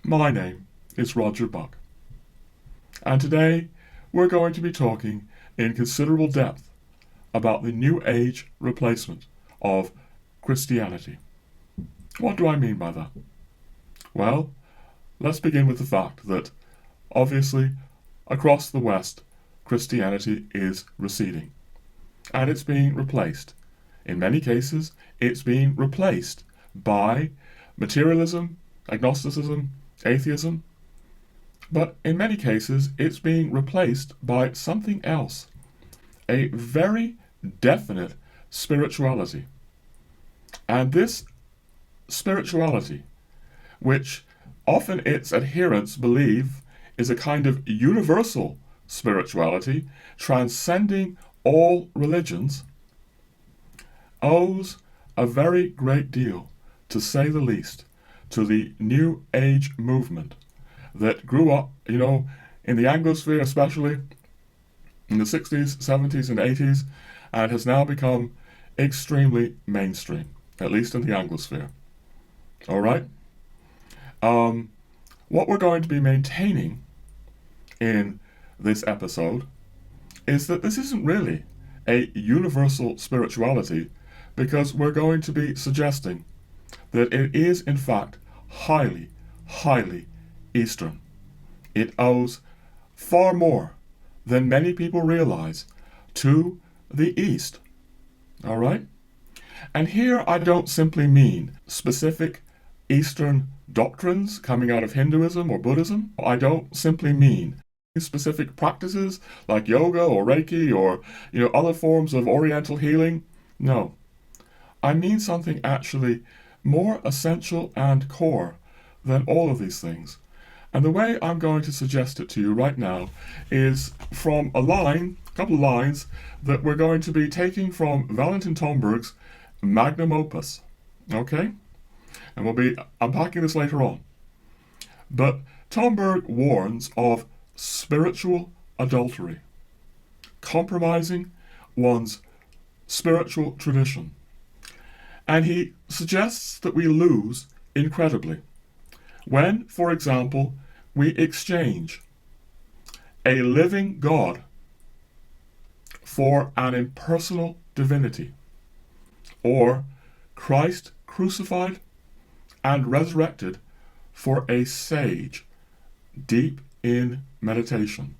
My name is Roger Buck, and today we're going to be talking in considerable depth about the New Age replacement of Christianity. What do I mean by that? Well, let's begin with the fact that, obviously, across the West, Christianity is receding, and it's being replaced. In many cases, it's being replaced by materialism, agnosticism, atheism, but in many cases it's being replaced by something else, a very definite spirituality. And this spirituality, which often its adherents believe is a kind of universal spirituality transcending all religions, owes a very great deal, to say the least, to the New Age movement that grew up, in the Anglosphere, especially in the 60s, 70s, and 80s, and has now become extremely mainstream, at least in the Anglosphere. All right? What we're going to be maintaining in this episode is that this isn't really a universal spirituality, because we're going to be suggesting that it is, in fact, highly, highly Eastern. It owes far more than many people realize to the East. All right? And here I don't simply mean specific Eastern doctrines coming out of Hinduism or Buddhism. I don't simply mean specific practices like yoga or Reiki or other forms of Oriental healing. No. I mean something actually more essential and core than all of these things. And the way I'm going to suggest it to you right now is from a couple of lines that we're going to be taking from Valentin Tomberg's magnum opus. Okay? And we'll be unpacking this later on. But Tomberg warns of spiritual adultery, compromising one's spiritual tradition. And he suggests that we lose incredibly when, for example, we exchange a living God for an impersonal divinity, or Christ crucified and resurrected for a sage deep in meditation.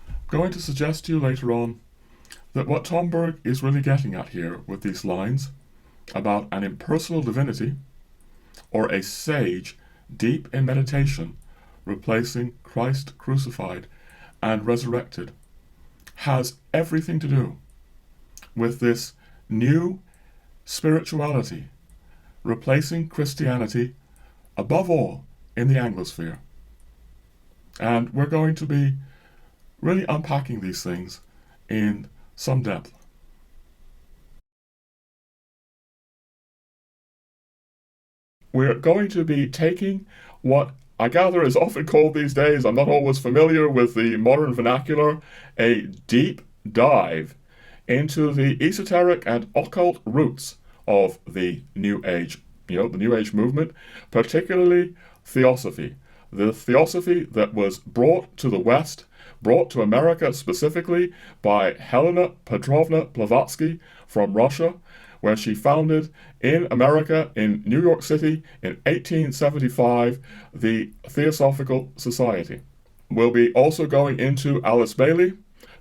I'm going to suggest to you later on that what Tomberg is really getting at here with these lines about an impersonal divinity or a sage deep in meditation replacing Christ crucified and resurrected has everything to do with this new spirituality replacing Christianity, above all in the Anglosphere. And we're going to be really unpacking these things in some depth. We're going to be taking what I gather is often called these days, I'm not always familiar with the modern vernacular, a deep dive into the esoteric and occult roots of the New Age, the New Age movement, particularly Theosophy. The Theosophy that was brought to the West, brought to America specifically by Helena Petrovna Blavatsky from Russia, where she founded in America, in New York City, in 1875, the Theosophical Society. We'll be also going into Alice Bailey,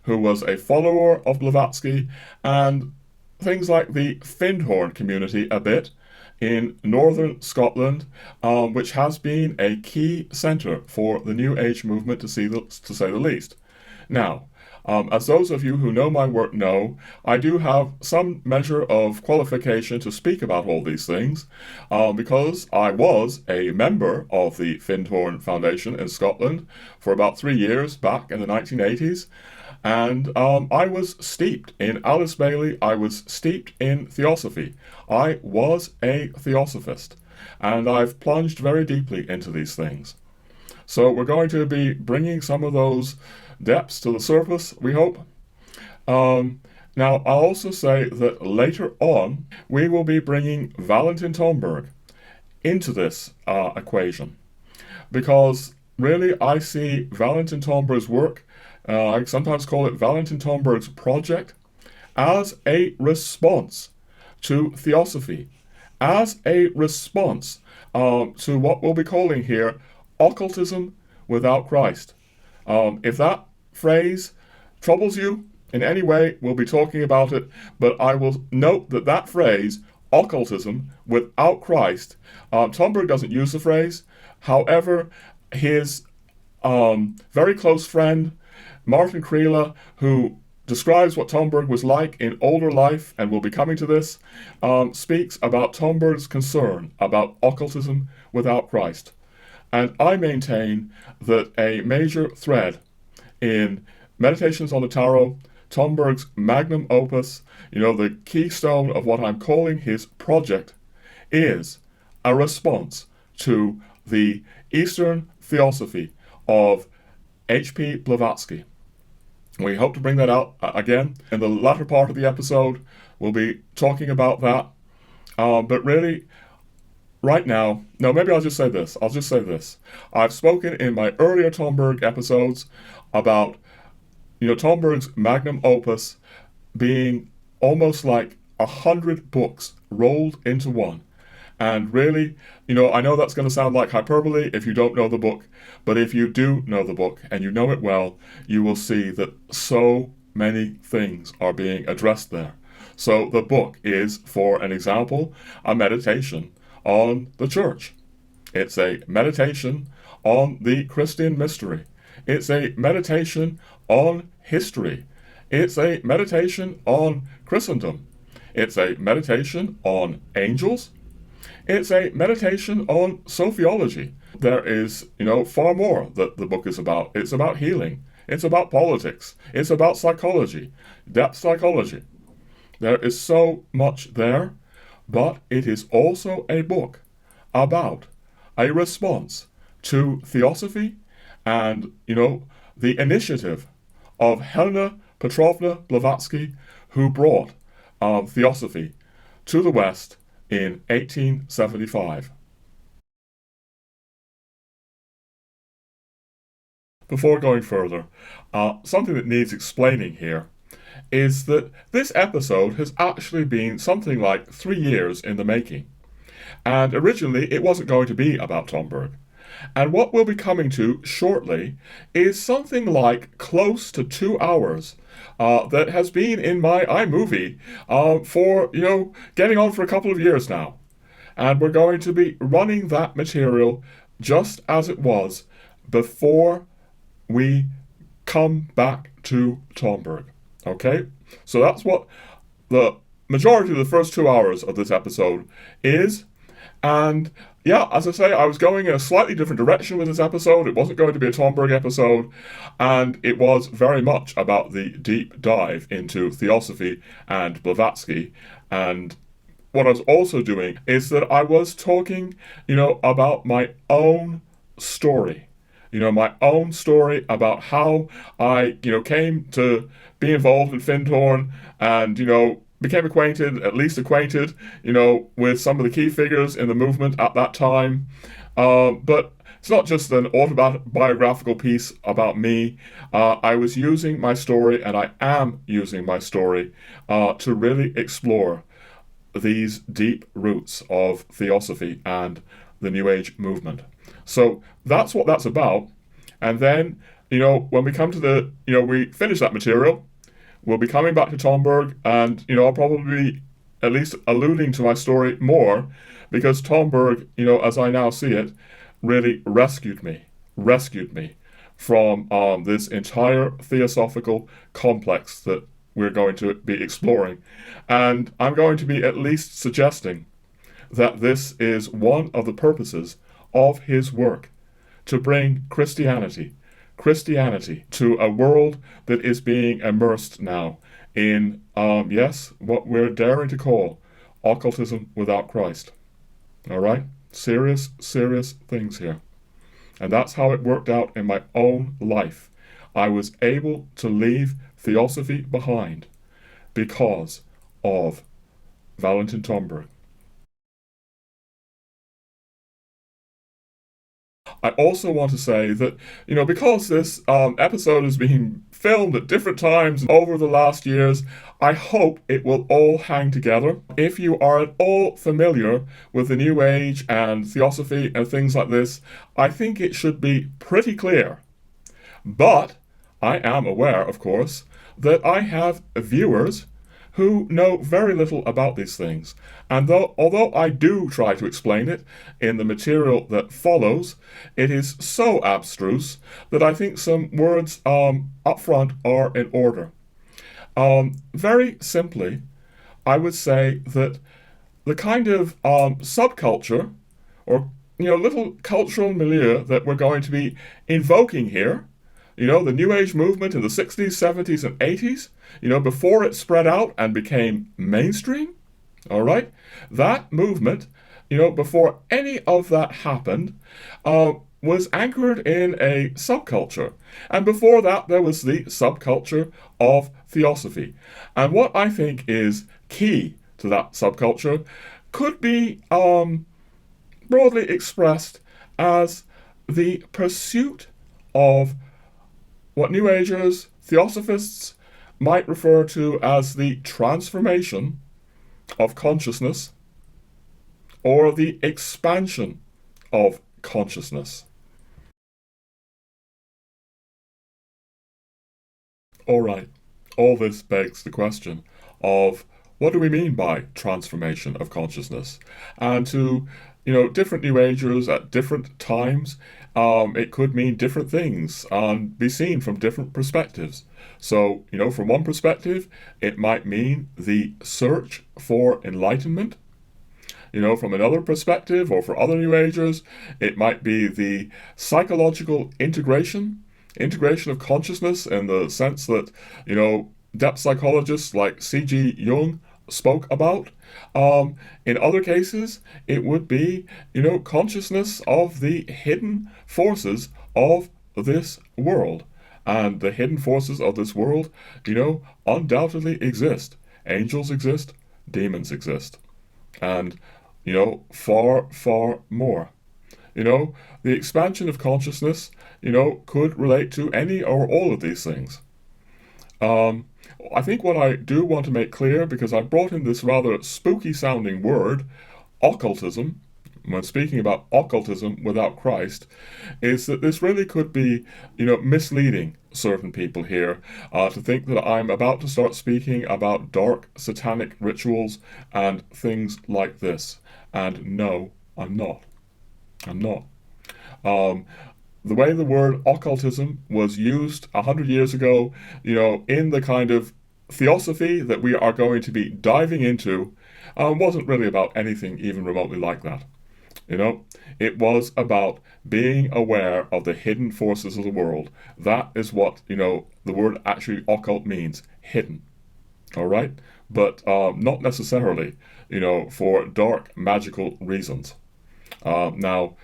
who was a follower of Blavatsky, and things like the Findhorn Community a bit in northern Scotland, which has been a key centre for the New Age movement, to say the least. Now, as those of you who know my work know, I do have some measure of qualification to speak about all these things, because I was a member of the Findhorn Foundation in Scotland for about 3 years back in the 1980s, and I was steeped in Alice Bailey, I was steeped in Theosophy. I was a Theosophist, and I've plunged very deeply into these things. So we're going to be bringing some of those depths to the surface, we hope. Now, I'll also say that later on, we will be bringing Valentin Tomberg into this equation. because really I see Valentin Tomberg's work, I sometimes call it Valentin Tomberg's project, as a response to Theosophy, as a response to what we'll be calling here Occultism without Christ. If that phrase troubles you in any way, we'll be talking about it, but I will note that that phrase, Occultism without Christ, Tomberg doesn't use the phrase. However, his very close friend, Martin Kriele, who describes what Tomberg was like in older life, and we'll be coming to this, speaks about Tomberg's concern about occultism without Christ. And I maintain that a major thread in Meditations on the Tarot, Tomberg's magnum opus, the keystone of what I'm calling his project, is a response to the Eastern Theosophy of H.P. Blavatsky. We hope to bring that out again in the latter part of the episode. We'll be talking about that. But really, right now, no, maybe I'll just say this. I've spoken in my earlier Tomberg episodes about, Tomberg's magnum opus being almost like 100 books rolled into one. And really, I know that's going to sound like hyperbole if you don't know the book, but if you do know the book and you know it well, you will see that so many things are being addressed there. So the book is, for an example, a meditation on the church. It's a meditation on the Christian mystery. It's a meditation on history. It's a meditation on Christendom. It's a meditation on angels. It's a meditation on sophiology. There is, far more that the book is about. It's about healing. It's about politics. It's about psychology, depth psychology. There is so much there, but it is also a book about a response to Theosophy and, the initiative of Helena Petrovna Blavatsky, who brought Theosophy to the West in 1875. Before going further, something that needs explaining here is that this episode has actually been something like 3 years in the making. And originally it wasn't going to be about Tomberg. And what we'll be coming to shortly is something like close to 2 hours that has been in my iMovie for, getting on for a couple of years now. And we're going to be running that material just as it was before we come back to Tomberg. Okay? So that's what the majority of the first 2 hours of this episode is. And yeah, as I say, I was going in a slightly different direction with this episode. It wasn't going to be a Tomberg episode, and it was very much about the deep dive into Theosophy and Blavatsky. And what I was also doing is that I was talking, about my own story. My own story about how I, came to be involved in Findhorn and, became at least acquainted, with some of the key figures in the movement at that time. But it's not just an autobiographical piece about me. I was using my story, and I am using my story, to really explore these deep roots of Theosophy and the New Age movement. So that's what that's about. And then, when we come to we finish that material, we'll be coming back to Tomberg, and, I'll probably be at least alluding to my story more, because Tomberg, as I now see it, really rescued me from this entire theosophical complex that we're going to be exploring. And I'm going to be at least suggesting that this is one of the purposes of his work, to bring Christianity to a world that is being immersed now in, what we're daring to call occultism without Christ. All right? Serious things here. And that's how it worked out in my own life. I was able to leave Theosophy behind because of Valentin Tomberg. I also want to say that, because this episode is being filmed at different times over the last years, I hope it will all hang together. If you are at all familiar with the New Age and Theosophy and things like this, I think it should be pretty clear. But I am aware, of course, that I have viewers who know very little about these things. And although I do try to explain it in the material that follows, it is so abstruse that I think some words up front are in order. Very simply, I would say that the kind of subculture or little cultural milieu that we're going to be invoking here, the New Age movement in the 60s, 70s, and 80s, before it spread out and became mainstream, all right? That movement, before any of that happened, was anchored in a subculture. And before that, there was the subculture of Theosophy. And what I think is key to that subculture could be broadly expressed as the pursuit of what New Agers, Theosophists might refer to as the transformation of consciousness or the expansion of consciousness. All right, all this begs the question of what do we mean by transformation of consciousness? And to different New Agers at different times, it could mean different things and be seen from different perspectives. So, from one perspective, it might mean the search for enlightenment. From another perspective, or for other New Agers, it might be the psychological integration of consciousness in the sense that, depth psychologists like C.G. Jung spoke about. In other cases, it would be, consciousness of the hidden forces of this world. And the hidden forces of this world, undoubtedly exist. Angels exist, demons exist. And, far, far more. The expansion of consciousness, could relate to any or all of these things. I think what I do want to make clear, because I brought in this rather spooky-sounding word, occultism, when speaking about occultism without Christ, is that this really could be, misleading certain people here to think that I'm about to start speaking about dark satanic rituals and things like this. And no, I'm not. I'm not. The way the word occultism was used 100 years ago, in the kind of theosophy that we are going to be diving into, wasn't really about anything even remotely like that. It was about being aware of the hidden forces of the world. That is what, the word actually occult means, hidden. All right? But not necessarily, for dark magical reasons. Now,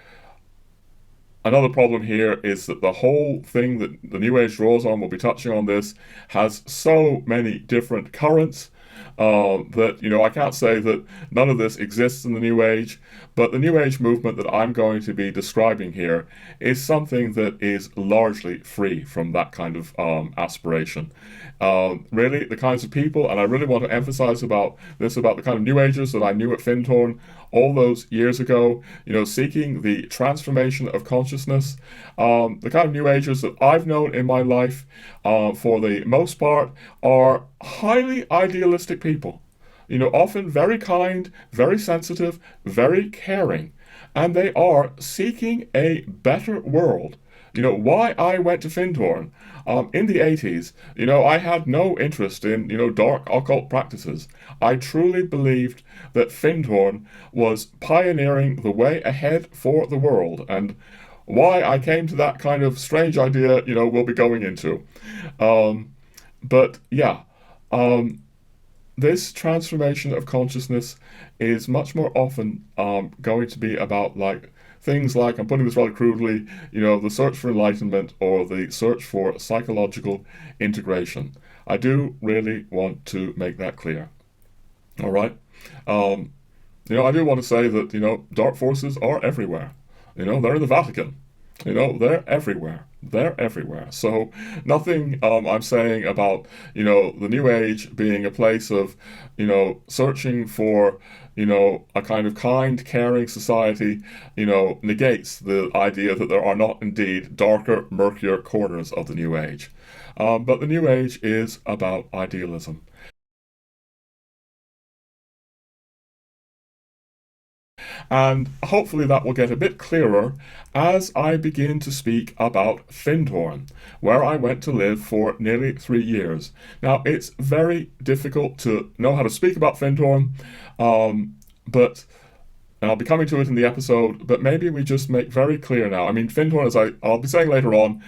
another problem here is that the whole thing that the New Age draws on, we'll be touching on this, has so many different currents that, I can't say that none of this exists in the New Age, but the New Age movement that I'm going to be describing here is something that is largely free from that kind of aspiration. Really, the kinds of people, and I really want to emphasize about the kind of New Agers that I knew at Findhorn all those years ago, seeking the transformation of consciousness. The kind of New Agers that I've known in my life, for the most part, are highly idealistic people. Often very kind, very sensitive, very caring, and they are seeking a better world. Why I went to Findhorn in the 80s, I had no interest in, dark occult practices. I truly believed that Findhorn was pioneering the way ahead for the world, and why I came to that kind of strange idea, we'll be going into. But yeah, this transformation of consciousness is much more often going to be about things like, I'm putting this rather crudely, the search for enlightenment or the search for psychological integration. I do really want to make that clear. All right? I do want to say that, dark forces are everywhere. They're in the Vatican. You know, they're everywhere. They're everywhere. So nothing I'm saying about, the New Age being a place of, searching for, a kind of kind, caring society, negates the idea that there are not indeed darker, murkier corners of the New Age. But the New Age is about idealism. And hopefully that will get a bit clearer as I begin to speak about Findhorn, where I went to live for nearly 3 years. Now, it's very difficult to know how to speak about Findhorn, but and I'll be coming to it in the episode, but maybe we just make very clear now. I mean, Findhorn, as I'll be saying later on,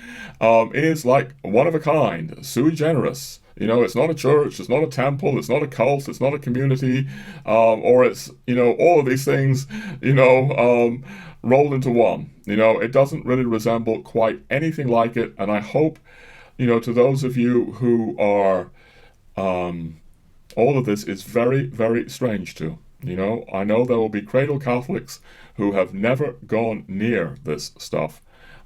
is like one of a kind, sui generis. It's not a church, it's not a temple, it's not a cult, it's not a community, or it's, all of these things, rolled into one. It doesn't really resemble quite anything like it, and I hope, to those of you who are, all of this is very, very strange to. I know there will be cradle Catholics who have never gone near this stuff,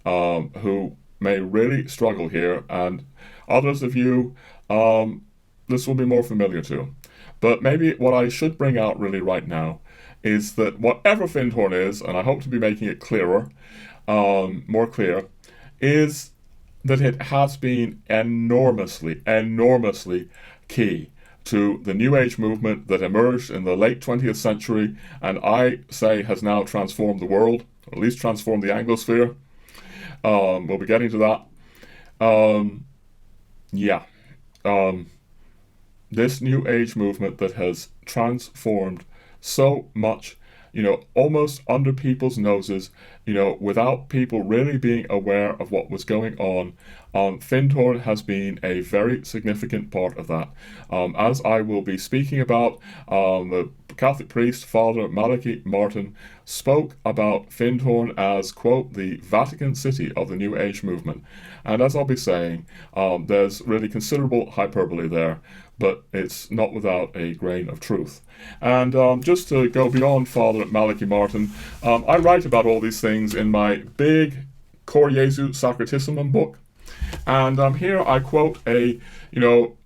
who may really struggle here, and others of you, this will be more familiar to. But maybe what I should bring out really right now is that whatever Findhorn is, and I hope to be making it clearer, more clear, is that it has been enormously, enormously key to the New Age movement that emerged in the late 20th century, and I say has now transformed the world, or at least transformed the Anglosphere. We'll be getting to that. This New Age movement that has transformed so much, almost under people's noses, without people really being aware of what was going on. Findhorn has been a very significant part of that. As I will be speaking about, the Catholic priest, Father Martin, spoke about Findhorn as, quote, the Vatican City of the New Age movement. And as I'll be saying, there's really considerable hyperbole there, but it's not without a grain of truth. And just to go beyond Father Martin, I write about all these things in my big Cor Jesu Sacratissimum book. And here I quote a,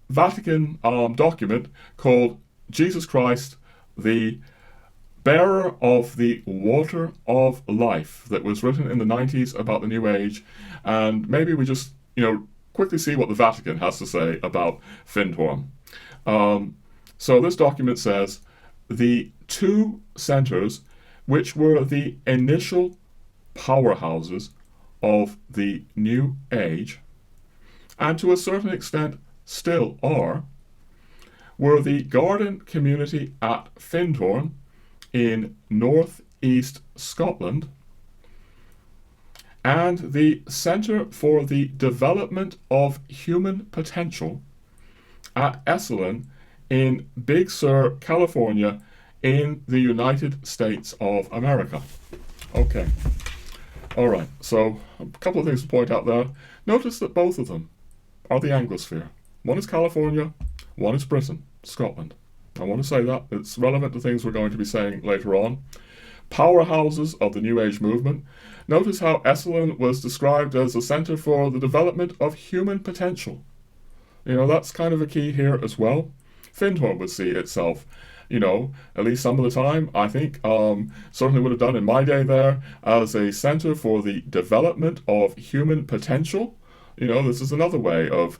Vatican document called Jesus Christ, the bearer of the water of life, that was written in the 90s about the New Age. And maybe we just, quickly see what the Vatican has to say about Findhorn. So this document says, the two centers, which were the initial powerhouses of the New Age, and to a certain extent still are, were the garden community at Findhorn in northeast Scotland, and the Centre for the Development of Human Potential at Esalen in Big Sur, California, in the United States of America. Okay. All right, so a couple of things to point out there. Notice that both of them are the Anglosphere. One is California, one is Britain, Scotland. I want to say that. It's relevant to things we're going to be saying later on. Powerhouses of the New Age movement. Notice how Esalen was described as a center for the development of human potential. That's kind of a key here as well. Findhorn would see itself, at least some of the time, I think, certainly would have done in my day there, as a center for the development of human potential. This is another way of,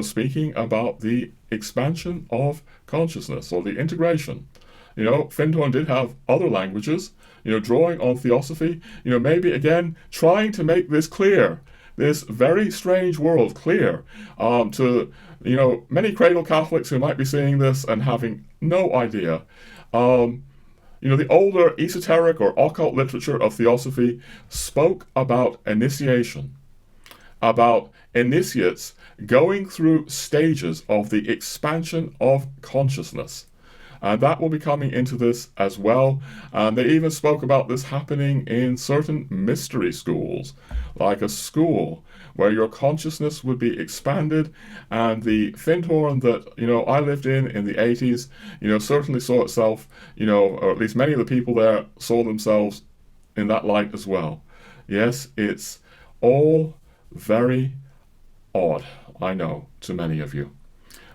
speaking about the expansion of consciousness, or the integration. Findhorn did have other languages, drawing on Theosophy, maybe again, trying to make this clear, this very strange world clear, to, many cradle Catholics who might be seeing this and having no idea. The older esoteric or occult literature of Theosophy spoke about initiation, about initiates going through stages of the expansion of consciousness. And that will be coming into this as well. And they even spoke about this happening in certain mystery schools, like a school where your consciousness would be expanded. And the Findhorn that, I lived in the 80s, certainly saw itself, or at least many of the people there saw themselves in that light as well. Yes, it's all very odd, I know, to many of you.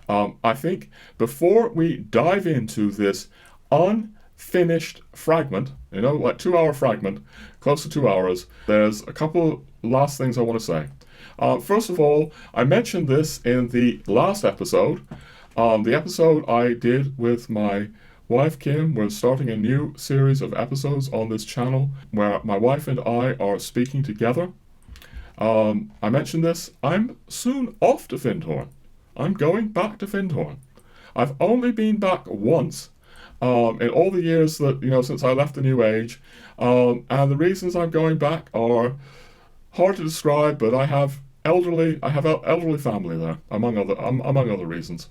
I think before we dive into this unfinished fragment, like 2-hour fragment, close to 2 hours, there's a couple last things I want to say. First of all, I mentioned this in the last episode. The episode I did with my wife Kim. We're starting a new series of episodes on this channel where my wife and I are speaking together. I mentioned this. I'm soon off to Findhorn. I'm going back to Findhorn. I've only been back once in all the years that, since I left the New Age. And the reasons I'm going back are hard to describe, but I have elderly family there, among other reasons.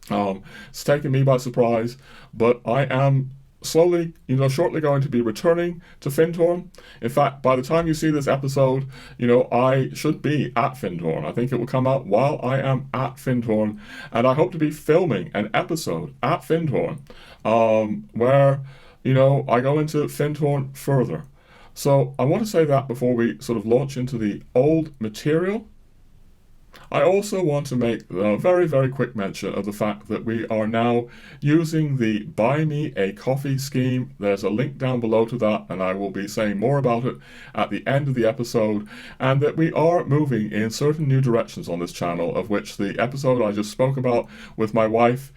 It's taken me by surprise, but I am slowly, shortly going to be returning to Findhorn. In fact, by the time you see this episode, I should be at Findhorn. I think it will come out while I am at Findhorn, and I hope to be filming an episode at Findhorn, where, I go into Findhorn further. So I want to say that before we sort of launch into the old material. I also want to make a very, very quick mention of the fact that we are now using the Buy Me a Coffee scheme. There's a link down below to that, and I will be saying more about it at the end of the episode, and that we are moving in certain new directions on this channel, of which the episode I just spoke about with my wife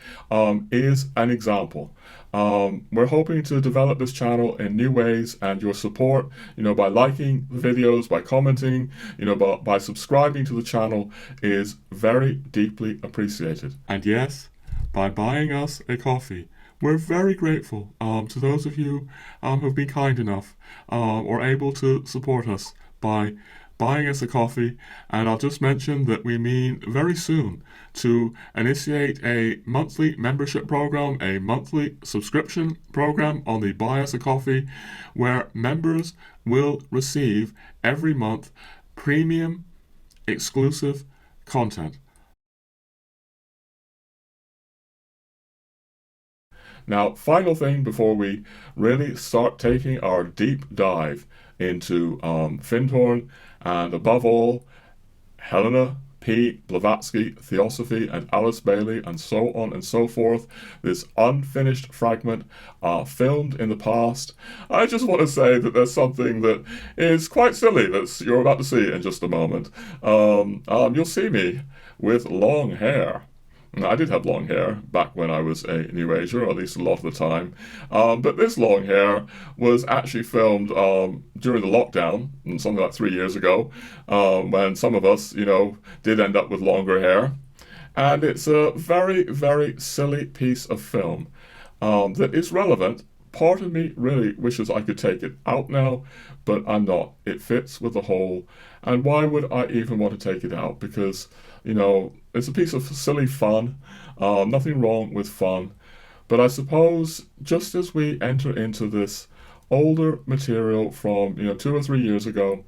is an example. We're hoping to develop this channel in new ways, and your support, by liking the videos, by commenting, by subscribing to the channel is very deeply appreciated. And yes, by buying us a coffee. We're very grateful to those of you who've been kind enough or able to support us by buying us a coffee. And I'll just mention that we mean very soon to initiate a monthly membership program, a monthly subscription program on the Buy Us a Coffee, where members will receive every month premium exclusive content. Now, final thing before we really start taking our deep dive into Findhorn, and above all, Helena P. Blavatsky, Theosophy, and Alice Bailey, and so on and so forth, this unfinished fragment filmed in the past. I just want to say that there's something that is quite silly that you're about to see in just a moment. You'll see me with long hair. I did have long hair back when I was a New Ager, or at least a lot of the time. But this long hair was actually filmed during the lockdown, something like 3 years ago, when some of us, did end up with longer hair. And it's a very, very silly piece of film that is relevant. Part of me really wishes I could take it out now, but I'm not. It fits with the whole. And why would I even want to take it out? Because, it's a piece of silly fun. Nothing wrong with fun. But I suppose just as we enter into this older material from, 2 or 3 years ago,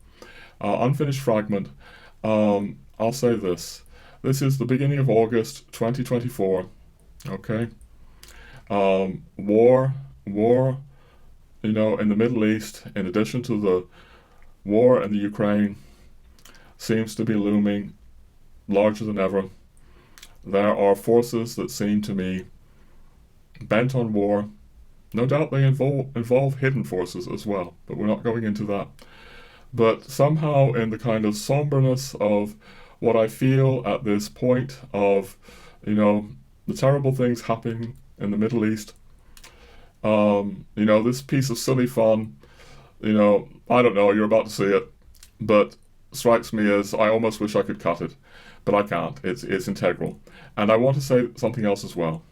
unfinished fragment, I'll say this. This is the beginning of August 2024. Okay? War, in the Middle East, in addition to the war in the Ukraine, seems to be looming larger than ever. There are forces that seem to me bent on war. No doubt they involve hidden forces as well, but we're not going into that. But somehow in the kind of somberness of what I feel at this point of, the terrible things happening in the Middle East, this piece of silly fun, I don't know, you're about to see it, but strikes me as I almost wish I could cut it, but I can't. It's integral. And I want to say something else as well.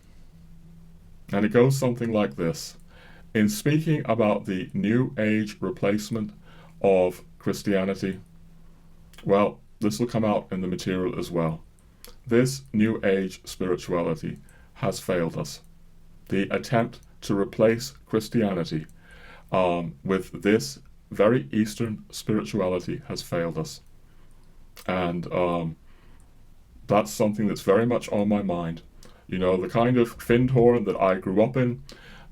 And it goes something like this. In speaking about the New Age replacement of Christianity, well, this will come out in the material as well. This New Age spirituality has failed us. The attempt to replace Christianity with this very Eastern spirituality has failed us. And that's something that's very much on my mind. The kind of Findhorn that I grew up in,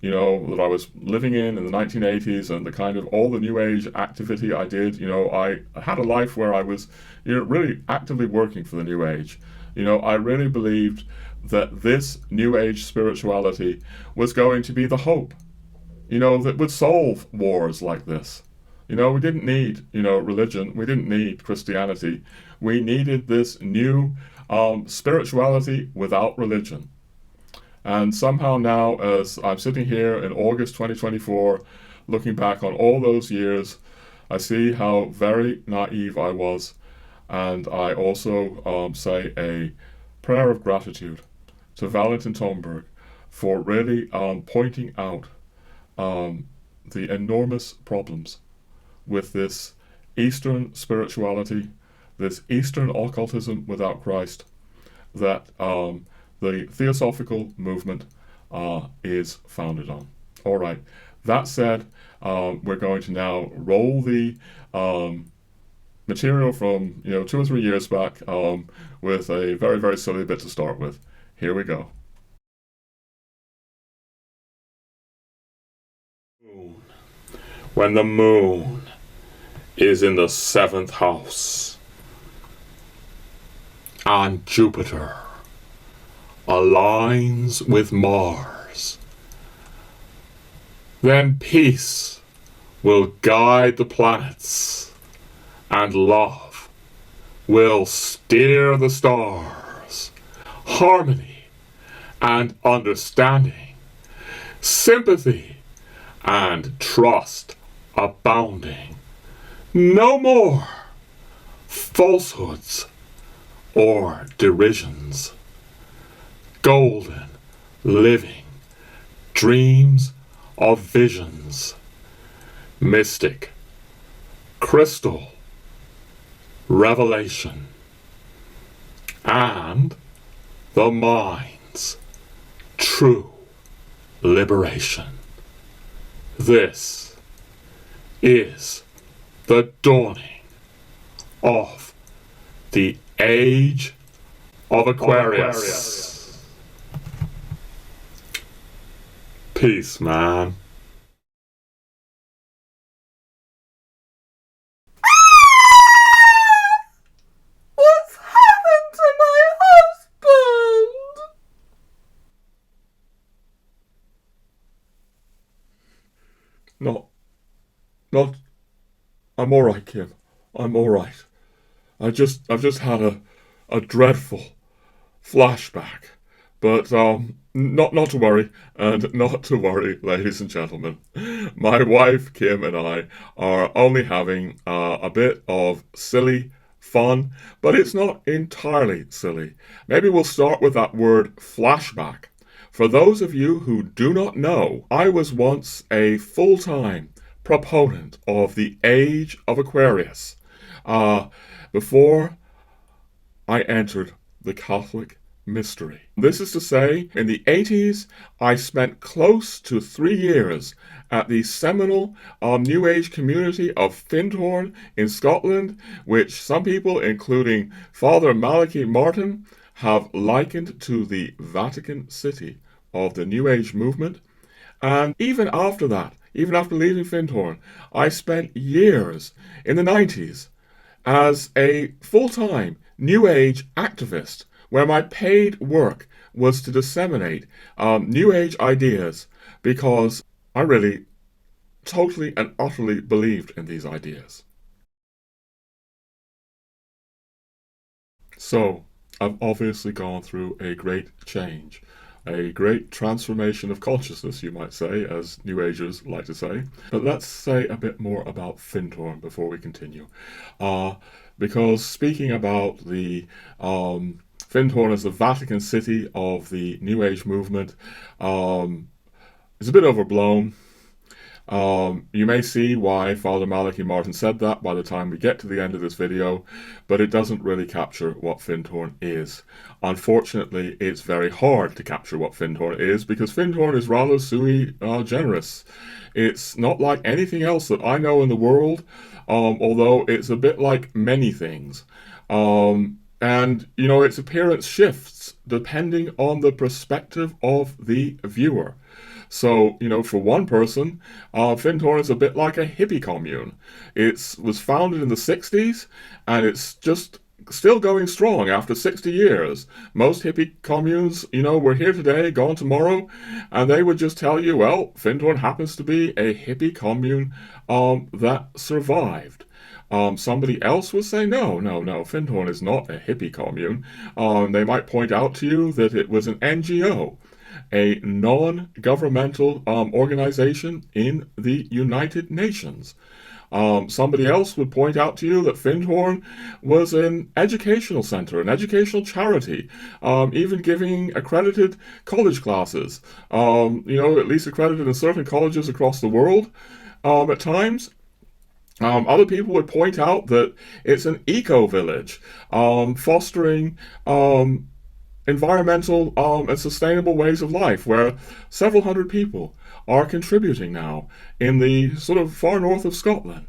that I was living in the 1980s, and the kind of all the New Age activity I did. I had a life where I was, really actively working for the New Age. I really believed that this New Age spirituality was going to be the hope, that would solve wars like this. We didn't need, religion. We didn't need Christianity. We needed this new spirituality without religion. And somehow now, as I'm sitting here in August 2024, looking back on all those years, I see how very naive I was. And I also say a prayer of gratitude to Valentin Tomberg for really pointing out the enormous problems with this Eastern spirituality, this Eastern occultism without Christ, that the Theosophical movement is founded on. All right. That said, we're going to now roll the material from 2 or 3 years back with a very, very silly bit to start with. Here we go. When the moon is in the 7th house and Jupiter aligns with Mars, then peace will guide the planets and love will steer the stars. Harmony and understanding, sympathy and trust abounding. No more falsehoods or derisions. Golden living dreams of visions. Mystic crystal revelation. And the mind's true liberation. This is the dawning of the age of Aquarius. Peace, man. What's happened to my husband? Not. I'm all right, Kim. I'm all right. I've just had a dreadful flashback, but not to worry, and not to worry, ladies and gentlemen. My wife Kim and I are only having a bit of silly fun, but it's not entirely silly. Maybe we'll start with that word flashback. For those of you who do not know, I was once a full-time proponent of the age of Aquarius before I entered the Catholic mystery. This is to say, in the 80s, I spent close to 3 years at the seminal New Age community of Findhorn in Scotland, which some people, including Father Malachi Martin, have likened to the Vatican City of the New Age movement. And even after that, even after leaving Findhorn, I spent years in the 90s as a full-time New Age activist, where my paid work was to disseminate New Age ideas, because I really totally and utterly believed in these ideas. So, I've obviously gone through a great change, a great transformation of consciousness, you might say, as New Agers like to say. But let's say a bit more about Findhorn before we continue. Because speaking about the Findhorn as the Vatican City of the New Age movement is a bit overblown. You may see why Father Malachi Martin said that by the time we get to the end of this video, but it doesn't really capture what Findhorn is. Unfortunately, it's very hard to capture what Findhorn is, because Findhorn is rather sui generis. It's not like anything else that I know in the world, although it's a bit like many things. And, its appearance shifts depending on the perspective of the viewer. So, for one person, Findhorn is a bit like a hippie commune. It was founded in the 60s, and it's just still going strong after 60 years. Most hippie communes, we're here today, gone tomorrow, and they would just tell you, well, Findhorn happens to be a hippie commune that survived. Somebody else would say, no, Findhorn is not a hippie commune. They might point out to you that it was an NGO, a non-governmental organization in the United Nations. Somebody else would point out to you that Findhorn was an educational center, an educational charity, even giving accredited college classes, at least accredited in certain colleges across the world at times. Other people would point out that it's an eco-village, fostering environmental and sustainable ways of life, where several hundred people are contributing now in the sort of far north of Scotland.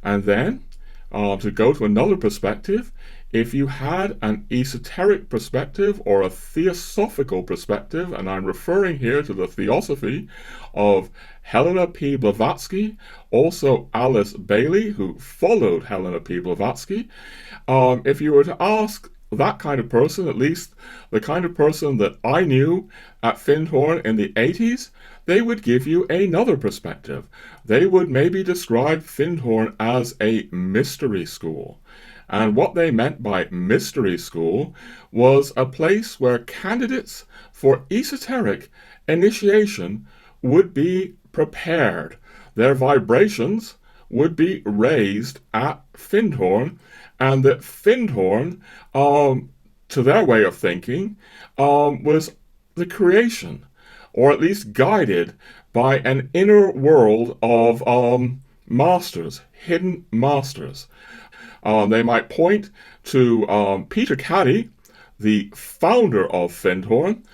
And then, to go to another perspective, if you had an esoteric perspective or a theosophical perspective, and I'm referring here to the Theosophy of Helena P. Blavatsky, also Alice Bailey, who followed Helena P. Blavatsky, if you were to ask that kind of person, at least the kind of person that I knew at Findhorn in the 80s, they would give you another perspective. They would maybe describe Findhorn as a mystery school. And what they meant by mystery school was a place where candidates for esoteric initiation would be prepared. Their vibrations would be raised at Findhorn, and that Findhorn, to their way of thinking, was the creation, or at least guided by an inner world of masters, hidden masters. They might point to Peter Caddy, the founder of Findhorn,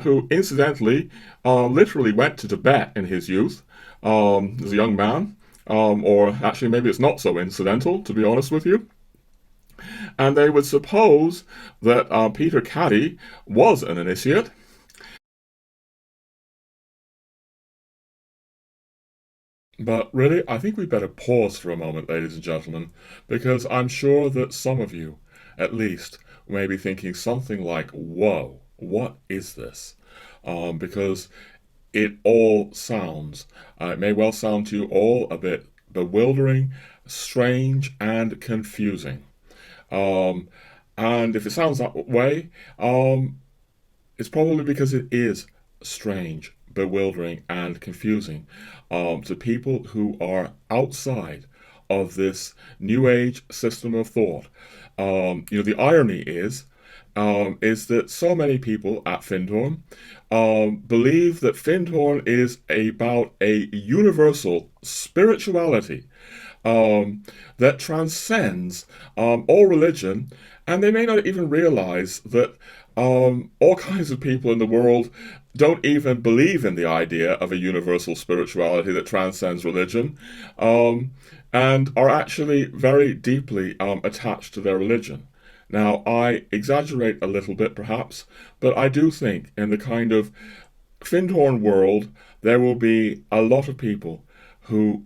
who incidentally literally went to Tibet in his youth as a young man, or actually maybe it's not so incidental, to be honest with you. And they would suppose that Peter Caddy was an initiate. But really, I think we better pause for a moment, ladies and gentlemen, because I'm sure that some of you, at least, may be thinking something like, whoa, what is this? Because it all sounds, it may well sound to you all a bit bewildering, strange, and confusing. And if it sounds that way, it's probably because it is strange, bewildering, and confusing to people who are outside of this New Age system of thought. The irony is that so many people at Findhorn believe that Findhorn is about a universal spirituality that transcends all religion, and they may not even realize that all kinds of people in the world don't even believe in the idea of a universal spirituality that transcends religion, and are actually very deeply attached to their religion. Now, I exaggerate a little bit perhaps, but I do think in the kind of Findhorn world, there will be a lot of people who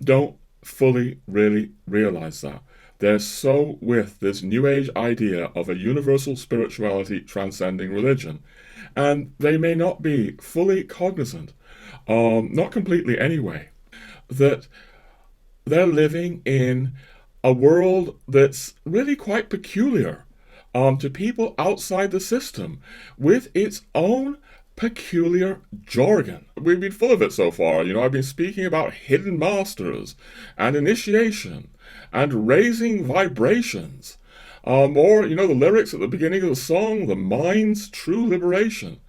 don't fully really realize that. They're so with this New Age idea of a universal spirituality transcending religion, and they may not be fully cognizant, not completely anyway, that they're living in a world that's really quite peculiar to people outside the system, with its own peculiar jargon. We've been full of it so far. I've been speaking about hidden masters and initiation and raising vibrations. Or, the lyrics at the beginning of the song, the mind's true liberation,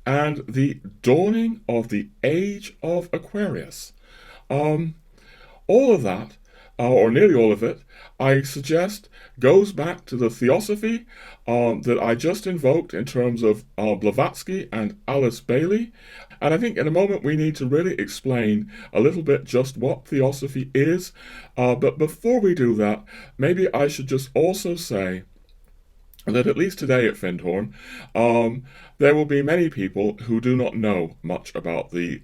and the dawning of the age of Aquarius. All of that, or nearly all of it, I suggest goes back to the Theosophy that I just invoked in terms of Blavatsky and Alice Bailey. And I think in a moment we need to really explain a little bit just what Theosophy is. But before we do that, maybe I should just also say that at least today at Findhorn, there will be many people who do not know much about the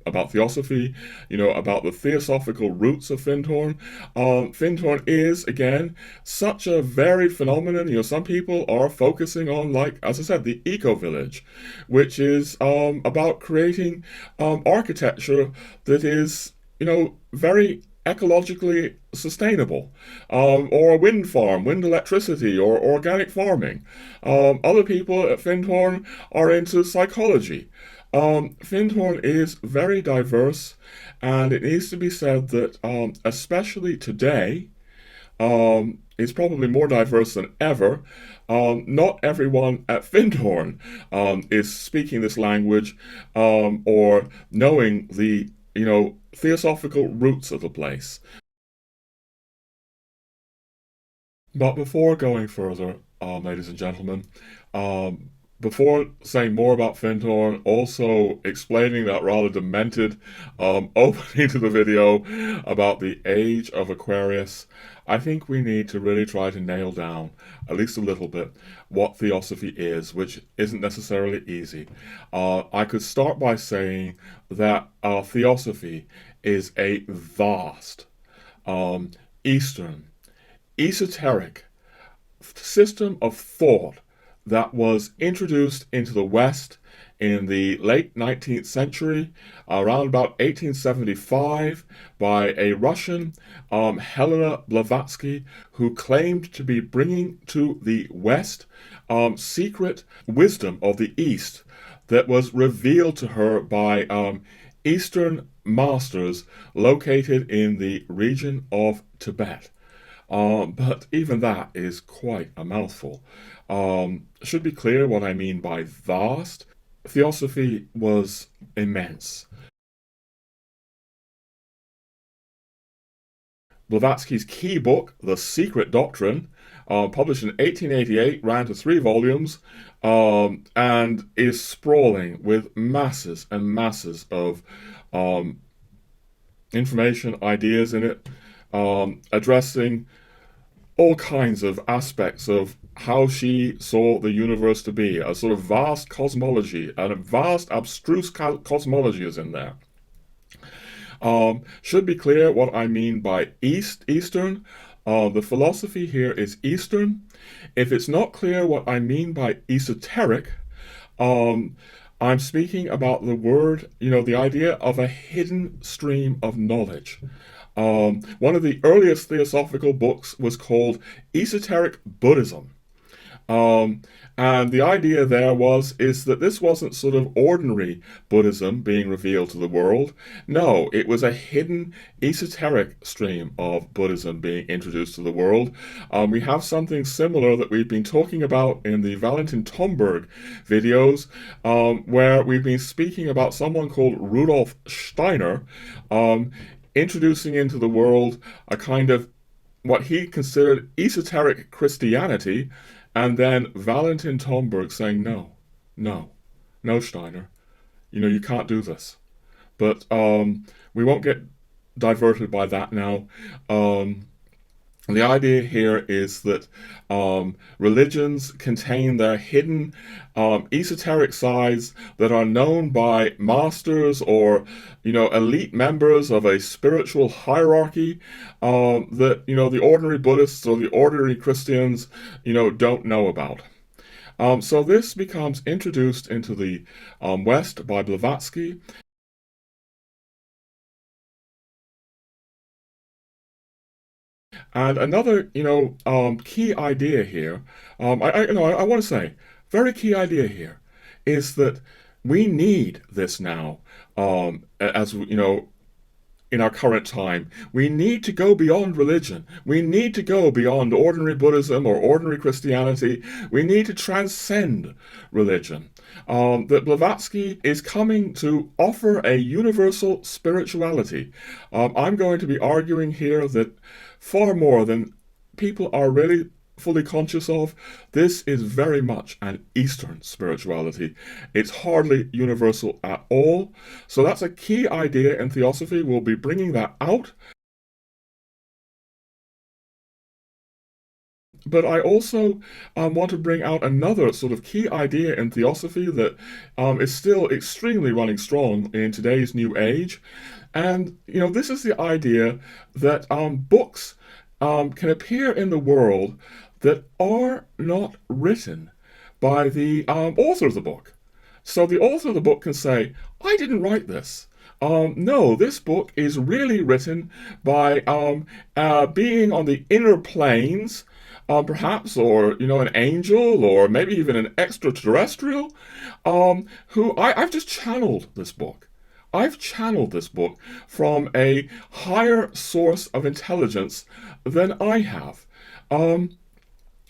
about Theosophy, about the theosophical roots of Findhorn. Findhorn is again such a varied phenomenon. Some people are focusing on, like as I said, the eco village, which is about creating architecture that is very ecologically sustainable, or a wind farm, wind electricity, or organic farming. Other people at Findhorn are into psychology. Findhorn is very diverse, and it needs to be said that, especially today, is probably more diverse than ever. Not everyone at Findhorn is speaking this language, or knowing the theosophical roots of the place. But before going further, ladies and gentlemen, before saying more about Findhorn, also explaining that rather demented opening to the video about the age of Aquarius, I think we need to really try to nail down, at least a little bit, what Theosophy is, which isn't necessarily easy. I could start by saying that Theosophy is a vast, Eastern, esoteric system of thought that was introduced into the West in the late 19th century, around about 1875, by a Russian, Helena Blavatsky, who claimed to be bringing to the West secret wisdom of the East that was revealed to her by Eastern masters located in the region of Tibet. But even that is quite a mouthful. Should be clear what I mean by vast. Theosophy was immense. Blavatsky's key book, The Secret Doctrine, published in 1888, ran to 3 volumes, and is sprawling with masses and masses of information, ideas in it, addressing all kinds of aspects of how she saw the universe to be. A sort of vast cosmology, and a vast abstruse cosmology is in there. Should be clear what I mean by Eastern. The philosophy here is Eastern. If it's not clear what I mean by esoteric, I'm speaking about the word, the idea of a hidden stream of knowledge. One of the earliest theosophical books was called Esoteric Buddhism. And the idea there is that this wasn't sort of ordinary Buddhism being revealed to the world. No, it was a hidden esoteric stream of Buddhism being introduced to the world. We have something similar that we've been talking about in the Valentin Tomberg videos, where we've been speaking about someone called Rudolf Steiner, introducing into the world a kind of what he considered esoteric Christianity, and then Valentin Tomberg saying, no, Steiner, you can't do this. But we won't get diverted by that now. The idea here is that religions contain their hidden esoteric sides that are known by masters or elite members of a spiritual hierarchy, that the ordinary Buddhists or the ordinary Christians don't know about. So this becomes introduced into the West by Blavatsky. And another, key idea here, I want to say, very key idea here, is that we need this now, as in our current time. We need to go beyond religion. We need to go beyond ordinary Buddhism or ordinary Christianity. We need to transcend religion. That Blavatsky is coming to offer a universal spirituality. I'm going to be arguing here that far more than people are really fully conscious of, this is very much an Eastern spirituality. It's hardly universal at all. So that's a key idea in Theosophy. We'll be bringing that out. But I also want to bring out another sort of key idea in Theosophy that is still extremely running strong in today's new age. And, this is the idea that books can appear in the world that are not written by the author of the book. So the author of the book can say, I didn't write this. No, this book is really written by being on the inner planes, perhaps, or an angel, or maybe even an extraterrestrial, who I've just channeled this book. I've channeled this book from a higher source of intelligence than I have.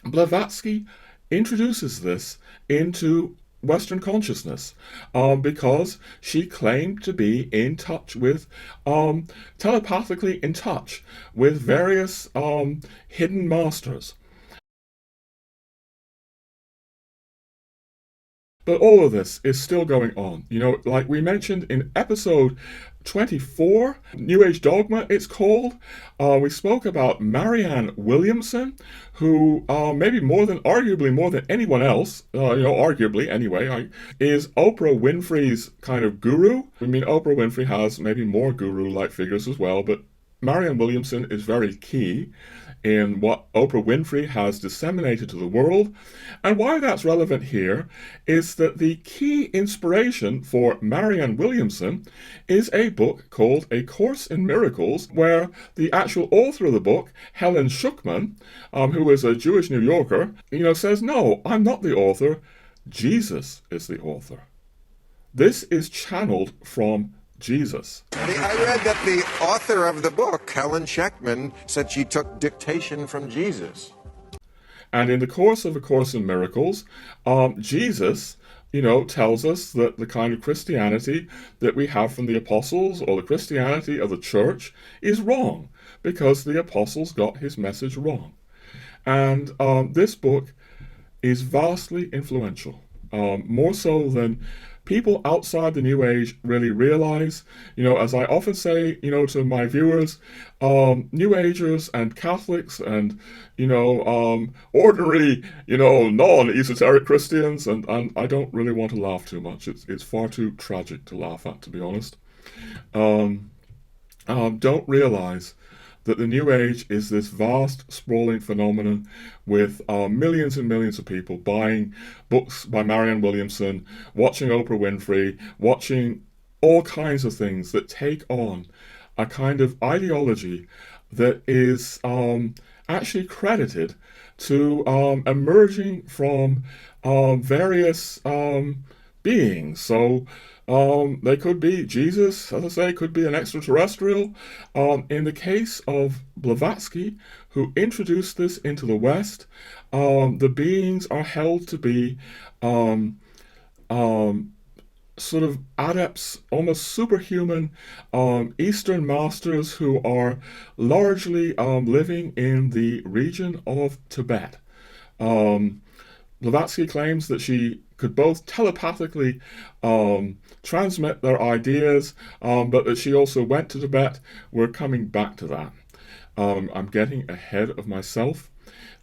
Blavatsky introduces this into Western consciousness because she claimed to be in touch with, telepathically in touch with various hidden masters. But all of this is still going on. Like we mentioned in episode 24, New Age Dogma, it's called. We spoke about Marianne Williamson, who arguably more than anyone else, arguably anyway, is Oprah Winfrey's kind of guru. I mean, Oprah Winfrey has maybe more guru-like figures as well, but Marianne Williamson is very key in what Oprah Winfrey has disseminated to the world. And why that's relevant here is that the key inspiration for Marianne Williamson is a book called A Course in Miracles, where the actual author of the book, Helen Schucman, who is a Jewish New Yorker, says, no, I'm not the author. Jesus is the author. This is channeled from Jesus. I read that the author of the book, Helen Schucman, said she took dictation from Jesus. And in the course of A Course in Miracles, Jesus, tells us that the kind of Christianity that we have from the apostles, or the Christianity of the church, is wrong, because the apostles got his message wrong. And this book is vastly influential, more so than people outside the New Age really realize. As I often say, to my viewers, New Agers and Catholics and, ordinary, non-esoteric Christians, and I don't really want to laugh too much. It's far too tragic to laugh at, to be honest. Don't realize that the New Age is this vast, sprawling phenomenon with millions and millions of people buying books by Marianne Williamson, watching Oprah Winfrey, watching all kinds of things that take on a kind of ideology that is actually credited to emerging from various beings. So they could be Jesus, as I say, could be an extraterrestrial. In the case of Blavatsky, who introduced this into the West, the beings are held to be sort of adepts, almost superhuman Eastern masters who are largely living in the region of Tibet. Blavatsky claims that she could both telepathically transmit their ideas, but that she also went to Tibet. We're coming back to that. I'm getting ahead of myself.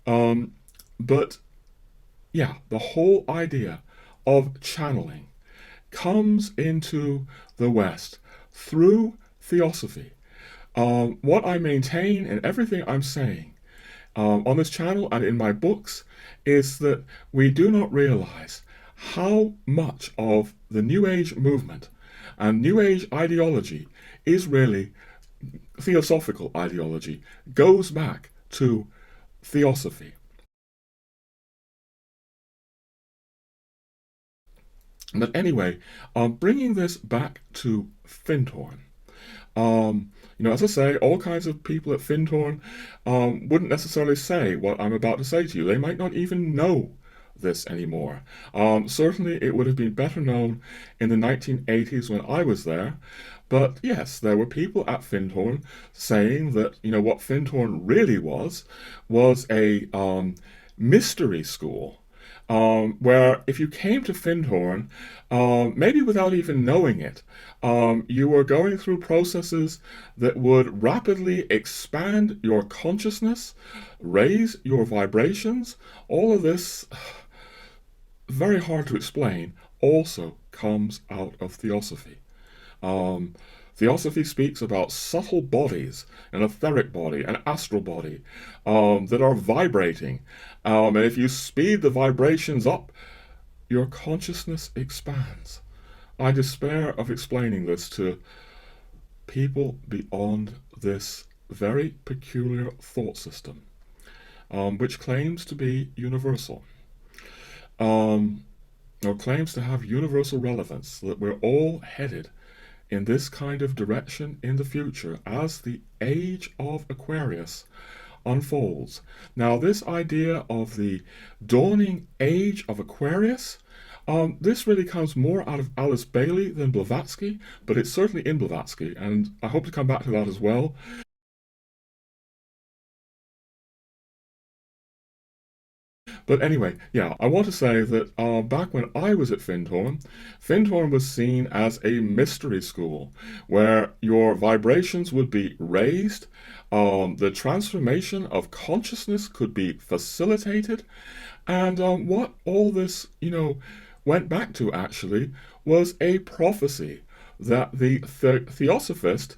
But yeah, the whole idea of channeling comes into the West through Theosophy. What I maintain in everything I'm saying on this channel and in my books is that we do not realize how much of the New Age movement and New Age ideology is really Theosophical ideology, goes back to Theosophy. But anyway, bringing this back to Findhorn. As I say, all kinds of people at Findhorn wouldn't necessarily say what I'm about to say to you. They might not even know this anymore. Certainly it would have been better known in the 1980s when I was there. But yes, there were people at Findhorn saying that, what Findhorn really was a mystery school. where if you came to Findhorn, maybe without even knowing it, you were going through processes that would rapidly expand your consciousness, raise your vibrations. All of this, very hard to explain, also comes out of Theosophy. Theosophy speaks about subtle bodies, an etheric body, an astral body, that are vibrating. And if you speed the vibrations up, your consciousness expands. I despair of explaining this to people beyond this very peculiar thought system, which claims to be universal, or claims to have universal relevance, that we're all headed in this kind of direction in the future as the age of Aquarius unfolds. Now, this idea of the dawning age of Aquarius, this really comes more out of Alice Bailey than Blavatsky, but it's certainly in Blavatsky, and I hope to come back to that as well. But anyway, yeah, I want to say that back when I was at Findhorn, Findhorn was seen as a mystery school where your vibrations would be raised, the transformation of consciousness could be facilitated, and what all this, went back to actually was a prophecy that the Theosophist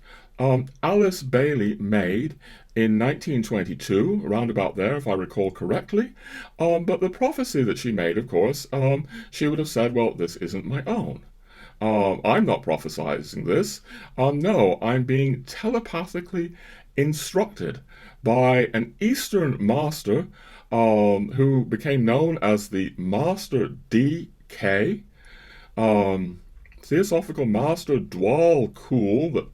Alice Bailey made in 1922, around about there, if I recall correctly. But the prophecy that she made, of course, she would have said, well, this isn't my own. I'm not prophesizing this. No, I'm being telepathically instructed by an Eastern master who became known as the Master D.K., Theosophical Master Dwal Kool, that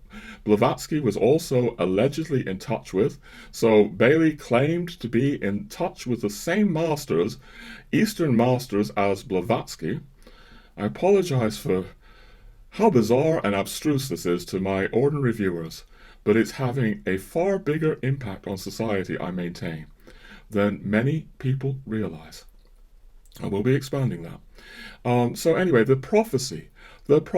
Blavatsky was also allegedly in touch with. So Bailey claimed to be in touch with the same masters, Eastern masters, as Blavatsky. I apologize for how bizarre and abstruse this is to my ordinary viewers, but it's having a far bigger impact on society, I maintain, than many people realize. I will be expanding that. So anyway, the prophecy that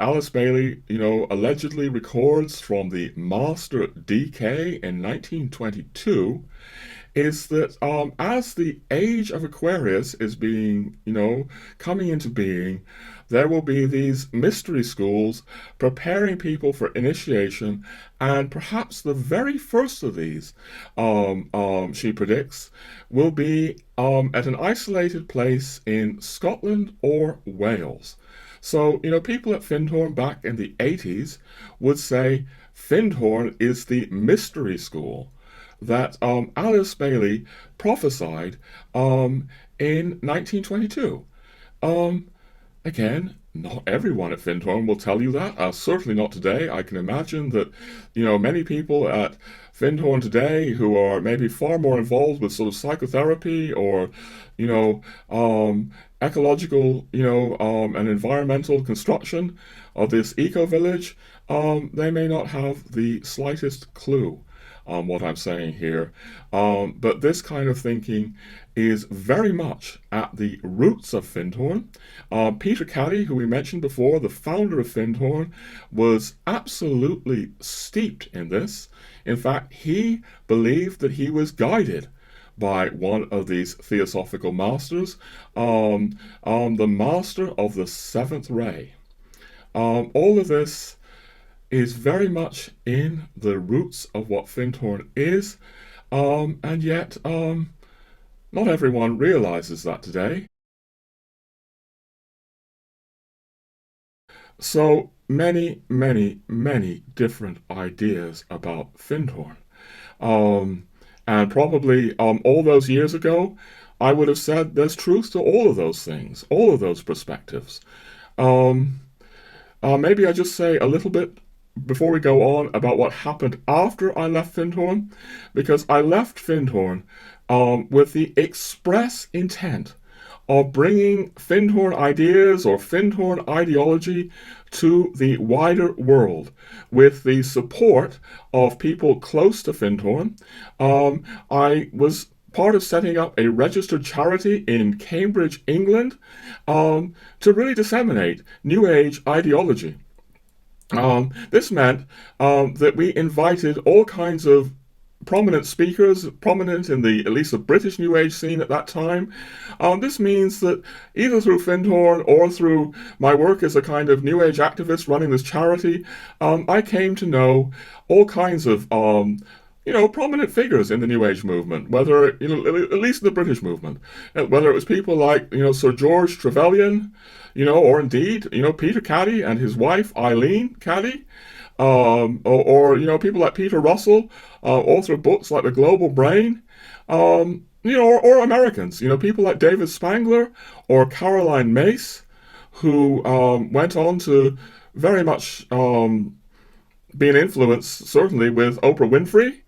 Alice Bailey, allegedly records from the Master D.K. in 1922 is that as the age of Aquarius is being, coming into being, there will be these mystery schools preparing people for initiation, and perhaps the very first of these, she predicts, will be at an isolated place in Scotland or Wales. So, people at Findhorn back in the 80s would say Findhorn is the mystery school that Alice Bailey prophesied in 1922. Again, not everyone at Findhorn will tell you that. Certainly not today. I can imagine that, many people at Findhorn today who are maybe far more involved with sort of psychotherapy or, ecological, and environmental construction of this eco-village, they may not have the slightest clue on what I'm saying here. But this kind of thinking is very much at the roots of Findhorn. Peter Caddy, who we mentioned before, the founder of Findhorn, was absolutely steeped in this. In fact, he believed that he was guided by one of these theosophical masters, the master of the seventh ray. All of this is very much in the roots of what Findhorn is, and yet not everyone realizes that today. So many, many, many different ideas about Findhorn. And probably all those years ago, I would have said there's truth to all of those things, all of those perspectives. Maybe I just say a little bit before we go on about what happened after I left Findhorn, because I left Findhorn with the express intent of bringing Findhorn ideas or Findhorn ideology to the wider world with the support of people close to Findhorn. I was part of setting up a registered charity in Cambridge, England, to really disseminate New Age ideology. This meant that we invited all kinds of prominent speakers, prominent in at least the British New Age scene at that time. This means that either through Findhorn or through my work as a kind of New Age activist running this charity, I came to know all kinds of prominent figures in the New Age movement, whether, at least in the British movement, whether it was people like, Sir George Trevelyan, or indeed, Peter Caddy and his wife, Eileen Caddy, or people like Peter Russell, author of books like The Global Brain, or Americans, people like David Spangler or Caroline Myss, who went on to very much be an influence, certainly, with Oprah Winfrey.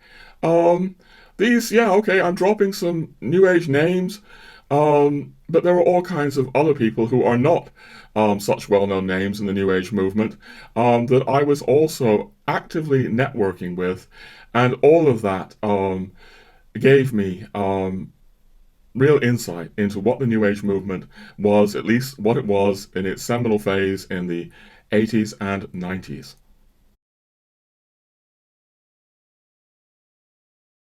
I'm dropping some New Age names, but there are all kinds of other people who are not such well-known names in the New Age movement that I was also actively networking with, and all of that gave me real insight into what the New Age movement was, at least what it was in its seminal phase in the 80s and 90s.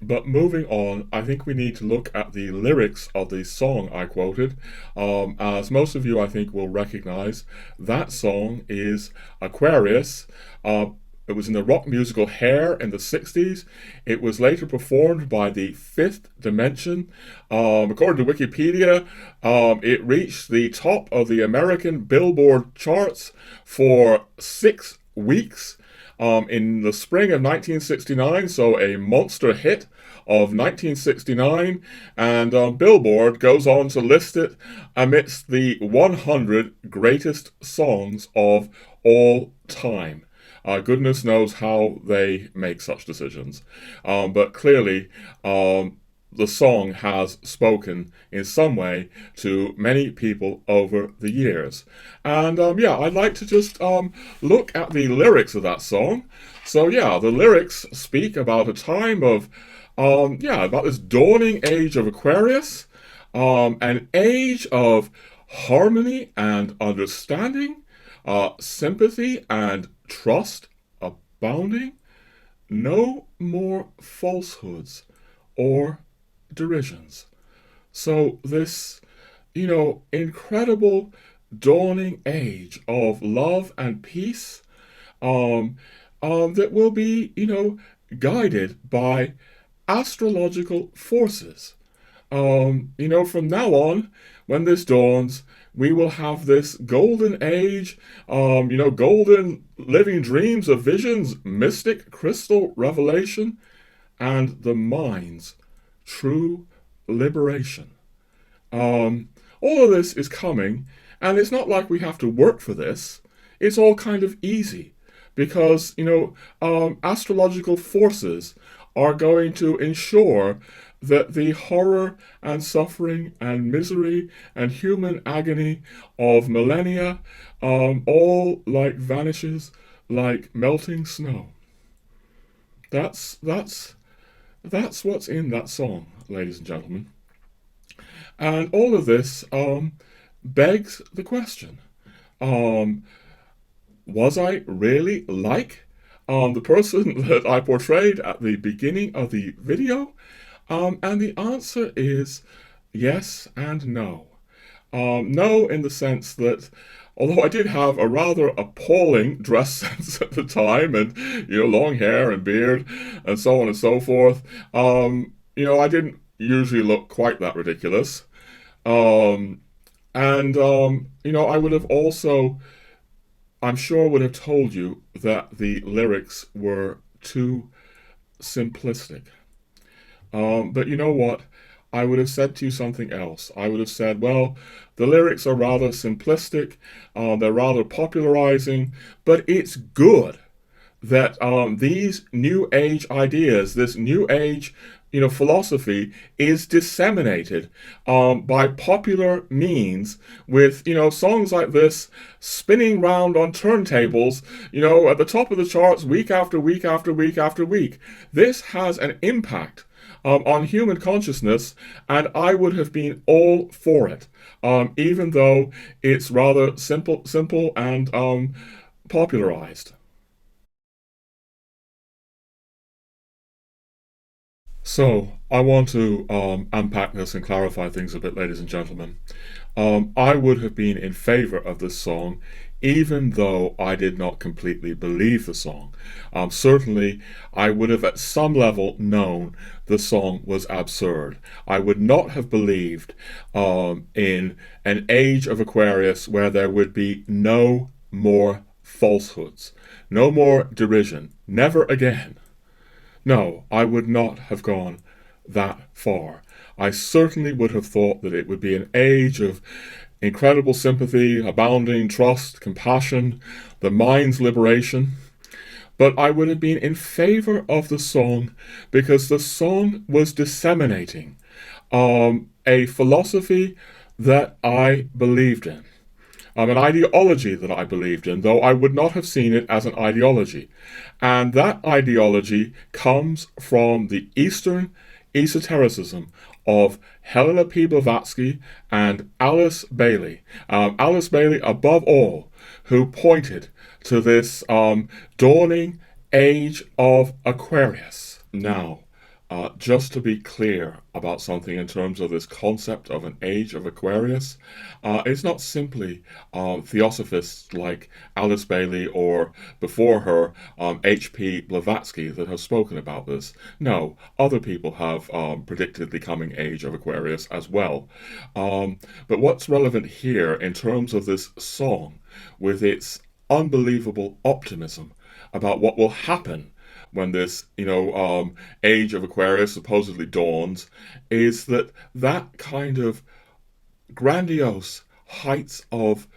But moving on, I think we need to look at the lyrics of the song I quoted. As most of you, I think, will recognize, that song is Aquarius. It was in the rock musical Hair in the 60s. It was later performed by the Fifth Dimension. According to Wikipedia, it reached the top of the American Billboard charts for 6 weeks. In the spring of 1969, so a monster hit of 1969, and Billboard goes on to list it amidst the 100 greatest songs of all time. Goodness knows how they make such decisions. But clearly, the song has spoken in some way to many people over the years. And I'd like to just look at the lyrics of that song. So the lyrics speak about a time of, about this dawning age of Aquarius, an age of harmony and understanding, sympathy and trust abounding, no more falsehoods or derisions. So this, incredible dawning age of love and peace, that will be, guided by astrological forces. From now on, when this dawns, we will have this golden age, golden living dreams of visions, mystic crystal revelation, and the mind's true liberation. All of this is coming, and it's not like we have to work for this. It's all kind of easy, because, astrological forces are going to ensure that the horror and suffering and misery and human agony of millennia all vanishes like melting snow. That's what's in that song, ladies and gentlemen. And all of this begs the question, was I really like the person that I portrayed at the beginning of the video? And the answer is yes and no. No, in the sense that, although I did have a rather appalling dress sense at the time, and, long hair and beard, and so on and so forth, I didn't usually look quite that ridiculous. I would have also, I'm sure, would have told you that the lyrics were too simplistic. But you know what? I would have said to you something else. I would have said, well, the lyrics are rather simplistic, they're rather popularizing, but it's good that these New Age ideas, this New Age, philosophy is disseminated by popular means with, songs like this spinning round on turntables, at the top of the charts week after week after week after week. This has an impact on human consciousness, and I would have been all for it, even though it's rather simple and popularized. So, I want to unpack this and clarify things a bit, ladies and gentlemen. I would have been in favor of this song, even though I did not completely believe the song. Certainly, I would have at some level known the song was absurd. I would not have believed in an age of Aquarius where there would be no more falsehoods, no more derision, never again. No, I would not have gone that far. I certainly would have thought that it would be an age of incredible sympathy, abounding trust, compassion, the mind's liberation. But I would have been in favor of the song because the song was disseminating a philosophy that I believed in. An ideology that I believed in, though I would not have seen it as an ideology. And that ideology comes from the Eastern esotericism of Helena P. Blavatsky and Alice Bailey. Alice Bailey, above all, who pointed to this dawning age of Aquarius. Now, just to be clear about something in terms of this concept of an age of Aquarius, it's not simply theosophists like Alice Bailey or before her H.P. Blavatsky that have spoken about this. No, other people have predicted the coming age of Aquarius as well. But what's relevant here in terms of this song with its unbelievable optimism about what will happen when this, age of Aquarius supposedly dawns, is that kind of grandiose heights of,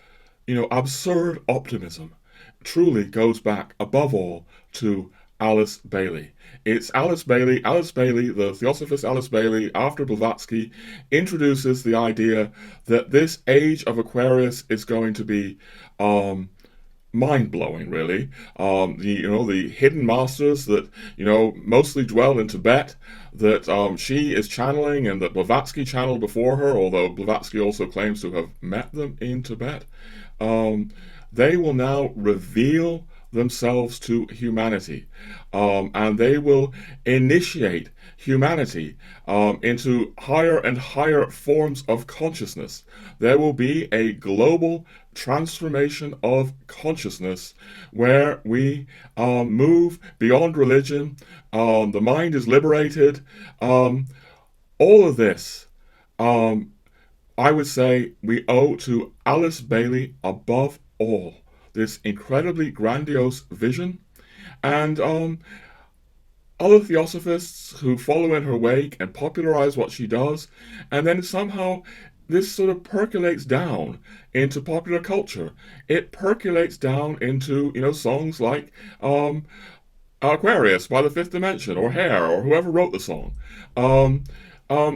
absurd optimism truly goes back, above all, to Alice Bailey. It's Alice Bailey, the Theosophist Alice Bailey, after Blavatsky, introduces the idea that this age of Aquarius is going to be mind-blowing, really. The hidden masters that mostly dwell in Tibet, that she is channeling, and that Blavatsky channeled before her, although Blavatsky also claims to have met them in Tibet. They will now reveal themselves to humanity, and they will initiate humanity into higher and higher forms of consciousness. There will be a global transformation of consciousness where we move beyond religion, the mind is liberated. All of this, I would say, we owe to Alice Bailey above all. This incredibly grandiose vision, and other theosophists who follow in her wake and popularize what she does, and then somehow this sort of percolates down into popular culture. It percolates down into, songs like Aquarius by the Fifth Dimension, or Hair, or whoever wrote the song.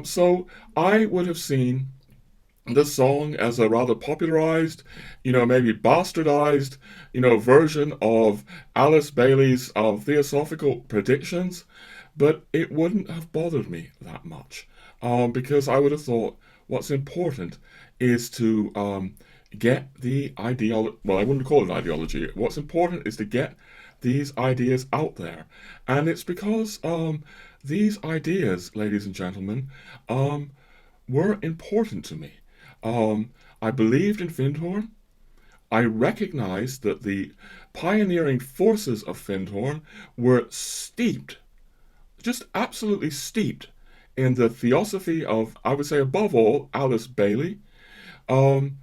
So I would have seen this song as a rather popularized, maybe bastardized, version of Alice Bailey's Theosophical predictions, but it wouldn't have bothered me that much, because I would have thought what's important is to get the ideology, well, I wouldn't call it an ideology, what's important is to get these ideas out there, and it's because these ideas, ladies and gentlemen, were important to me. I believed in Findhorn. I recognized that the pioneering forces of Findhorn were steeped, just absolutely steeped, in the theosophy of, I would say, above all, Alice Bailey, and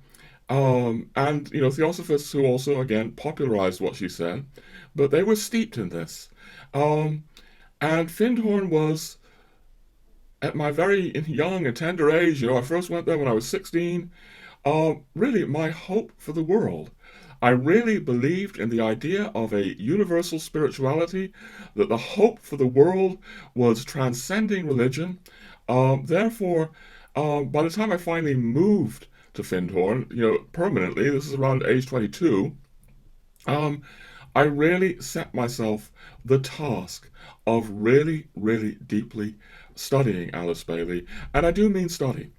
theosophists who also, again, popularized what she said, but they were steeped in this. And Findhorn was, at my very young and tender age, I first went there when I was 16, really my hope for the world. I really believed in the idea of a universal spirituality, that the hope for the world was transcending religion. Therefore, by the time I finally moved to Findhorn, permanently, this is around age 22, I really set myself the task of really, really deeply studying Alice Bailey, and I do mean study,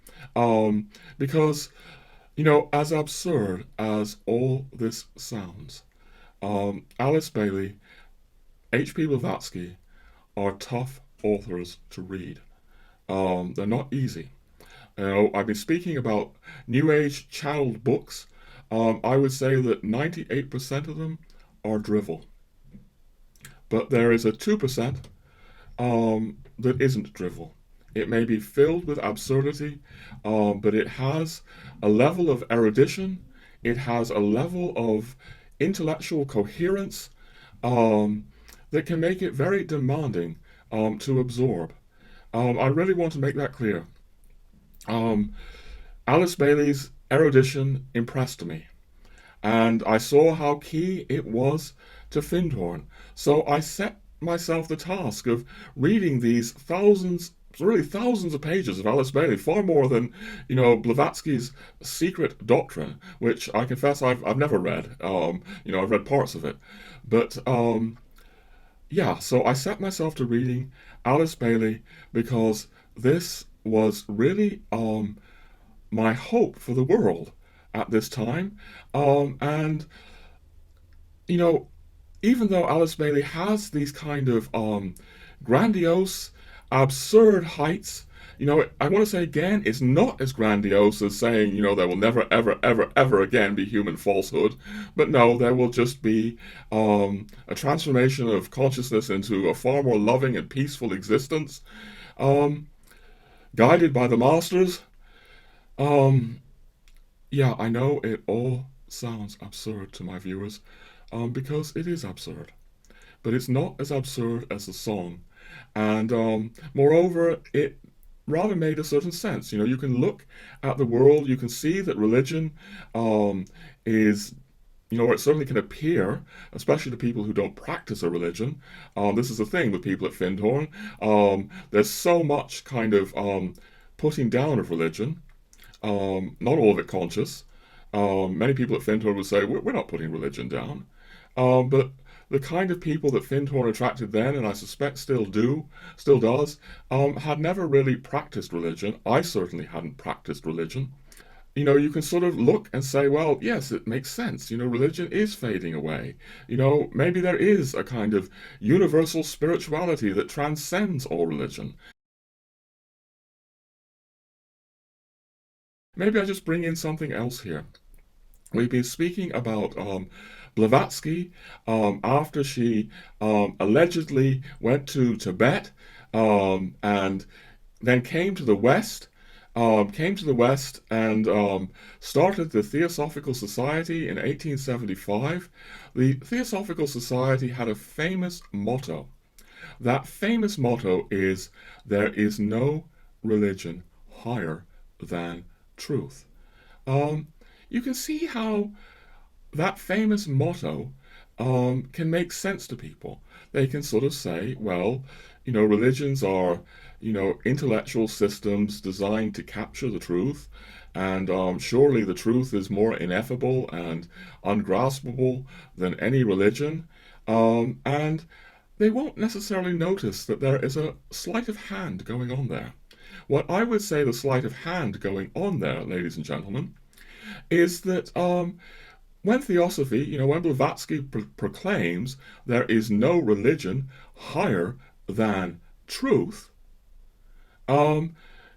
because, as absurd as all this sounds, Alice Bailey, H.P. Blavatsky are tough authors to read. They're not easy. I've been speaking about New Age channeled books. I would say that 98% of them are drivel. But there is a 2% that isn't drivel. It may be filled with absurdity, but it has a level of erudition, it has a level of intellectual coherence that can make it very demanding to absorb. I really want to make that clear. Alice Bailey's erudition impressed me, and I saw how key it was to Findhorn. So I set myself the task of reading these thousands of pages of Alice Bailey, far more than, Blavatsky's Secret Doctrine, which I confess I've never read. I've read parts of it. But, so I set myself to reading Alice Bailey because this was really my hope for the world at this time. And, even though Alice Bailey has these kind of grandiose, absurd heights, I want to say again, it's not as grandiose as saying, there will never, ever, ever, ever again be human falsehood. But no, there will just be a transformation of consciousness into a far more loving and peaceful existence, guided by the masters. I know it all sounds absurd to my viewers, because it is absurd. But it's not as absurd as the song. And moreover, it rather made a certain sense. You can look at the world, you can see that religion is, it certainly can appear, especially to people who don't practice a religion. This is the thing with people at Findhorn. There's so much kind of putting down of religion, not all of it conscious. Many people at Findhorn would say, we're not putting religion down. But the kind of people that Findhorn attracted then, and I suspect still does, had never really practiced religion. I certainly hadn't practiced religion. You can sort of look and say, well, yes, it makes sense. Religion is fading away. Maybe there is a kind of universal spirituality that transcends all religion. Maybe I just bring in something else here. We've been speaking about Blavatsky after she allegedly went to Tibet and then came to the West and started the Theosophical Society in 1875. The Theosophical Society had a famous motto. That famous motto is, there is no religion higher than truth. You can see how that famous motto can make sense to people. They can sort of say, well, religions are, intellectual systems designed to capture the truth, and surely the truth is more ineffable and ungraspable than any religion, and they won't necessarily notice that there is a sleight of hand going on there. What I would say the sleight of hand going on there, ladies and gentlemen, is that when Theosophy, when Blavatsky proclaims there is no religion higher than truth,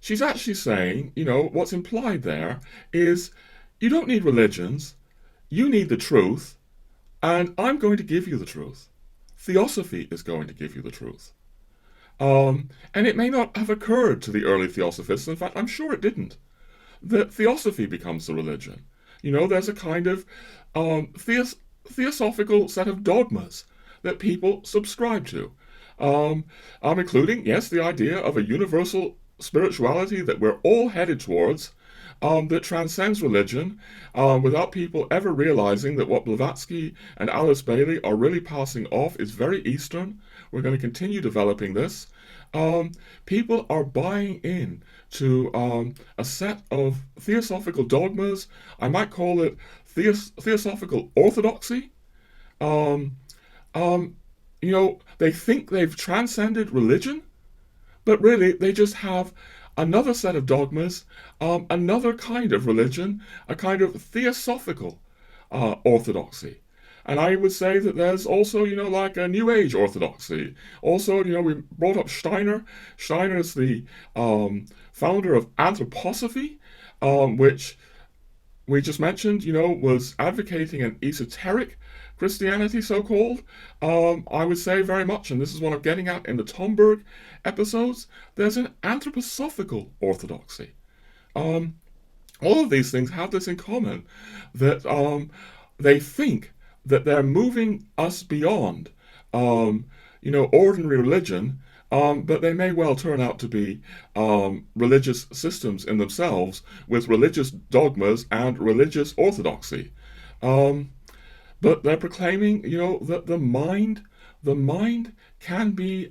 she's actually saying, what's implied there is you don't need religions, you need the truth, and I'm going to give you the truth. Theosophy is going to give you the truth. And it may not have occurred to the early Theosophists, in fact, I'm sure it didn't, that Theosophy becomes the religion. There's a kind of theosophical set of dogmas that people subscribe to. Including, yes, the idea of a universal spirituality that we're all headed towards, that transcends religion, without people ever realizing that what Blavatsky and Alice Bailey are really passing off is very Eastern. We're going to continue developing this. People are buying in to a set of theosophical dogmas. I might call it theosophical orthodoxy. They think they've transcended religion, but really they just have another set of dogmas, another kind of religion, a kind of theosophical orthodoxy. And I would say that there's also, like a New Age orthodoxy. Also, we brought up Steiner. Steiner is the founder of Anthroposophy, which we just mentioned, was advocating an esoteric Christianity, so-called. I would say very much, and this is what I'm getting at in the Tomberg episodes, there's an anthroposophical orthodoxy. All of these things have this in common, that they think that they're moving us beyond, ordinary religion, but they may well turn out to be religious systems in themselves with religious dogmas and religious orthodoxy. But they're proclaiming, that the mind can be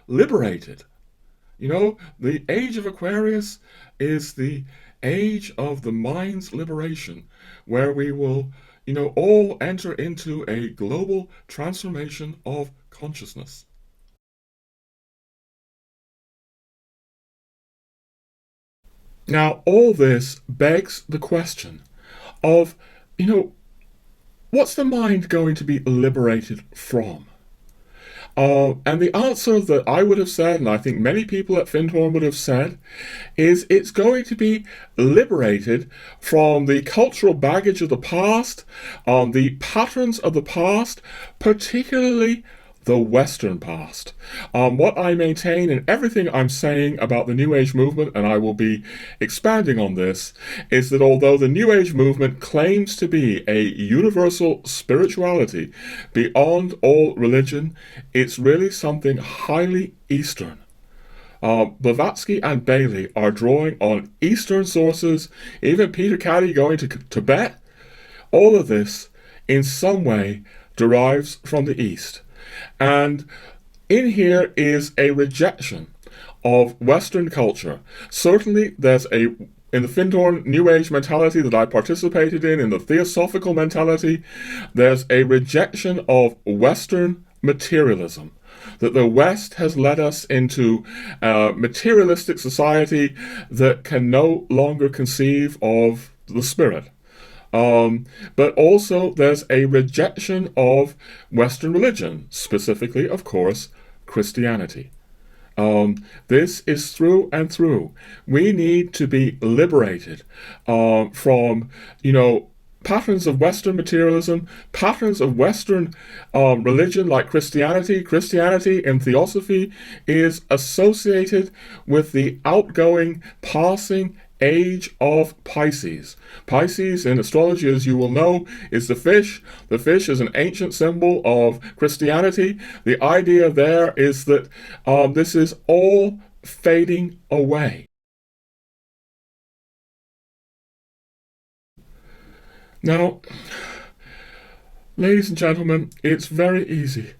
liberated. The age of Aquarius is the age of the mind's liberation, where we will, all enter into a global transformation of consciousness. Now, all this begs the question of, what's the mind going to be liberated from? And the answer that I would have said, and I think many people at Findhorn would have said, is it's going to be liberated from the cultural baggage of the past, the patterns of the past, particularly the Western past. What I maintain in everything I'm saying about the New Age movement, and I will be expanding on this, is that although the New Age movement claims to be a universal spirituality beyond all religion, it's really something highly Eastern. Blavatsky and Bailey are drawing on Eastern sources, even Peter Caddy going to Tibet. All of this, in some way, derives from the East. And in here is a rejection of Western culture. Certainly there's in the Findhorn New Age mentality that I participated in the Theosophical mentality, there's a rejection of Western materialism. That the West has led us into a materialistic society that can no longer conceive of the spirit. But also there's a rejection of Western religion, specifically, of course, Christianity. This is through and through. We need to be liberated from, patterns of Western materialism, patterns of Western religion like Christianity. Christianity in Theosophy is associated with the outgoing, passing age of Pisces. Pisces in astrology, as you will know, is the fish. The fish is an ancient symbol of Christianity. The idea there is that this is all fading away. Now, ladies and gentlemen, it's very easy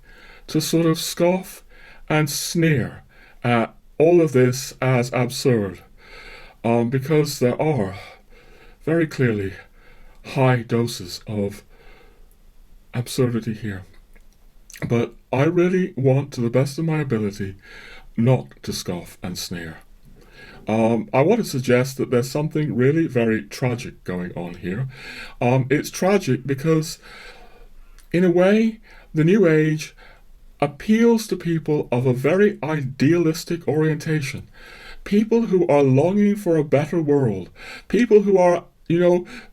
to sort of scoff and sneer at all of this as absurd. Because there are very clearly high doses of absurdity here. But I really want, to the best of my ability, not to scoff and sneer. I want to suggest that there's something really very tragic going on here. It's tragic because, in a way, the New Age appeals to people of a very idealistic orientation. People who are longing for a better world. People who are,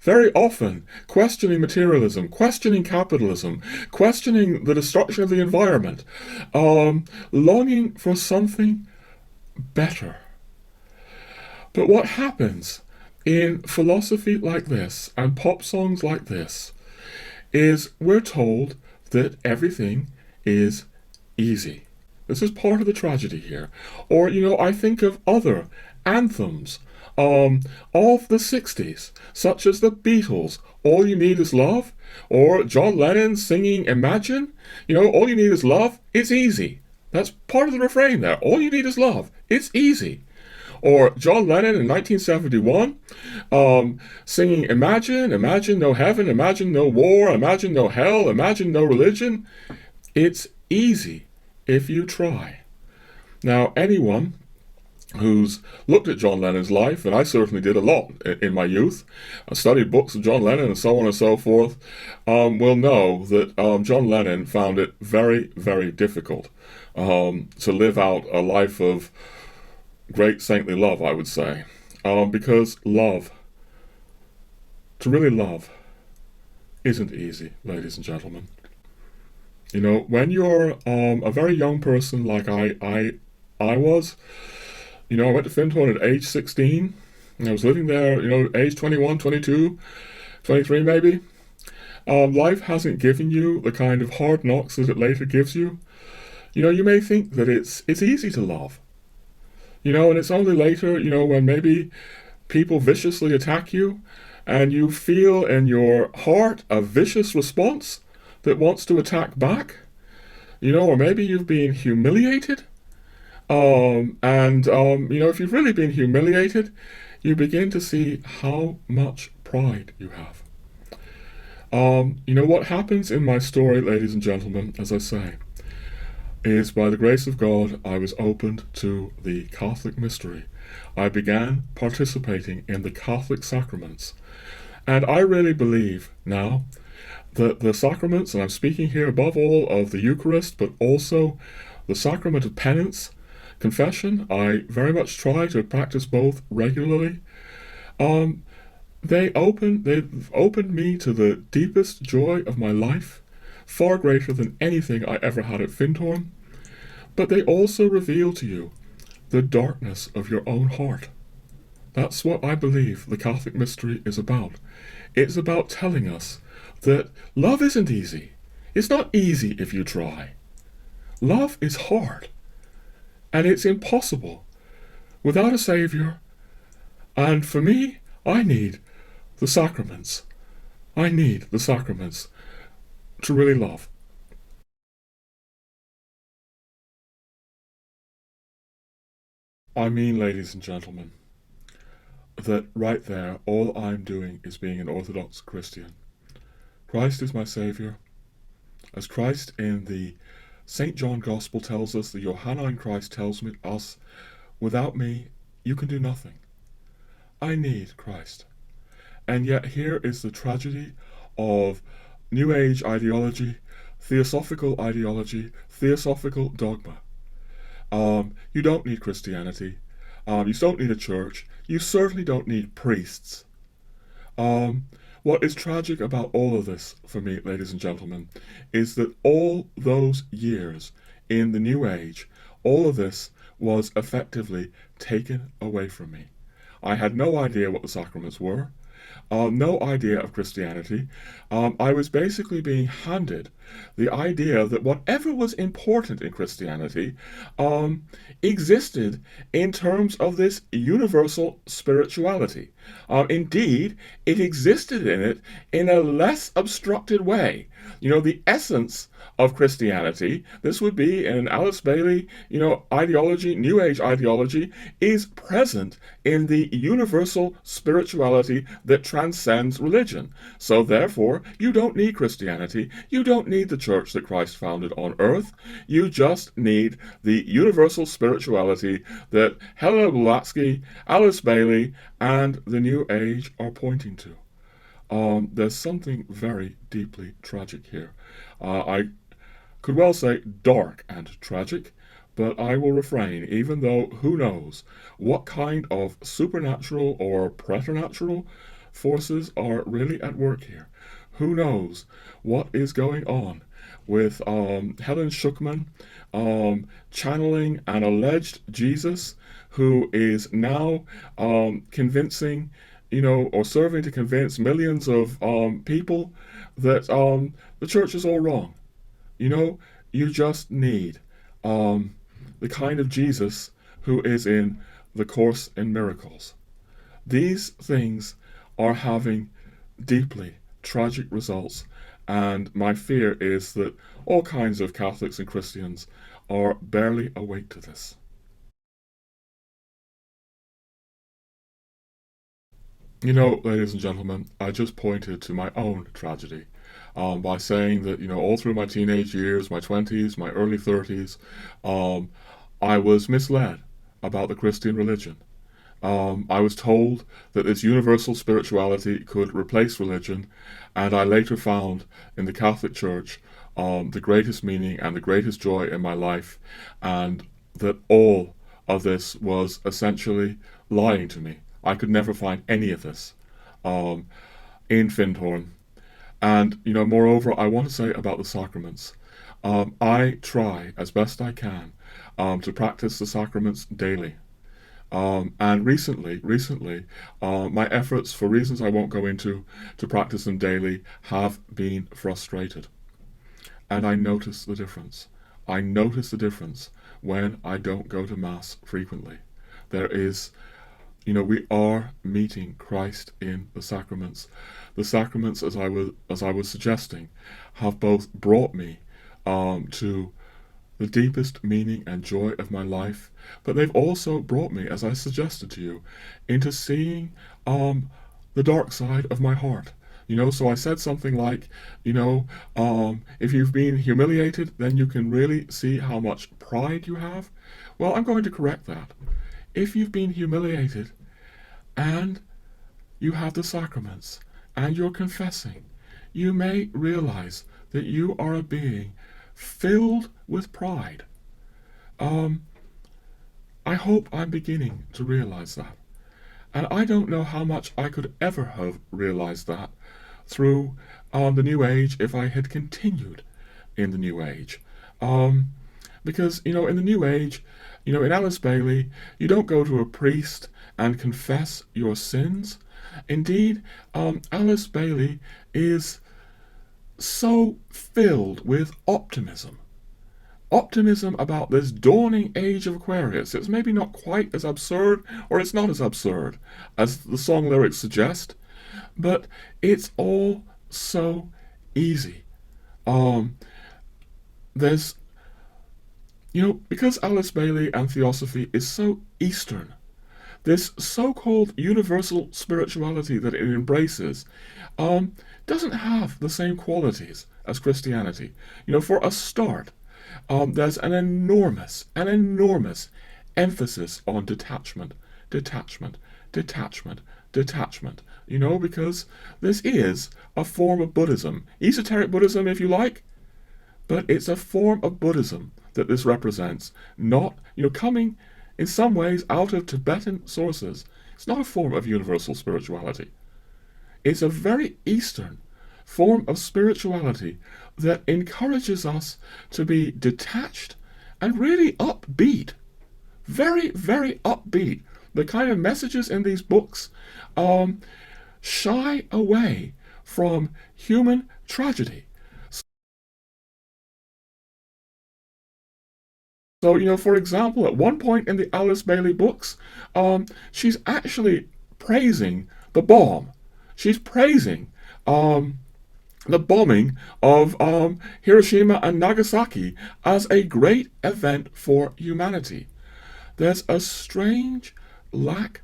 very often questioning materialism, questioning capitalism, questioning the destruction of the environment, longing for something better. But what happens in philosophy like this and pop songs like this is we're told that everything is easy. This is part of the tragedy here. Or, I think of other anthems of the 60s, such as the Beatles, All You Need Is Love, or John Lennon singing Imagine. All you need is love, it's easy. That's part of the refrain there. All you need is love, it's easy. Or John Lennon in 1971 singing Imagine, imagine no heaven, imagine no war, imagine no hell, imagine no religion. It's easy if you try. Now, anyone who's looked at John Lennon's life, and I certainly did a lot in my youth, I studied books of John Lennon and so on and so forth, will know that John Lennon found it very, very difficult to live out a life of great saintly love, I would say, because love, to really love, isn't easy, ladies and gentlemen. You know, when you're a very young person like I was, you know, I went to Findhorn at age 16, and I was living there, you know, age 21, 22, 23 maybe. Life hasn't given you the kind of hard knocks that it later gives you. You know, you may think that it's easy to love. You know, and it's only later, you know, when maybe people viciously attack you, and you feel in your heart a vicious response that wants to attack back, you know, or maybe you've been humiliated. You know, if you've really been humiliated, you begin to see how much pride you have. You know, what happens in my story, ladies and gentlemen, as I say, is by the grace of God, I was opened to the Catholic mystery. I began participating in the Catholic sacraments. And I really believe now that the sacraments, and I'm speaking here above all of the Eucharist, but also the sacrament of penance, confession, I very much try to practice both regularly. They've opened me to the deepest joy of my life, far greater than anything I ever had at Findhorn. But they also reveal to you the darkness of your own heart. That's what I believe the Catholic mystery is about. It's about telling us that love isn't easy. It's not easy if you try. Love is hard. And it's impossible without a Savior. And for me, I need the sacraments. I need the sacraments to really love. I mean, ladies and gentlemen, that right there, all I'm doing is being an Orthodox Christian. Christ is my Savior. As Christ in the St. John Gospel tells us, the Johannine Christ tells us, without me, you can do nothing. I need Christ. And yet here is the tragedy of New Age ideology, Theosophical ideology, Theosophical dogma. You don't need Christianity. You don't need a church. You certainly don't need priests. What is tragic about all of this, for me, ladies and gentlemen, is that all those years in the New Age, all of this was effectively taken away from me. I had no idea what the sacraments were, no idea of Christianity. I was basically being handed the idea that whatever was important in Christianity existed in terms of this universal spirituality. Indeed, it existed in it in a less obstructed way. You know, the essence of Christianity, this would be in Alice Bailey, you know, ideology, New Age ideology, is present in the universal spirituality that transcends religion. So therefore, you don't need Christianity. You don't need the church that Christ founded on earth. You just need the universal spirituality that Helena Blavatsky, Alice Bailey, and the New Age are pointing to. There's something very deeply tragic here. I could well say dark and tragic, but I will refrain, even though who knows what kind of supernatural or preternatural forces are really at work here. Who knows what is going on with Helen Schucman channeling an alleged Jesus who is now convincing, you know, or serving to convince millions of people that the church is all wrong. You know, you just need the kind of Jesus who is in the Course in Miracles. These things are having deeply tragic results, and my fear is that all kinds of Catholics and Christians are barely awake to this. You know, ladies and gentlemen, I just pointed to my own tragedy by saying that, you know, all through my teenage years, my 20s, my early 30s, I was misled about the Christian religion. I was told that this universal spirituality could replace religion, and I later found in the Catholic Church the greatest meaning and the greatest joy in my life, and that all of this was essentially lying to me. I could never find any of this in Findhorn. And, moreover, I want to say about the sacraments. I try as best I can to practice the sacraments daily. And recently, my efforts, for reasons I won't go into, to practice them daily have been frustrated. And I notice the difference. I notice the difference when I don't go to Mass frequently. There is, we are meeting Christ in the sacraments. The sacraments, as I was suggesting, have both brought me to the deepest meaning and joy of my life, but they've also brought me, as I suggested to you, into seeing the dark side of my heart. So I said something like, if you've been humiliated, then you can really see how much pride you have. Well, I'm going to correct that. If you've been humiliated and you have the sacraments and you're confessing, you may realize that you are a being filled with pride. I hope I'm beginning to realize that. And I don't know how much I could ever have realized that through the New Age if I had continued in the New Age. Because, in the New Age, in Alice Bailey, you don't go to a priest and confess your sins. Indeed, Alice Bailey is so filled with optimism. Optimism about this dawning age of Aquarius. It's maybe not quite as absurd, or it's not as absurd as the song lyrics suggest, but it's all so easy. There's, because Alice Bailey and Theosophy is so Eastern, this so-called universal spirituality that it embraces doesn't have the same qualities as Christianity. For a start, there's an enormous emphasis on detachment, because this is a form of Buddhism, esoteric Buddhism if you like, but it's a form of Buddhism that this represents, not, coming in some ways out of Tibetan sources. It's not a form of universal spirituality. It's a very Eastern form of spirituality that encourages us to be detached and really upbeat. Very, very upbeat. The kind of messages in these books shy away from human tragedy. So, for example, at one point in the Alice Bailey books, she's actually praising the bomb. She's praising the bombing of Hiroshima and Nagasaki as a great event for humanity. There's a strange lack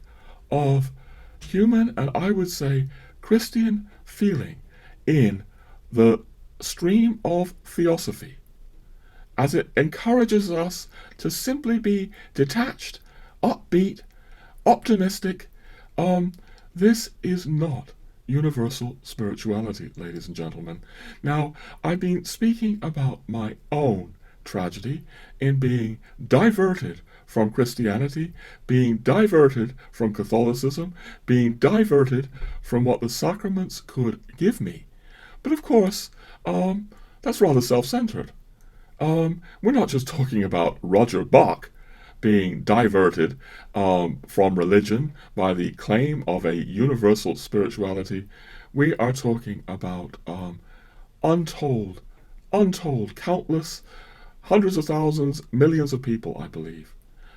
of human, and I would say Christian, feeling in the stream of Theosophy, as it encourages us to simply be detached, upbeat, optimistic. This is not universal spirituality, ladies and gentlemen. Now, I've been speaking about my own tragedy in being diverted from Christianity, being diverted from Catholicism, being diverted from what the sacraments could give me. But of course, that's rather self-centered. We're not just talking about Roger Bach being diverted from religion by the claim of a universal spirituality. We are talking about untold, countless, hundreds of thousands, millions of people, I believe.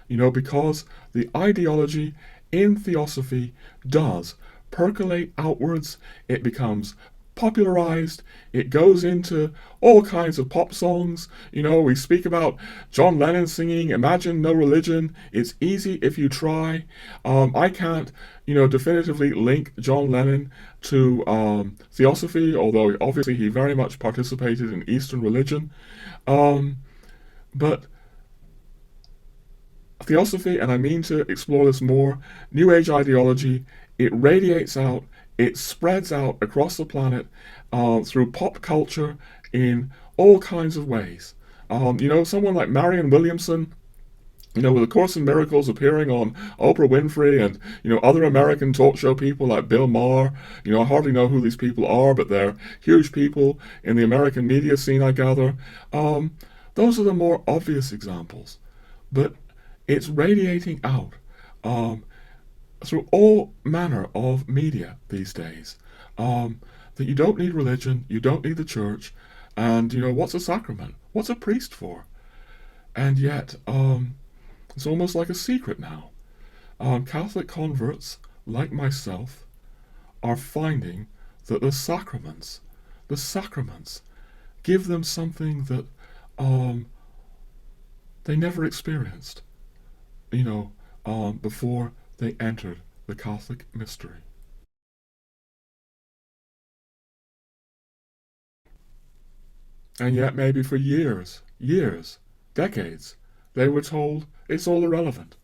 Because the ideology in Theosophy does percolate outwards, it becomes popularized, it goes into all kinds of pop songs. We speak about John Lennon singing Imagine No Religion. It's easy if you try. I can't, definitively link John Lennon to Theosophy, although obviously he very much participated in Eastern religion. But Theosophy, and I mean to explore this more, New Age ideology, it radiates out, it spreads out across the planet through pop culture in all kinds of ways. Someone like Marianne Williamson, with A Course in Miracles appearing on Oprah Winfrey and, other American talk show people like Bill Maher. I hardly know who these people are, but they're huge people in the American media scene, I gather. Those are the more obvious examples. But it's radiating out through all manner of media these days. That you don't need religion, you don't need the church, and, what's a sacrament? What's a priest for? And yet, it's almost like a secret now. Catholic converts, like myself, are finding that the sacraments give them something that they never experienced, before they entered the Catholic mystery. And yet maybe for years, decades, they were told it's all irrelevant.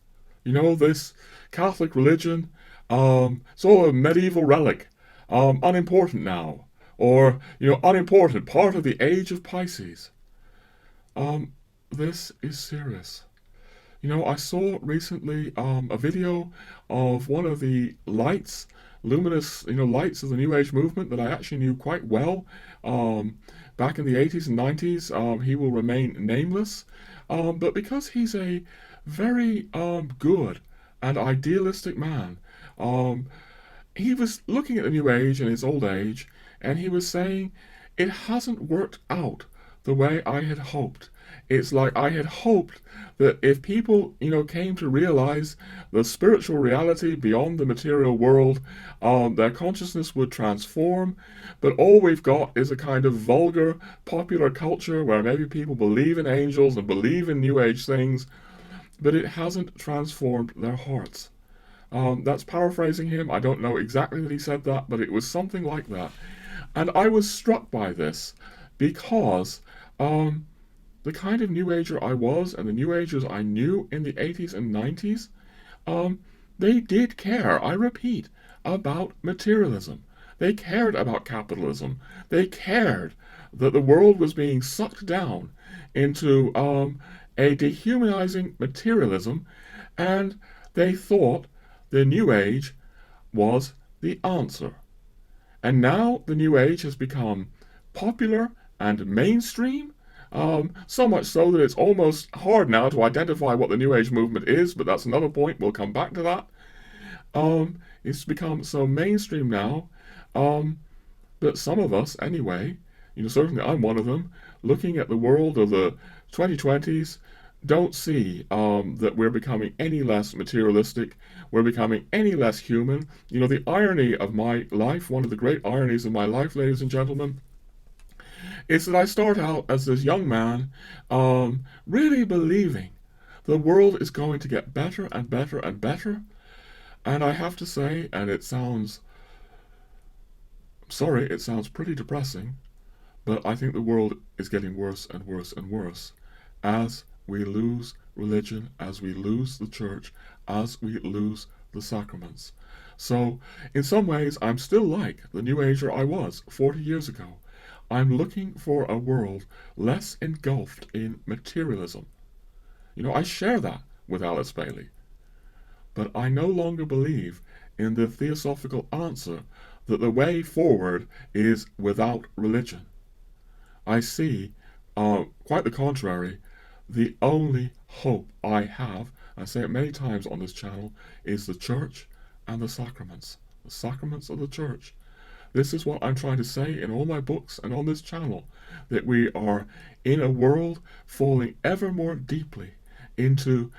This Catholic religion, it's all a medieval relic, unimportant now, or, unimportant, part of the age of Pisces. This is serious. I saw recently a video of one of the luminous, lights of the New Age movement that I actually knew quite well. Back in the 80s and 90s, he will remain nameless. But because he's a very good and idealistic man, he was looking at the New Age in his old age, and he was saying, it hasn't worked out the way I had hoped. It's like I had hoped that if people, came to realize the spiritual reality beyond the material world, their consciousness would transform. But all we've got is a kind of vulgar, popular culture where maybe people believe in angels and believe in New Age things, but it hasn't transformed their hearts. That's paraphrasing him. I don't know exactly that he said that, but it was something like that. And I was struck by this because the kind of New Ager I was and the New Agers I knew in the 80s and 90s, they did care, I repeat, about materialism. They cared about capitalism. They cared that the world was being sucked down into a dehumanizing materialism, and they thought the New Age was the answer. And now the New Age has become popular and mainstream, so much so that it's almost hard now to identify what the New Age movement is, but that's another point. We'll come back to that. It's become so mainstream now that some of us, anyway, certainly I'm one of them, looking at the world of the 2020s, don't see that we're becoming any less materialistic, we're becoming any less human. The irony of my life, one of the great ironies of my life, ladies and gentlemen, is that I start out as this young man really believing the world is going to get better and better and better. And I have to say, and it sounds pretty depressing, but I think the world is getting worse and worse and worse as we lose religion, as we lose the church, as we lose the sacraments. So, in some ways, I'm still like the New Ager I was 40 years ago. I'm looking for a world less engulfed in materialism. I share that with Alice Bailey. But I no longer believe in the theosophical answer that the way forward is without religion. I see, quite the contrary, the only hope I have, I say it many times on this channel, is the church and the sacraments of the church. This is what I'm trying to say in all my books and on this channel, that we are in a world falling ever more deeply into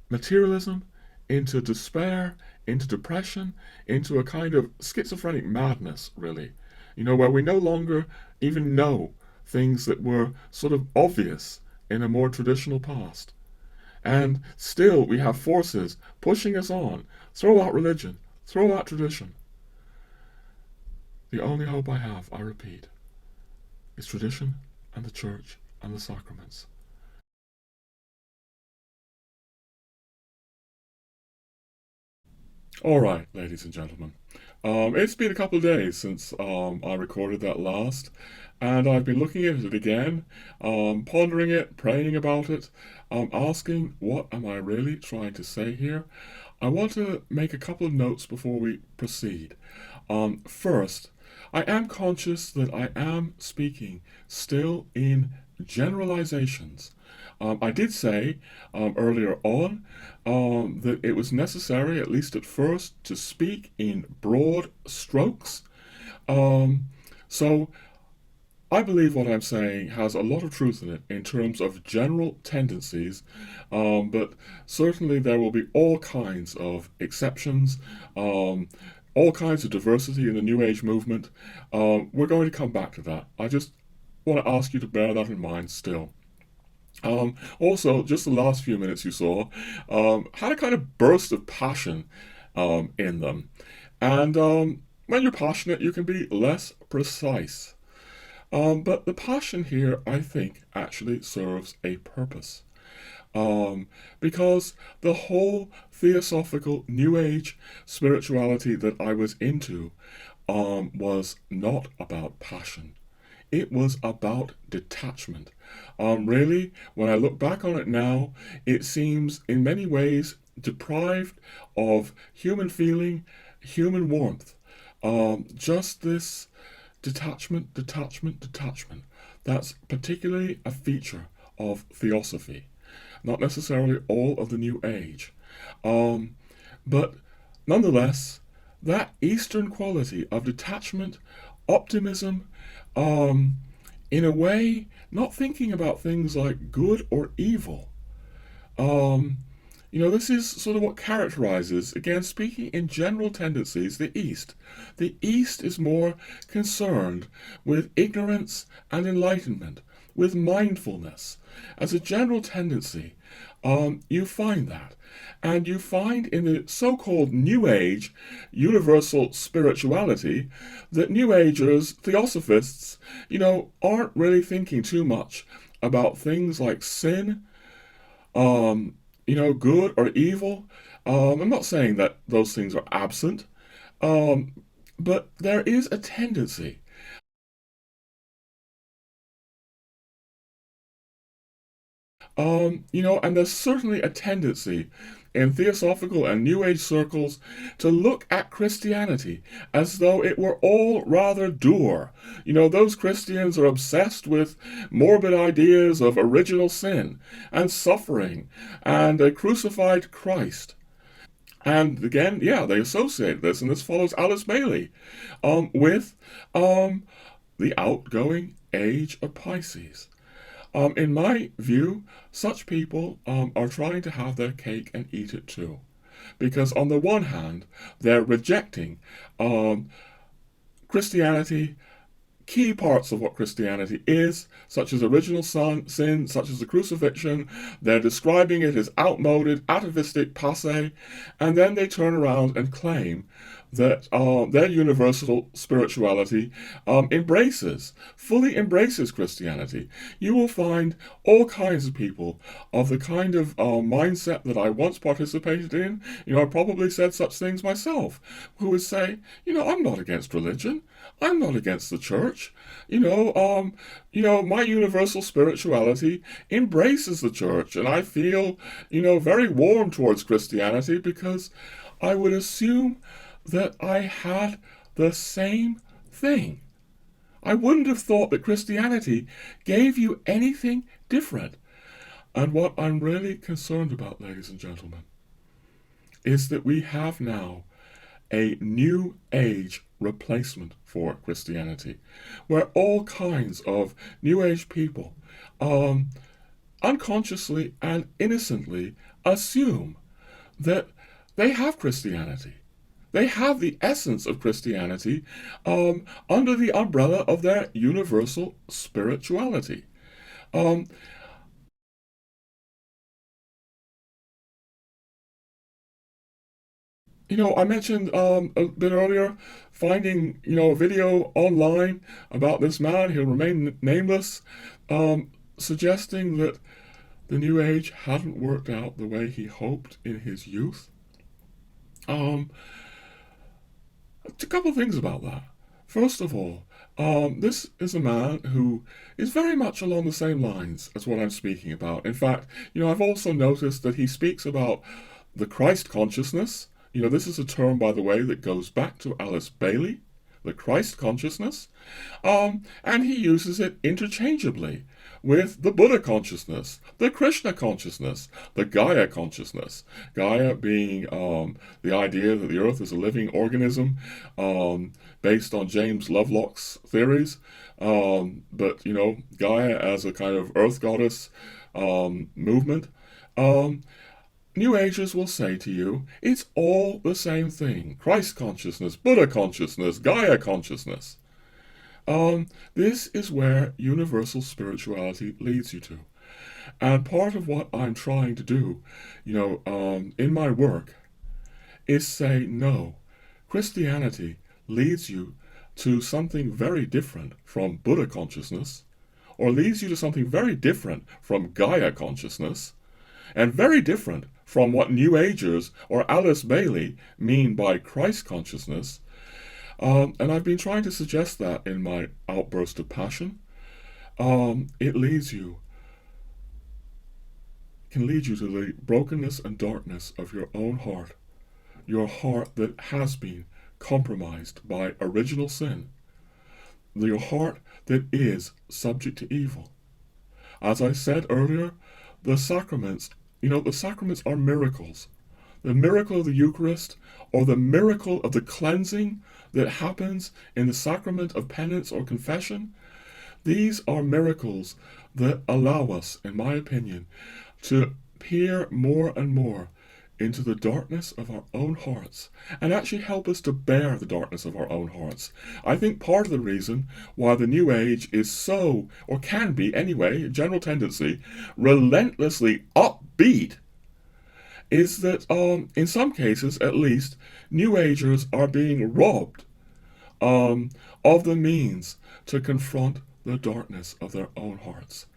materialism, into despair, into depression, into a kind of schizophrenic madness, really, where we no longer even know things that were sort of obvious in a more traditional past. And still we have forces pushing us on. Throw out religion, throw out tradition. The only hope I have, I repeat, is tradition and the church and the sacraments. All right, ladies and gentlemen. It's been a couple of days since I recorded that last, and I've been looking at it again, pondering it, praying about it, asking, what am I really trying to say here? I want to make a couple of notes before we proceed. First, I am conscious that I am speaking still in generalizations. I did say earlier on that it was necessary, at least at first, to speak in broad strokes. So I believe what I'm saying has a lot of truth in it in terms of general tendencies, but certainly there will be all kinds of exceptions, all kinds of diversity in the New Age movement. We're going to come back to that. I just want to ask you to bear that in mind still. Also, just the last few minutes you saw had a kind of burst of passion in them. And when you're passionate, you can be less precise. But the passion here, I think, actually serves a purpose. Because the whole Theosophical New Age spirituality that I was into was not about passion. It was about detachment. Really, when I look back on it now, it seems in many ways deprived of human feeling, human warmth. Just this detachment, detachment, detachment. That's particularly a feature of Theosophy, not necessarily all of the New Age. But nonetheless, that Eastern quality of detachment, optimism, in a way, not thinking about things like good or evil. This is sort of what characterizes, again, speaking in general tendencies, the East. The East is more concerned with ignorance and enlightenment, with mindfulness. As a general tendency, you find that. And you find in the so-called New Age universal spirituality that New Agers, Theosophists, aren't really thinking too much about things like sin, good or evil. I'm not saying that those things are absent, but there is a tendency. And there's certainly a tendency in Theosophical and New Age circles to look at Christianity as though it were all rather dour. Those Christians are obsessed with morbid ideas of original sin and suffering and a crucified Christ. And again, they associate this, and this follows Alice Bailey, with the outgoing age of Pisces. In my view, such people are trying to have their cake and eat it too. Because on the one hand, they're rejecting Christianity, key parts of what Christianity is, such as original sin, such as the crucifixion. They're describing it as outmoded, atavistic, passé, and then they turn around and claim that their universal spirituality fully embraces Christianity. You will find all kinds of people of the kind of mindset that I once participated in. I probably said such things myself, who would say, I'm not against religion. I'm not against the church. My universal spirituality embraces the church, and I feel, very warm towards Christianity because I would assume that I had the same thing. I wouldn't have thought that Christianity gave you anything different. And what I'm really concerned about, ladies and gentlemen, is that we have now a New Age replacement for Christianity, where all kinds of New Age people unconsciously and innocently assume that they have Christianity. They have the essence of Christianity under the umbrella of their universal spirituality. I mentioned a bit earlier finding, a video online about this man, he'll remain nameless, suggesting that the New Age hadn't worked out the way he hoped in his youth. Um, a couple of things about that. First of all, this is a man who is very much along the same lines as what I'm speaking about. In fact, I've also noticed that he speaks about the Christ consciousness. This is a term, by the way, that goes back to Alice Bailey, the Christ consciousness, and he uses it interchangeably with the Buddha consciousness, the Krishna consciousness, the Gaia consciousness. Gaia being the idea that the earth is a living organism based on James Lovelock's theories, but Gaia as a kind of earth goddess movement. New Agers will say to you, it's all the same thing. Christ consciousness, Buddha consciousness, Gaia consciousness. This is where universal spirituality leads you to. And part of what I'm trying to do, in my work, is say, no, Christianity leads you to something very different from Buddha consciousness, or leads you to something very different from Gaia consciousness, and very different from what New Agers or Alice Bailey mean by Christ consciousness. And I've been trying to suggest that in my outburst of passion. It can lead you to the brokenness and darkness of your own heart, your heart that has been compromised by original sin, your heart that is subject to evil. As I said earlier, the sacraments are miracles. The miracle of the Eucharist, or the miracle of the cleansing that happens in the sacrament of penance or confession, these are miracles that allow us, in my opinion, to peer more and more into the darkness of our own hearts, and actually help us to bear the darkness of our own hearts. I think part of the reason why the New Age is so, or can be anyway, a general tendency, relentlessly upbeat, is that in some cases at least, New Agers are being robbed of the means to confront the darkness of their own hearts.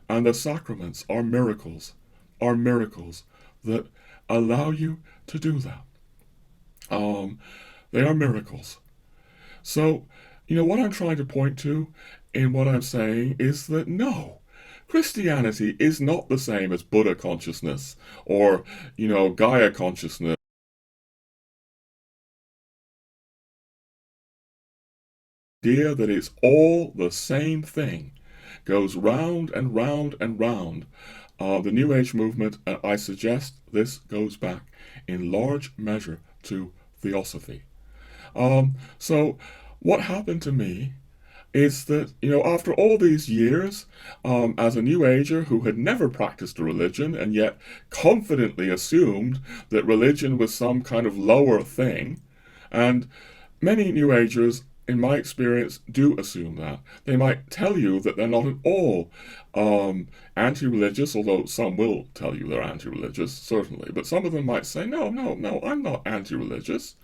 And the sacraments are miracles that allow you to do that. They are miracles. So, what I'm trying to point to in what I'm saying is that no, Christianity is not the same as Buddha consciousness or, Gaia consciousness. The idea that it's all the same thing goes round and round and round. The New Age movement, and I suggest this goes back in large measure to Theosophy. So what happened to me is that, after all these years, as a New Ager who had never practiced a religion and yet confidently assumed that religion was some kind of lower thing, and many New Agers, in my experience, do assume that. They might tell you that they're not at all anti-religious, although some will tell you they're anti-religious, certainly. But some of them might say, no, I'm not anti-religious.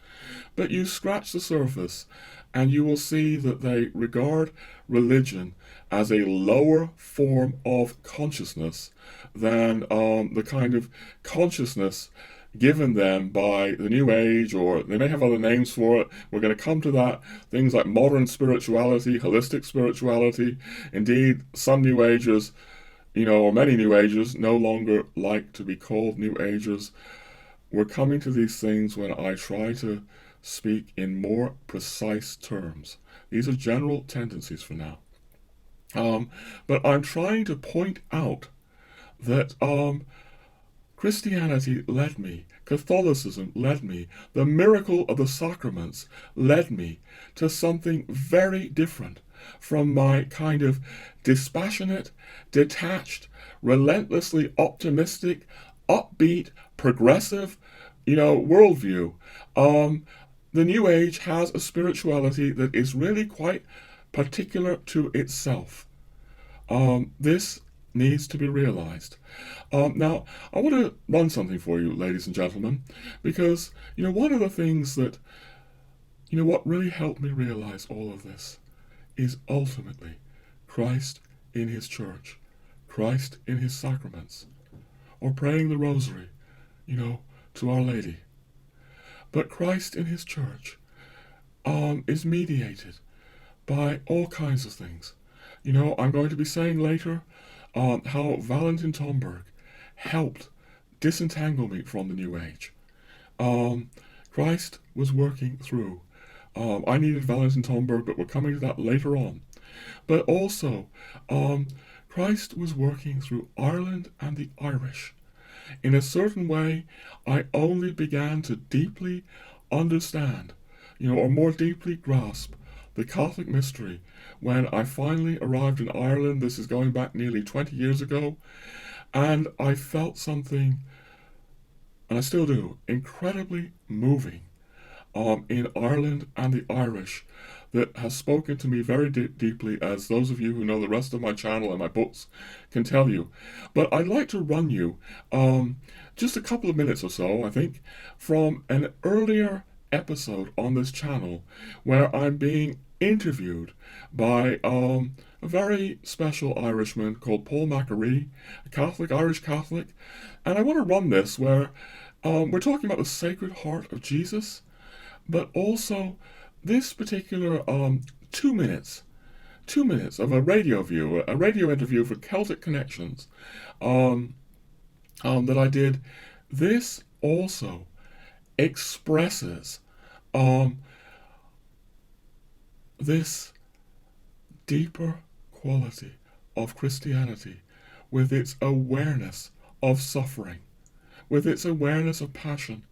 But you scratch the surface, and you will see that they regard religion as a lower form of consciousness than the kind of consciousness given them by the New Age, or they may have other names for it. We're going to come to that. Things like modern spirituality, holistic spirituality. Indeed, some New Agers, or many New Agers, no longer like to be called New Agers. We're coming to these things when I try to speak in more precise terms. These are general tendencies for now. But I'm trying to point out that Christianity led me, Catholicism led me, the miracle of the sacraments led me to something very different from my kind of dispassionate, detached, relentlessly optimistic, upbeat, progressive, worldview. The New Age has a spirituality that is really quite particular to itself. This needs to be realized. Now, I want to run something for you, ladies and gentlemen, because, one of the things that, what really helped me realize all of this is ultimately Christ in his church, Christ in his sacraments, or praying the rosary, to Our Lady. But Christ in his church is mediated by all kinds of things. You know, I'm going to be saying later how Valentin Tomberg helped disentangle me from the New Age. Christ was working through. I needed Valentin Tomberg, but we're coming to that later on. But also, Christ was working through Ireland and the Irish. In a certain way, I only began to deeply understand, or more deeply grasp the Catholic mystery when I finally arrived in Ireland. This is going back nearly 20 years ago, and I felt something, and I still do, incredibly moving in Ireland and the Irish that has spoken to me very deeply, as those of you who know the rest of my channel and my books can tell you. But I'd like to run you just a couple of minutes or so, I think, from an earlier episode on this channel where I'm being interviewed by a very special Irishman called Paul McAree, a Catholic, Irish Catholic. And I want to run this where we're talking about the Sacred Heart of Jesus, but also this particular 2 minutes of a radio interview for Celtic Connections that I did. This also expresses this deeper quality of Christianity with its awareness of suffering, with its awareness of passion,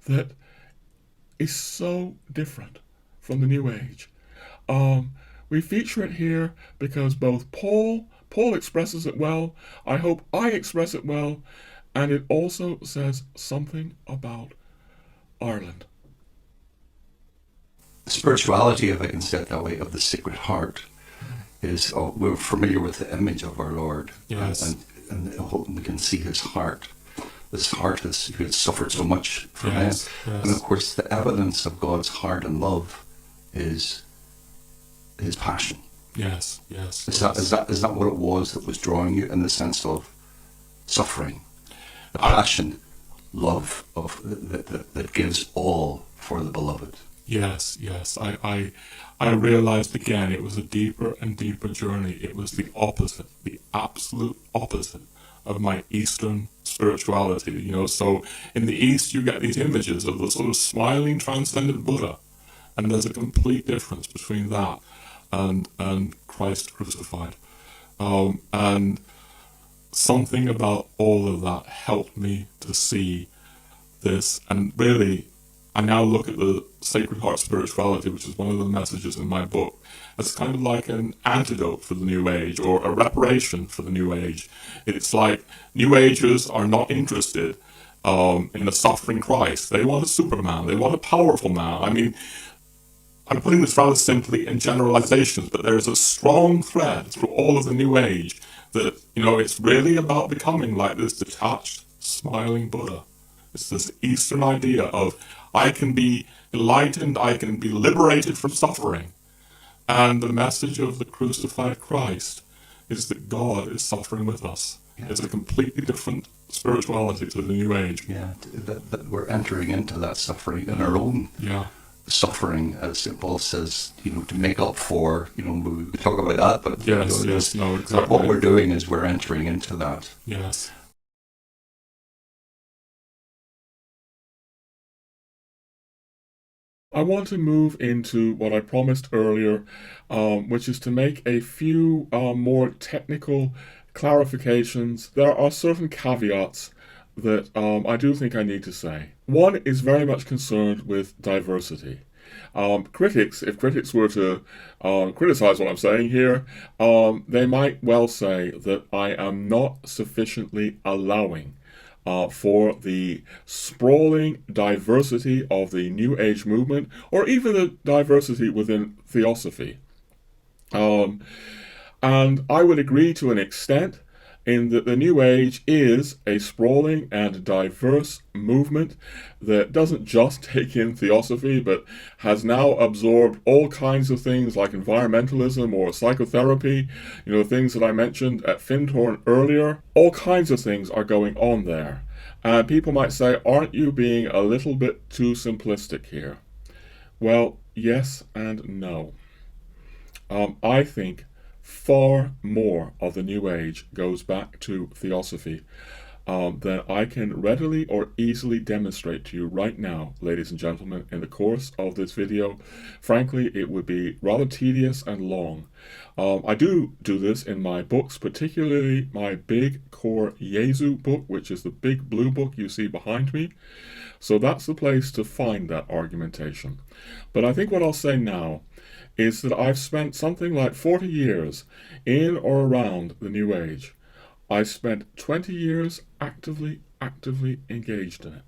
that is so different from the New Age. We feature it here because both Paul expresses it well, I hope I express it well, and it also says something about Ireland. The spirituality, if I can say it that way, of the Sacred Heart is, we're familiar with the image of our Lord. Yes. And we can see his heart. This heart who has suffered so much for men. Yes. And of course, the evidence of God's heart and love is his passion. Yes. Is that what it was that was drawing you, in the sense of suffering, the passion, love of that gives all for the beloved? Yes. I realized again it was a deeper and deeper journey. It was the opposite, the absolute opposite of my Eastern spirituality. So in the East you get these images of the sort of smiling, transcendent Buddha, and there's a complete difference between that and Christ crucified. And something about all of that helped me to see this, and really I now look at the Sacred Heart spirituality, which is one of the messages in my book, as kind of like an antidote for the New Age, or a reparation for the New Age. It's like New Agers are not interested in a suffering Christ. They want a Superman. They want a powerful man. I mean, I'm putting this rather simply in generalizations, but there's a strong thread through all of the New Age that, it's really about becoming like this detached, smiling Buddha. It's this Eastern idea of, I can be enlightened, I can be liberated from suffering. And the message of the crucified Christ is that God is suffering with us. Yeah. It's a completely different spirituality to the New Age. Yeah, that we're entering into that suffering in our own suffering, as St. Paul says, to make up for, we talk about that, but exactly. What we're doing is we're entering into that. Yes. I want to move into what I promised earlier, which is to make a few more technical clarifications. There are certain caveats that I do think I need to say. One is very much concerned with diversity. If critics were to criticize what I'm saying here, they might well say that I am not sufficiently allowing for the sprawling diversity of the New Age movement, or even the diversity within Theosophy. And I would agree to an extent in that the New Age is a sprawling and diverse movement that doesn't just take in Theosophy, but has now absorbed all kinds of things like environmentalism or psychotherapy, things that I mentioned at Findhorn earlier. All kinds of things are going on there. And people might say, aren't you being a little bit too simplistic here? Well, yes and no. I think far more of the New Age goes back to Theosophy than I can readily or easily demonstrate to you right now, ladies and gentlemen, in the course of this video. Frankly, it would be rather tedious and long. I do this in my books, particularly my Big Core Jesu book, which is the big blue book you see behind me. So that's the place to find that argumentation. But I think what I'll say now is that I've spent something like 40 years in or around the New Age. I spent 20 years actively engaged in it.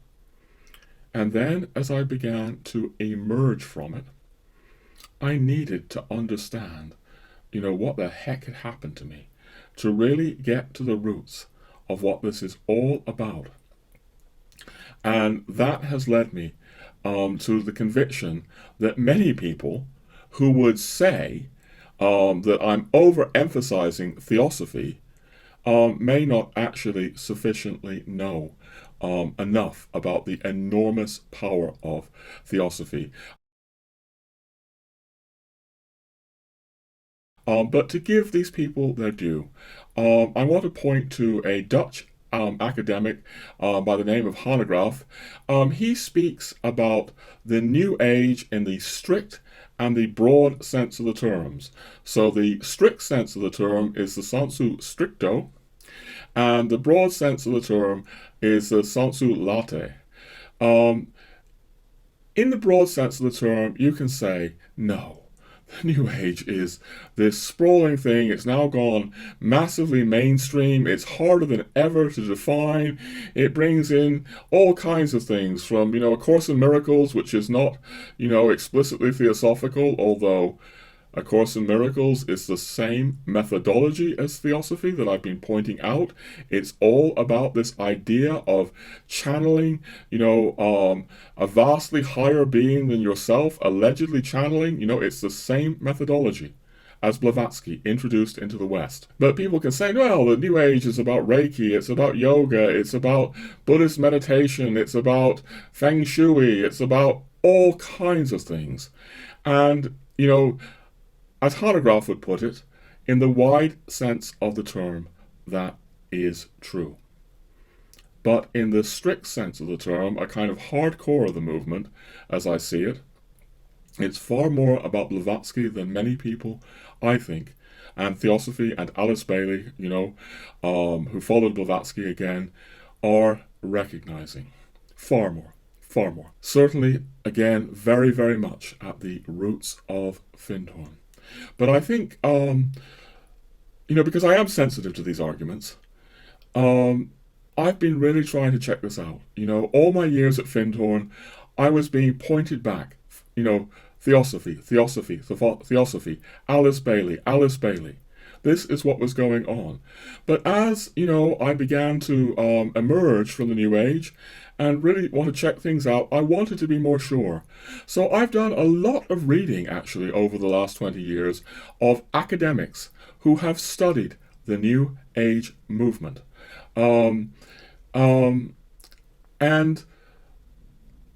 And then as I began to emerge from it, I needed to understand, what the heck had happened to me, to really get to the roots of what this is all about. And that has led me to the conviction that many people who would say that I'm overemphasizing Theosophy may not actually sufficiently know enough about the enormous power of Theosophy. But to give these people their due, I want to point to a Dutch academic by the name of Hanegraaff. He speaks about the New Age in the strict and the broad sense of the terms. So the strict sense of the term is the sensu stricto, and the broad sense of the term is the sensu late. In the broad sense of the term, you can say, no, the New Age is this sprawling thing. It's now gone massively mainstream. It's harder than ever to define. It brings in all kinds of things from, A Course in Miracles, which is not, explicitly theosophical, although A Course in Miracles is the same methodology as Theosophy that I've been pointing out. It's all about this idea of channeling, a vastly higher being than yourself, allegedly channeling. It's the same methodology as Blavatsky introduced into the West. But people can say, well, the New Age is about Reiki, it's about yoga, it's about Buddhist meditation, it's about Feng Shui, it's about all kinds of things. And, as Hanegraaff would put it, in the wide sense of the term, that is true. But in the strict sense of the term, a kind of hardcore of the movement, as I see it, it's far more about Blavatsky than many people, I think, and Theosophy and Alice Bailey, who followed Blavatsky again, are recognizing. Far more. Certainly, again, very, very much at the roots of Findhorn. But I think, because I am sensitive to these arguments, I've been really trying to check this out. All my years at Findhorn, I was being pointed back, Theosophy, Alice Bailey. This is what was going on. But as, I began to emerge from the New Age and really want to check things out, I wanted to be more sure. So I've done a lot of reading, actually, over the last 20 years of academics who have studied the New Age movement. And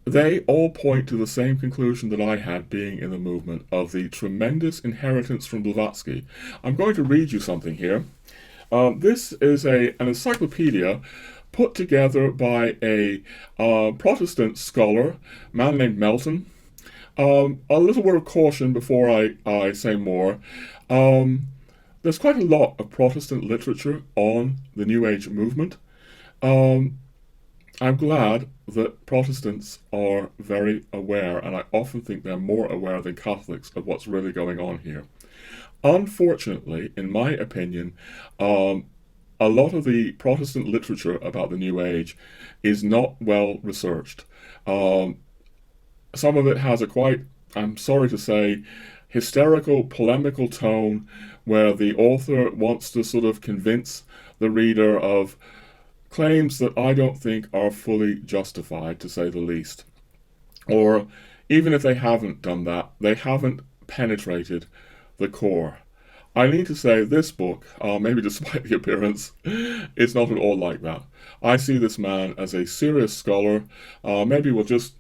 they all point to the same conclusion that I had being in the movement of the tremendous inheritance from Blavatsky. I'm going to read you something here. This is an encyclopedia put together by a Protestant scholar, a man named Melton. A little word of caution before I say more. There's quite a lot of Protestant literature on the New Age movement. I'm glad that Protestants are very aware, and I often think they're more aware than Catholics of what's really going on here. Unfortunately, in my opinion, a lot of the Protestant literature about the New Age is not well researched. Some of it has a quite, I'm sorry to say, hysterical, polemical tone, where the author wants to sort of convince the reader of claims that I don't think are fully justified, to say the least. Or even if they haven't done that, they haven't penetrated the core. I need to say this book, maybe despite the appearance, is not at all like that. I see this man as a serious scholar. Maybe we'll just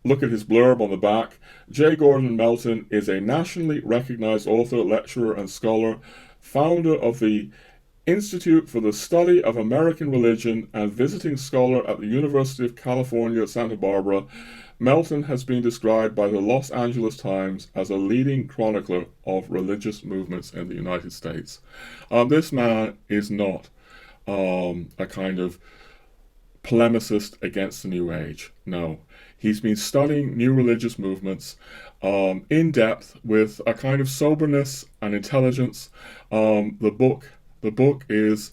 look at his blurb on the back. J. Gordon Melton is a nationally recognized author, lecturer, and scholar, founder of the Institute for the Study of American Religion and visiting scholar at the University of California, Santa Barbara. Melton has been described by the Los Angeles Times as a leading chronicler of religious movements in the United States. This man is not a kind of polemicist against the New Age. No. He's been studying new religious movements in depth with a kind of soberness and intelligence. The book is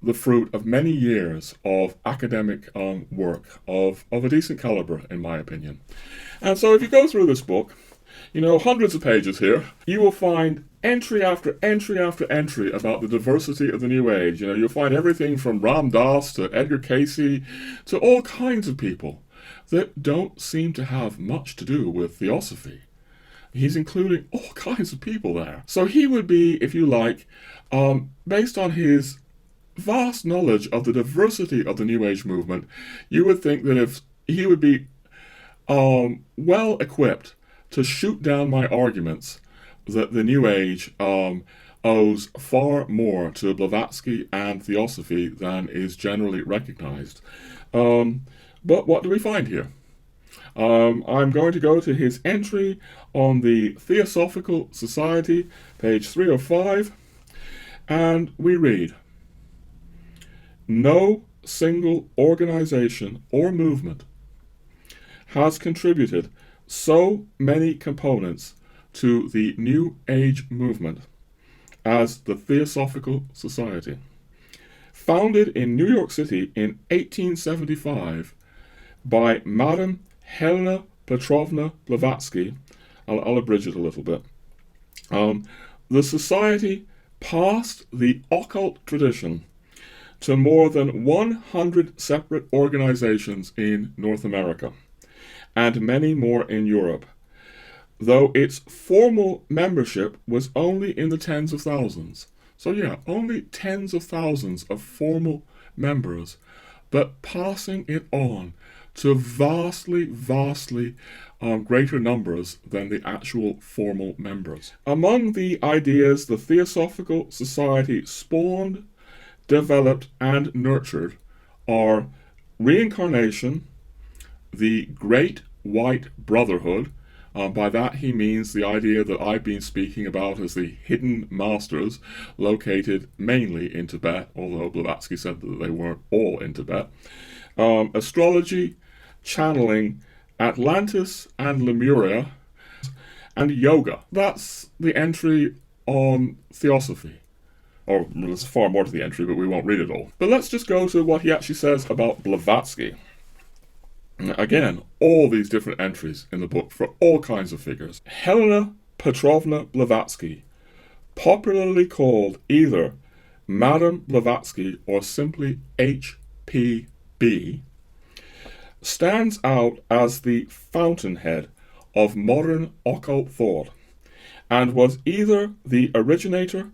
the fruit of many years of academic work of a decent caliber, in my opinion. And so if you go through this book, hundreds of pages here, you will find entry after entry after entry about the diversity of the New Age. You'll find everything from Ram Dass to Edgar Cayce to all kinds of people that don't seem to have much to do with Theosophy. He's including all kinds of people there. So he would be, if you like, based on his vast knowledge of the diversity of the New Age movement, you would think that if he would be well equipped to shoot down my arguments that the New Age owes far more to Blavatsky and Theosophy than is generally recognized. But what do we find here? I'm going to go to his entry on the Theosophical Society, page 305, and we read, "No single organization or movement has contributed so many components to the New Age movement as the Theosophical Society. Founded in New York City in 1875 by Madame Helena Petrovna Blavatsky," I'll abridge it a little bit, the society passed the occult tradition to more than 100 separate organizations in North America, and many more in Europe, though its formal membership was only in the tens of thousands. So yeah, only tens of thousands of formal members, but passing it on to vastly greater numbers than the actual formal members. Among the ideas the Theosophical Society spawned, developed, and nurtured are reincarnation, the Great White Brotherhood. By that he means the idea that I've been speaking about as the hidden masters located mainly in Tibet, although Blavatsky said that they weren't all in Tibet. Astrology, channeling, Atlantis and Lemuria, and yoga. That's the entry on Theosophy. Or there's far more to the entry, but we won't read it all. But let's just go to what he actually says about Blavatsky. Again, all these different entries in the book for all kinds of figures. Helena Petrovna Blavatsky, popularly called either Madame Blavatsky or simply HPB, stands out as the fountainhead of modern occult thought, and was either the originator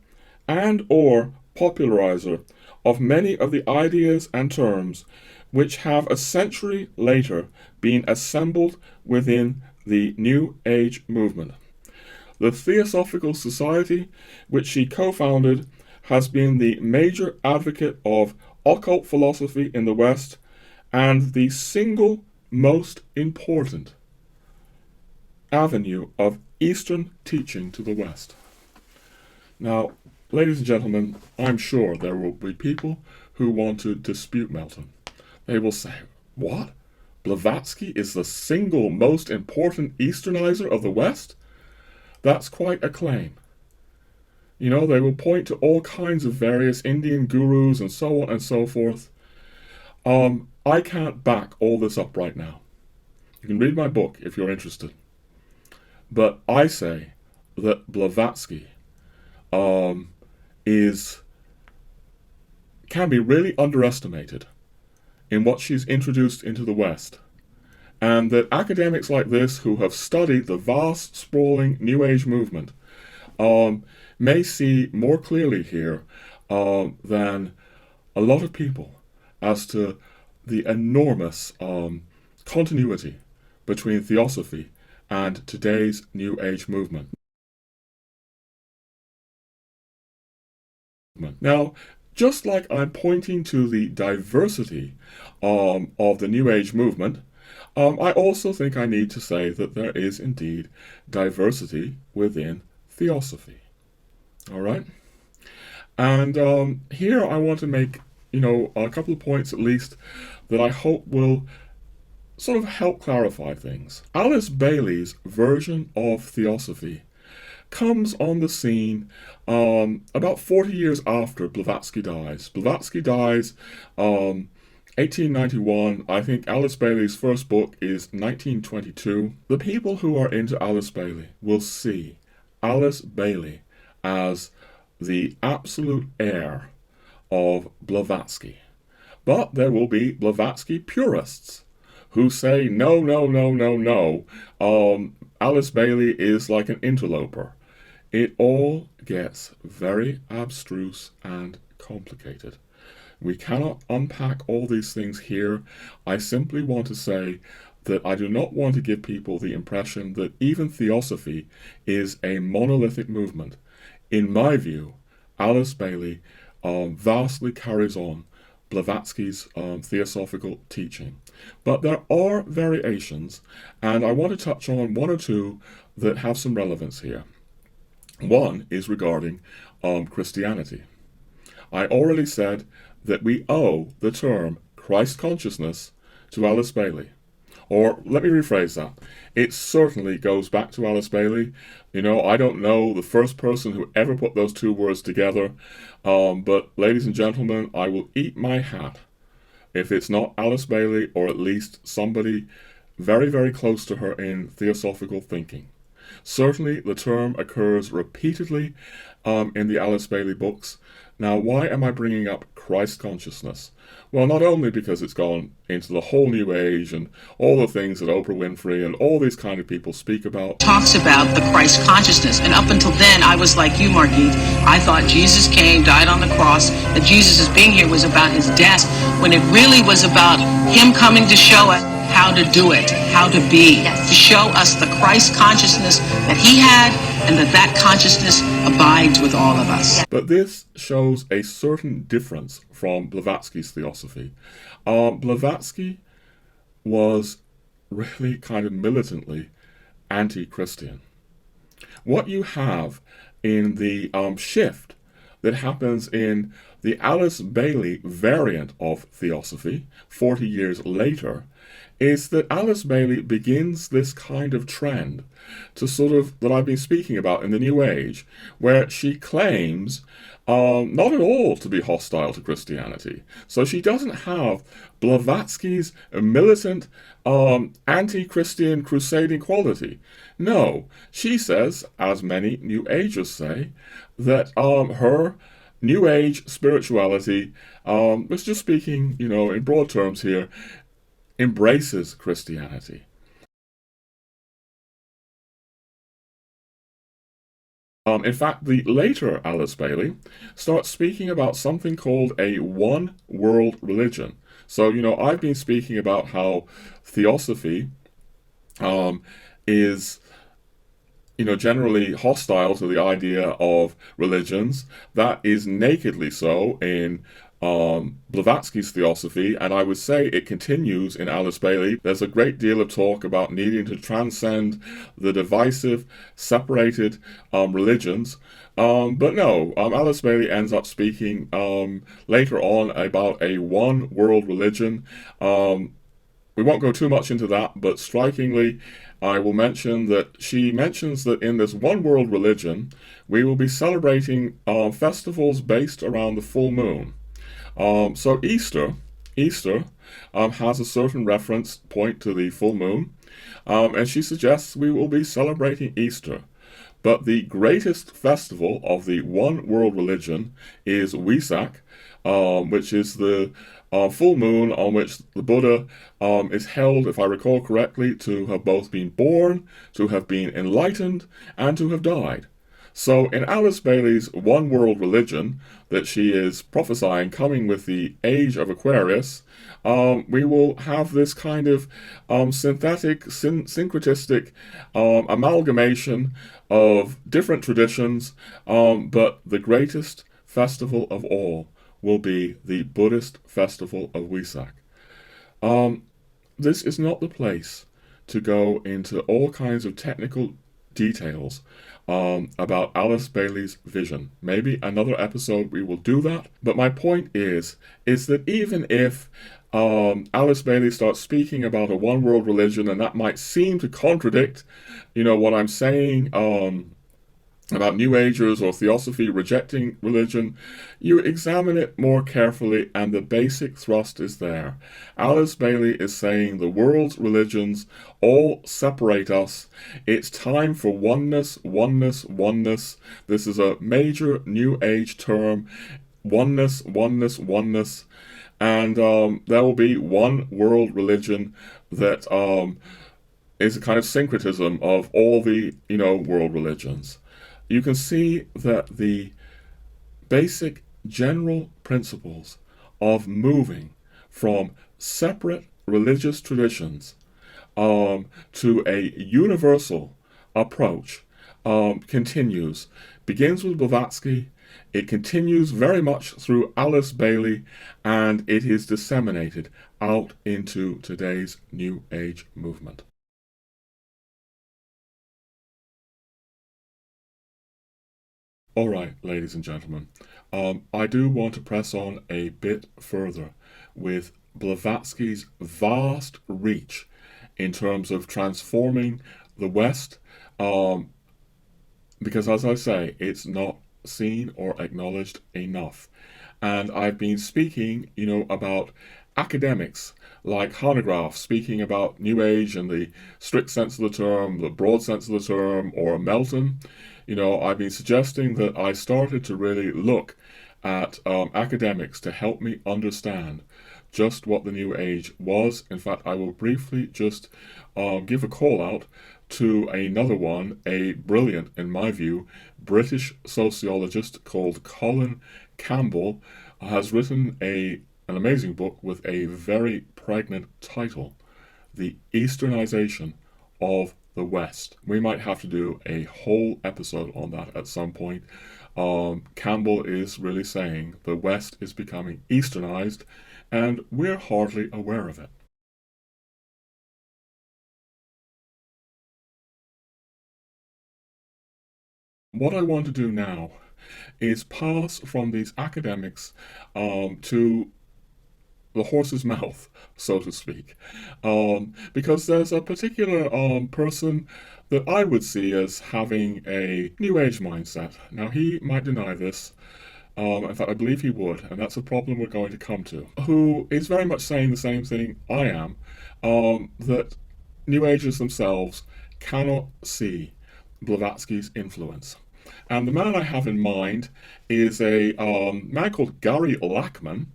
and or popularizer of many of the ideas and terms which have a century later been assembled within the New Age movement. The Theosophical Society, which she co-founded, has been the major advocate of occult philosophy in the West and the single most important avenue of Eastern teaching to the West. Now, ladies and gentlemen, I'm sure there will be people who want to dispute Melton. They will say, what? Blavatsky is the single most important Easternizer of the West? That's quite a claim. They will point to all kinds of various Indian gurus and so on and so forth. I can't back all this up right now. You can read my book if you're interested. But I say that Blavatsky is can be really underestimated in what she's introduced into the West, and that academics like this who have studied the vast, sprawling New Age movement may see more clearly here than a lot of people as to the enormous continuity between Theosophy and today's New Age movement. Now, just like I'm pointing to the diversity of the New Age movement, I also think I need to say that there is indeed diversity within Theosophy. All right? And here I want to make, a couple of points at least that I hope will sort of help clarify things. Alice Bailey's version of Theosophy comes on the scene about 40 years after Blavatsky dies. Blavatsky dies 1891. I think Alice Bailey's first book is 1922. The people who are into Alice Bailey will see Alice Bailey as the absolute heir of Blavatsky. But there will be Blavatsky purists who say, no, no, no, no, no. Alice Bailey is like an interloper. It all gets very abstruse and complicated. We cannot unpack all these things here. I simply want to say that I do not want to give people the impression that even Theosophy is a monolithic movement. In my view, Alice Bailey vastly carries on Blavatsky's theosophical teaching. But there are variations, and I want to touch on one or two that have some relevance here. One is regarding Christianity. I already said that we owe the term Christ consciousness to Alice Bailey. Or let me rephrase that. It certainly goes back to Alice Bailey. I don't know the first person who ever put those two words together. But ladies and gentlemen, I will eat my hat if it's not Alice Bailey, or at least somebody very, very close to her in theosophical thinking. Certainly the term occurs repeatedly in the Alice Bailey books. Now, why am I bringing up Christ consciousness? Well, not only because it's gone into the whole New Age and all the things that Oprah Winfrey and all these kind of people speak about. Talks about the Christ consciousness. And up until then, I was like you, Margit. I thought Jesus came, died on the cross, that Jesus' being here was about his death, when it really was about him coming to show us how to do it, how to be, to show us the Christ consciousness that he had, and that consciousness abides with all of us. But this shows a certain difference from Blavatsky's Theosophy. Blavatsky was really kind of militantly anti-Christian. What you have in the shift that happens in the Alice Bailey variant of Theosophy 40 years later is that Alice Bailey begins this kind of trend to sort of, that I've been speaking about in the New Age, where she claims not at all to be hostile to Christianity. So she doesn't have Blavatsky's militant anti-Christian crusading quality. No, she says, as many New Agers say, that her New Age spirituality, was just speaking, in broad terms here, embraces Christianity. In fact, the later Alice Bailey starts speaking about something called a one-world religion. So, I've been speaking about how Theosophy is, generally hostile to the idea of religions. That is nakedly so in Blavatsky's Theosophy, and I would say it continues in Alice Bailey. There's a great deal of talk about needing to transcend the divisive, separated religions. But no, Alice Bailey ends up speaking later on about a one-world religion. We won't go too much into that, but strikingly, I will mention that she mentions that in this one-world religion, we will be celebrating festivals based around the full moon. So Easter has a certain reference point to the full moon, and she suggests we will be celebrating Easter. But the greatest festival of the one world religion is Wesak, which is the full moon on which the Buddha is held, if I recall correctly, to have both been born, to have been enlightened, and to have died. So in Alice Bailey's one world religion that she is prophesying coming with the age of Aquarius, we will have this kind of synthetic, syncretistic amalgamation of different traditions, but the greatest festival of all will be the Buddhist festival of Wesak. This is not the place to go into all kinds of technical details about Alice Bailey's vision. Maybe another episode we will do that. But my point is that even if Alice Bailey starts speaking about a one world religion, and that might seem to contradict, what I'm saying about New Agers or Theosophy rejecting religion, you examine it more carefully and the basic thrust is there. Alice Bailey is saying the world's religions all separate us. It's time for oneness, oneness, oneness. This is a major New Age term. Oneness, oneness, oneness. And there will be one world religion that is a kind of syncretism of all the, world religions. You can see that the basic general principles of moving from separate religious traditions to a universal approach continues. Begins with Blavatsky, it continues very much through Alice Bailey, and it is disseminated out into today's New Age movement. All right, ladies and gentlemen, I do want to press on a bit further with Blavatsky's vast reach in terms of transforming the West, because as I say, it's not seen or acknowledged enough. And I've been speaking, about academics like Hanegraaff speaking about New Age in the strict sense of the term, the broad sense of the term, or Melton. I've been suggesting that I started to really look at academics to help me understand just what the New Age was. In fact, I will briefly just give a call out to another one, a brilliant, in my view, British sociologist called Colin Campbell, has written an amazing book with a very pregnant title, The Easternization of the West. We might have to do a whole episode on that at some point. Campbell is really saying the West is becoming Easternized, and we're hardly aware of it. What I want to do now is pass from these academics to the horse's mouth, so to speak, because there's a particular person that I would see as having a New Age mindset. Now, he might deny this. In fact, I believe he would, and that's a problem we're going to come to, who is very much saying the same thing I am, that New Agers themselves cannot see Blavatsky's influence. And the man I have in mind is a man called Gary Lachman,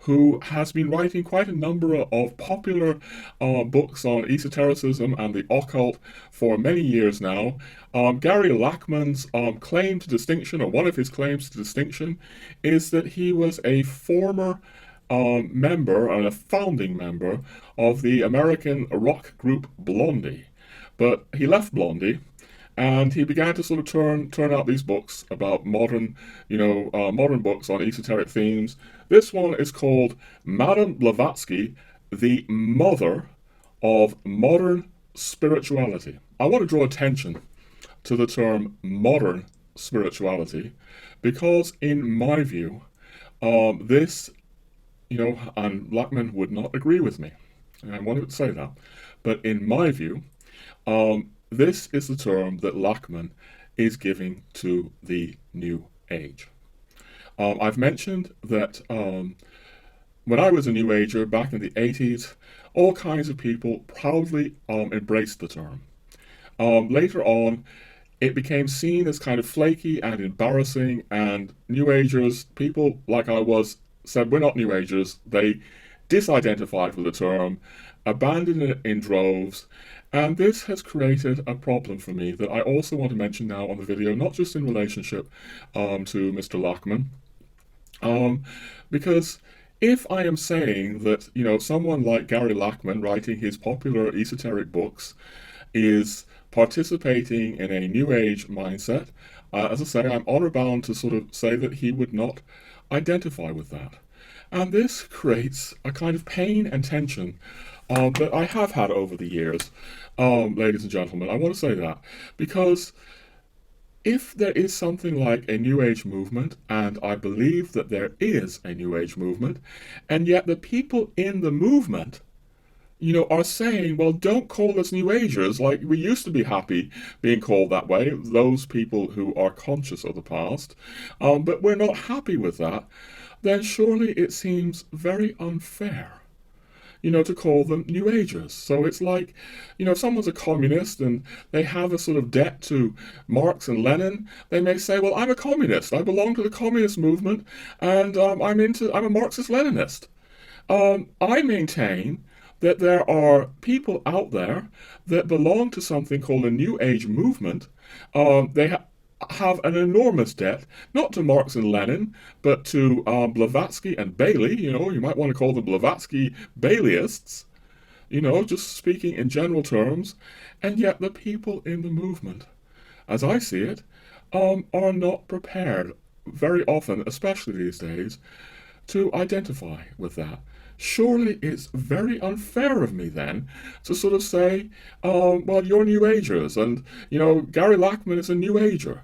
who has been writing quite a number of popular books on esotericism and the occult for many years now. Gary Lachman's claim to distinction, or one of his claims to distinction, is that he was a former member and a founding member of the American rock group Blondie. But he left Blondie, and he began to sort of turn out these books about modern books on esoteric themes. This one is called Madame Blavatsky, the Mother of Modern Spirituality. I want to draw attention to the term modern spirituality because, in my view, this, and Lachman would not agree with me, and I wanted to say that, but in my view, this is the term that Lachman is giving to the New Age. I've mentioned that when I was a New Ager back in the 80s, all kinds of people proudly embraced the term. Later on, it became seen as kind of flaky and embarrassing, and New Agers, people like I was, said we're not New Agers. They disidentified with the term, abandoned it in droves, and this has created a problem for me that I also want to mention now on the video, not just in relationship to Mr. Lachman, because if I am saying that, you know, someone like Gary Lachman writing his popular esoteric books is participating in a New Age mindset, as I say, I'm honor bound to sort of say that he would not identify with that. And this creates a kind of pain and tension that I have had over the years, ladies and gentlemen. I want to say that because if there is something like a New Age movement, and I believe that there is a New Age movement, and yet the people in the movement, you know, are saying, well, don't call us New Agers, like we used to be happy being called that way, those people who are conscious of the past, but we're not happy with that, then surely it seems very unfair, you know, to call them New Agers. So it's like, you know, if someone's a communist and they have a sort of debt to Marx and Lenin, they may say, well, I'm a communist. I belong to the communist movement, and I'm a Marxist-Leninist. I maintain that there are people out there that belong to something called a New Age movement. They have an enormous debt, not to Marx and Lenin, but to Blavatsky and Bailey. You know, you might want to call them Blavatsky Baileyists, you know, just speaking in general terms. And yet the people in the movement, as I see it, are not prepared very often, especially these days, to identify with that. Surely it's very unfair of me then to sort of say, well, you're New Agers, and, you know, Gary Lachman is a New Ager.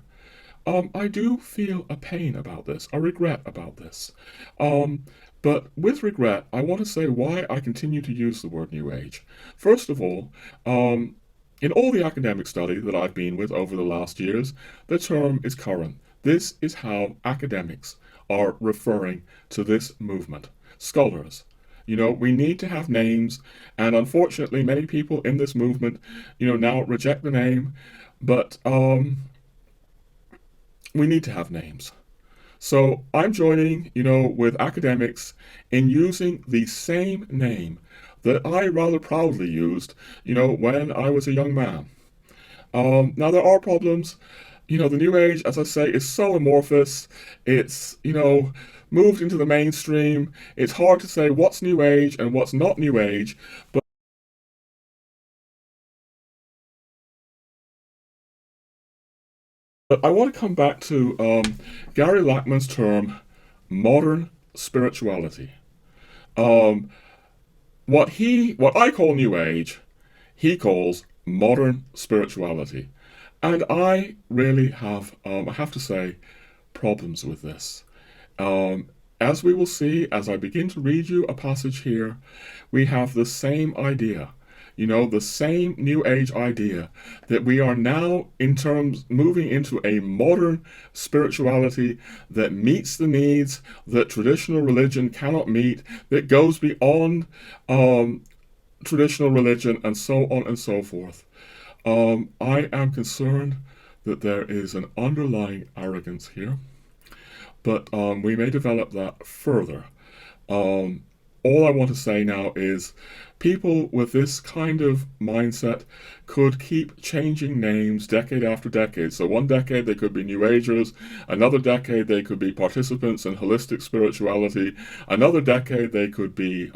I do feel a pain about this, a regret about this. But with regret, I want to say why I continue to use the word New Age. First of all, in all the academic study that I've been with over the last years, the term is current. This is how academics are referring to this movement. Scholars. You know, we need to have names, and unfortunately many people in this movement, you know, now reject the name, but we need to have names. So I'm joining, you know, with academics in using the same name that I rather proudly used, you know, when I was a young man. Now there are problems. You know, the New Age, as I say, is so amorphous. It's, you know, moved into the mainstream. It's hard to say what's New Age and what's not New Age, but I want to come back to Gary Lachman's term, modern spirituality. What I call New Age, he calls modern spirituality. And I really have, I have to say, problems with this. As we will see, as I begin to read you a passage here, we have the same idea. You know, the same New Age idea that we are now moving into a modern spirituality that meets the needs that traditional religion cannot meet, that goes beyond traditional religion, and so on and so forth. I am concerned that there is an underlying arrogance here, but we may develop that further. All I want to say now is people with this kind of mindset could keep changing names decade after decade. So one decade they could be New Agers, another decade they could be participants in holistic spirituality, another decade they could be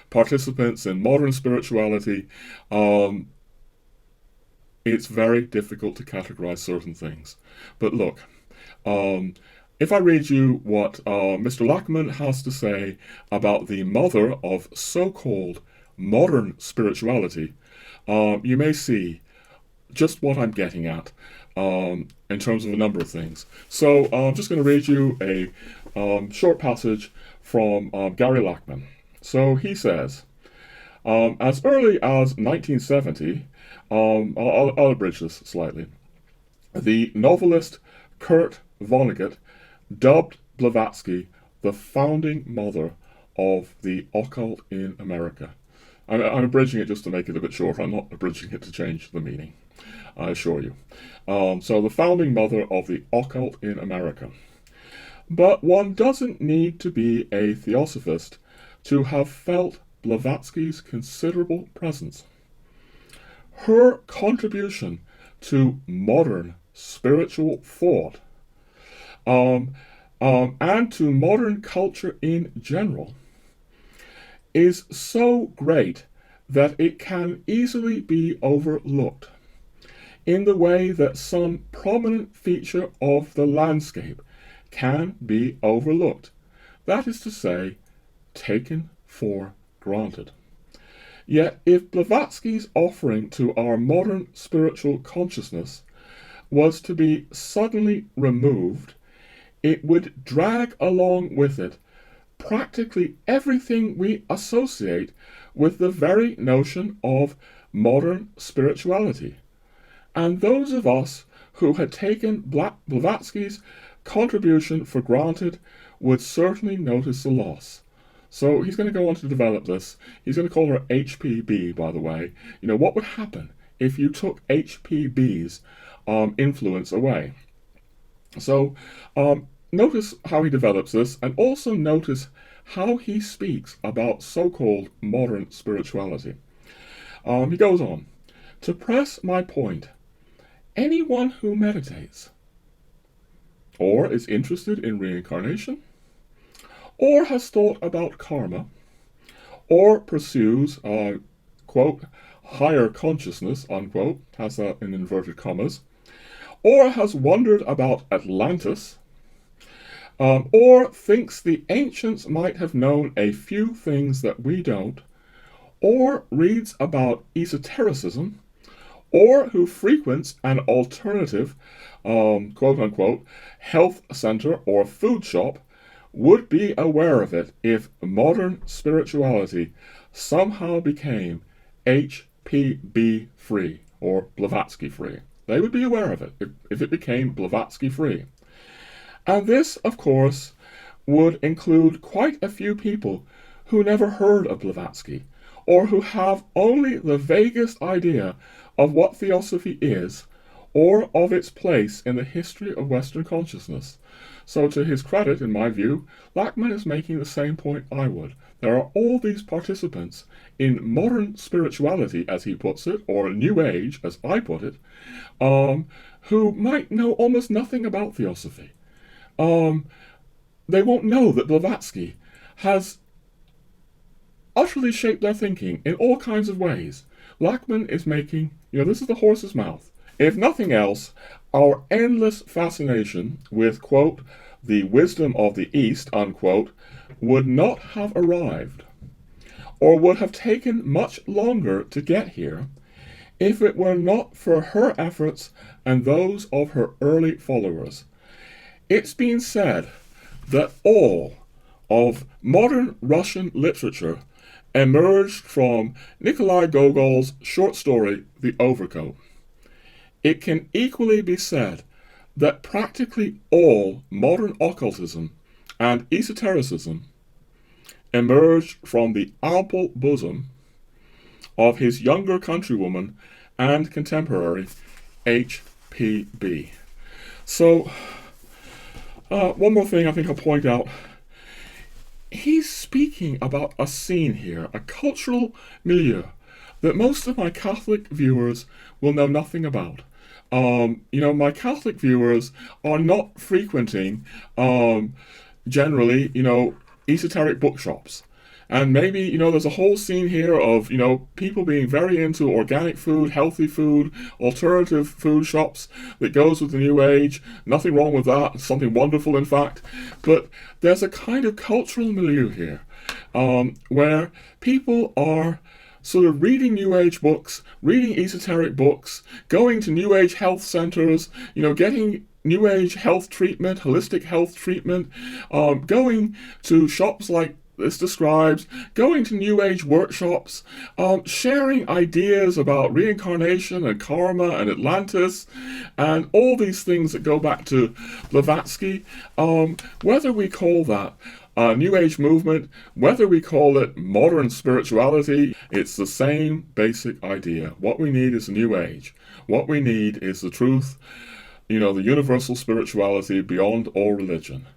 participants in modern spirituality. It's very difficult to categorize certain things. But look, if I read you what Mr. Lachman has to say about the mother of so-called modern spirituality, you may see just what I'm getting at in terms of a number of things. So I'm just going to read you a short passage from Gary Lachman. So he says, as early as 1970, I'll abridge this slightly, the novelist Kurt Vonnegut dubbed Blavatsky the founding mother of the occult in America. I'm abridging it just to make it a bit shorter. I'm not abridging it to change the meaning. I assure you. So the founding mother of the occult in America. But one doesn't need to be a theosophist to have felt Blavatsky's considerable presence. Her contribution to modern spiritual thought, and to modern culture in general, is so great that it can easily be overlooked, in the way that some prominent feature of the landscape can be overlooked, that is to say, taken for granted. Yet if Blavatsky's offering to our modern spiritual consciousness was to be suddenly removed, it would drag along with it practically everything we associate with the very notion of modern spirituality. And those of us who had taken Blavatsky's contribution for granted would certainly notice the loss. So he's going to go on to develop this. He's going to call her HPB, by the way. What would happen if you took HPB's influence away? So notice how he develops this, and also notice how he speaks about so-called modern spirituality. He goes on, to press my point, anyone who meditates, or is interested in reincarnation, or has thought about karma, or pursues, quote, higher consciousness, unquote, has that in inverted commas, or has wondered about Atlantis, or thinks the ancients might have known a few things that we don't, or reads about esotericism, or who frequents an alternative, quote-unquote, health center or food shop, would be aware of it if modern spirituality somehow became HPB-free, or Blavatsky-free. They would be aware of it if it became Blavatsky-free. And this, of course, would include quite a few people who never heard of Blavatsky, or who have only the vaguest idea of what Theosophy is, or of its place in the history of Western consciousness. So to his credit, in my view, Lachman is making the same point I would. There are all these participants in modern spirituality, as he puts it, or New Age, as I put it, who might know almost nothing about Theosophy. They won't know that Blavatsky has utterly shaped their thinking in all kinds of ways. Lachman is making, this is the horse's mouth. If nothing else, our endless fascination with, quote, the wisdom of the East, unquote, would not have arrived, or would have taken much longer to get here, if it were not for her efforts and those of her early followers. It's been said that all of modern Russian literature emerged from Nikolai Gogol's short story, The Overcoat. It can equally be said that practically all modern occultism and esotericism emerged from the ample bosom of his younger countrywoman and contemporary, HPB. So, one more thing I think I'll point out. He's speaking about a scene here, a cultural milieu, that most of my Catholic viewers will know nothing about. My Catholic viewers are not frequenting, generally, esoteric bookshops. And maybe, there's a whole scene here of, people being very into organic food, healthy food, alternative food shops that goes with the New Age. Nothing wrong with that. It's something wonderful, in fact. But there's a kind of cultural milieu here, where people are sort of reading New Age books, reading esoteric books, going to New Age health centers, getting New Age health treatment, holistic health treatment, going to shops like this describes, going to New Age workshops, sharing ideas about reincarnation and karma and Atlantis, and all these things that go back to Blavatsky. Whether we call that New Age movement, whether we call it modern spirituality, it's the same basic idea. What we need is a New Age. What we need is the truth, the universal spirituality beyond all religion.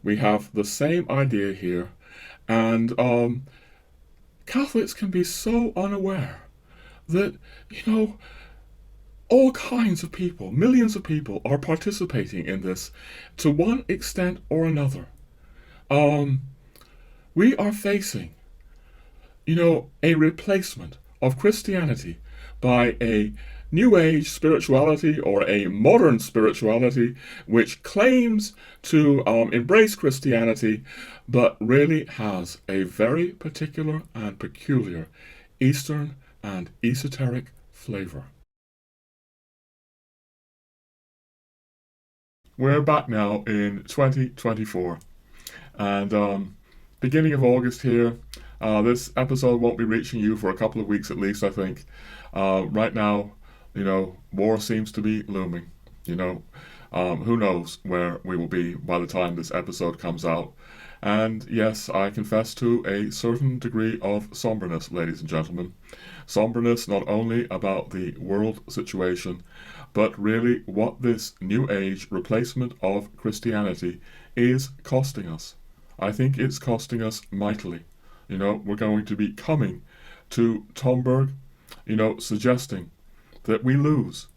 We have the same idea here, and Catholics can be so unaware that, all kinds of people, millions of people, are participating in this to one extent or another. We are facing, a replacement of Christianity by a New Age spirituality or a modern spirituality which claims to embrace Christianity but really has a very particular and peculiar Eastern and esoteric flavor. We're back now in 2024, and beginning of August here. This episode won't be reaching you for a couple of weeks at least, I think. Right now, war seems to be looming. Who knows where we will be by the time this episode comes out. And yes, I confess to a certain degree of somberness, ladies and gentlemen. Somberness not only about the world situation, but really what this New Age replacement of Christianity is costing us. I think it's costing us mightily. We're going to be coming to Tomberg, suggesting that we lose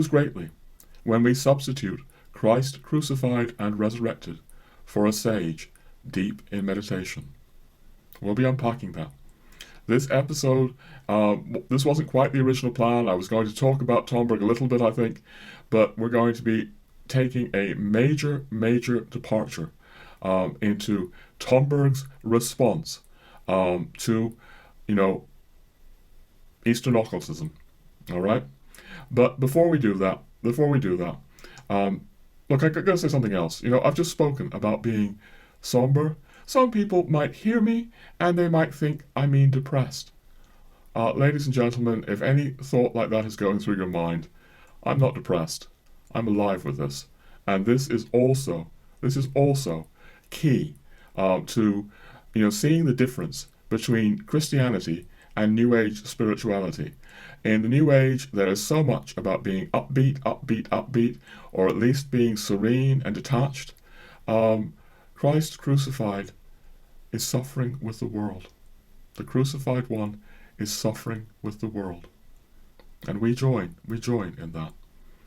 greatly when we substitute Christ crucified and resurrected for a sage deep in meditation. We'll be unpacking that. This episode, this wasn't quite the original plan. I was going to talk about Tomberg a little bit, I think, but we're going to be taking a major departure into Tomberg's response to, Eastern occultism. All right? But before we do that, look, I gotta say something else. I've just spoken about being somber. Some people might hear me and they might think I mean depressed. Ladies and gentlemen, if any thought like that is going through your mind, I'm not depressed. I'm alive with this. And this is also key to seeing the difference between Christianity and New Age spirituality. In the New Age, there is so much about being upbeat, or at least being serene and detached. Christ crucified is suffering with the world. The crucified one is suffering with the world. And we join in that.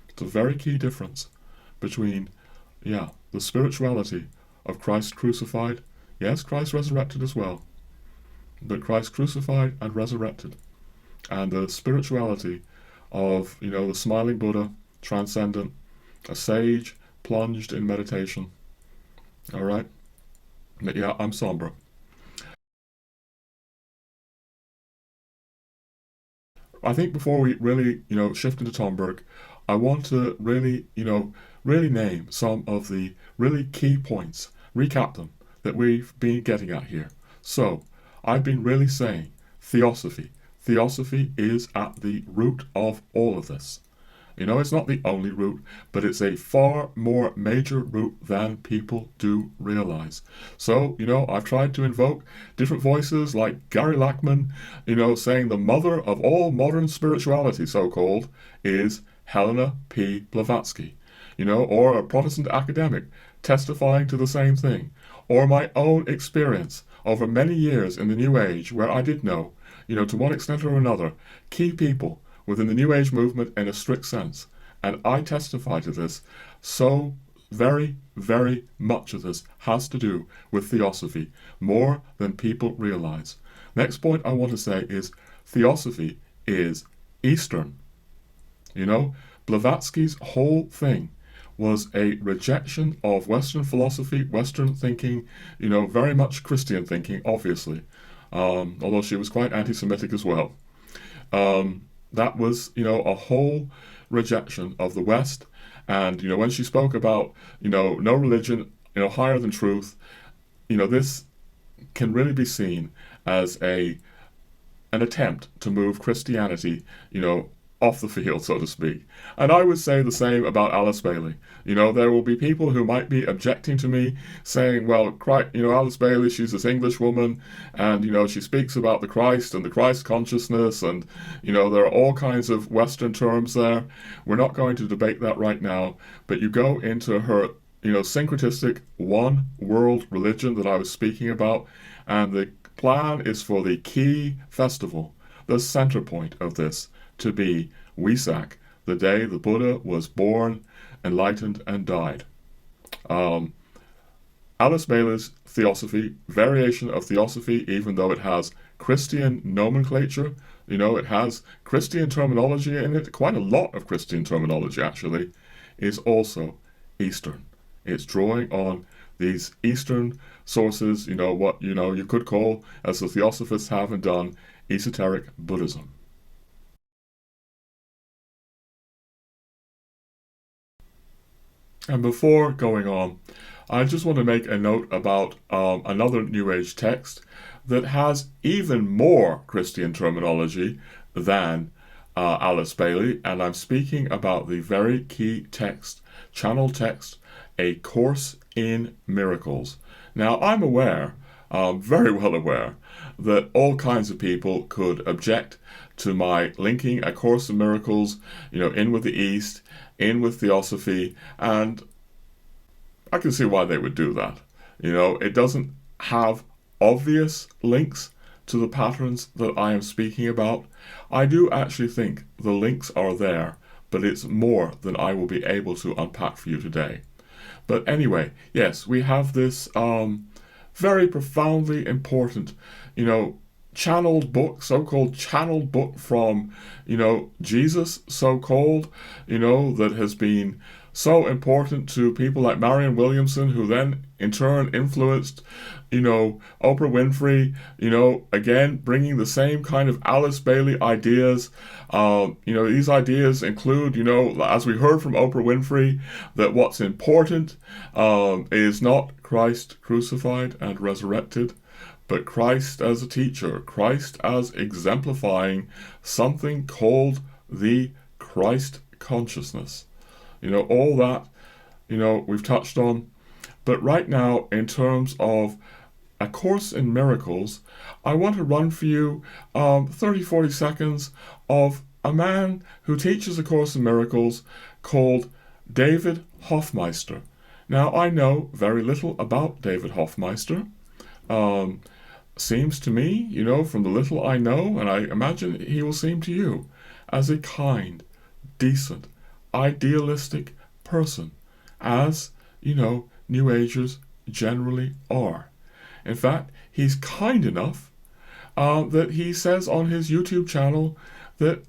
It's a very key difference between, the spirituality of Christ crucified. Yes, Christ resurrected as well. But Christ crucified and resurrected. And the spirituality of, the smiling Buddha, transcendent, a sage plunged in meditation. All right? But I'm somber. I think before we really, shift into Tomberg, I want to really name some of the really key points, recap them, that we've been getting at here. So, I've been really saying Theosophy. Theosophy is at the root of all of this. It's not the only root, but it's a far more major root than people do realize. So, I've tried to invoke different voices like Gary Lachman, saying the mother of all modern spirituality, so-called, is Helena P. Blavatsky, or a Protestant academic testifying to the same thing, or my own experience over many years in the New Age where I did know, to one extent or another, key people within the New Age movement in a strict sense. And I testify to this. So very, very much of this has to do with Theosophy, more than people realize. Next point I want to say is Theosophy is Eastern. Blavatsky's whole thing was a rejection of Western philosophy, Western thinking, very much Christian thinking, obviously, although she was quite anti-Semitic as well. That was, a whole rejection of the West. And, when she spoke about, no religion, higher than truth, this can really be seen as an attempt to move Christianity, off the field, so to speak. And I would say the same about Alice Bailey. There will be people who might be objecting to me, saying, well, Alice Bailey, she's this English woman, and, she speaks about the Christ and the Christ consciousness, and, there are all kinds of Western terms there. We're not going to debate that right now, but you go into her, syncretistic one world religion that I was speaking about, and the plan is for the key festival, the center point of this, to be Wesak, the day the Buddha was born, enlightened, and died. Alice Bailey's Theosophy, variation of Theosophy, even though it has Christian nomenclature, it has Christian terminology in it, quite a lot of Christian terminology actually, is also Eastern. It's drawing on these Eastern sources, what you could call, as the Theosophists have done, Esoteric Buddhism. And before going on, I just want to make a note about another New Age text that has even more Christian terminology than Alice Bailey, and I'm speaking about the very key text, channel text, A Course in Miracles. Now, I'm aware, very well aware, that all kinds of people could object to my linking A Course in Miracles, in with the East, in with Theosophy, and I can see why they would do that. It doesn't have obvious links to the patterns that I am speaking about. I do actually think the links are there, but it's more than I will be able to unpack for you today. But anyway, yes, we have this very profoundly important, channeled book, so-called channeled book from, Jesus, so-called, that has been so important to people like Marianne Williamson, who then in turn influenced, Oprah Winfrey, again, bringing the same kind of Alice Bailey ideas. These ideas include, as we heard from Oprah Winfrey, that what's important is not Christ crucified and resurrected, but Christ as a teacher, Christ as exemplifying something called the Christ consciousness. All that, we've touched on. But right now, in terms of A Course in Miracles, I want to run for you 30-40 seconds of a man who teaches A Course in Miracles called David Hoffmeister. Now, I know very little about David Hoffmeister. Seems to me, from the little I know, and I imagine he will seem to you, as a kind, decent, idealistic person, as, New Agers generally are. In fact, he's kind enough that he says on his YouTube channel that,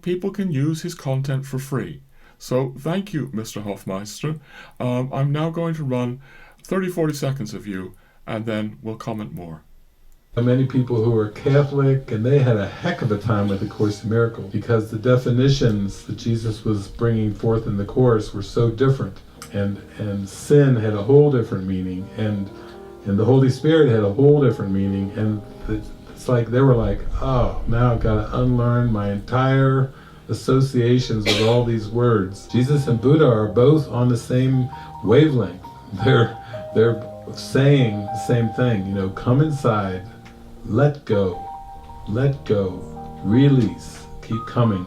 people can use his content for free. So thank you, Mr. Hoffmeister. I'm now going to run 30-40 seconds of you, and then we'll comment more. Many people who were Catholic, and they had a heck of a time with the Course in Miracles, because the definitions that Jesus was bringing forth in the Course were so different, and sin had a whole different meaning, and the Holy Spirit had a whole different meaning, and it's like they were like, oh, now I've got to unlearn my entire associations with all these words. Jesus and Buddha are both on the same wavelength. They're saying the same thing, come inside, let go, release, keep coming.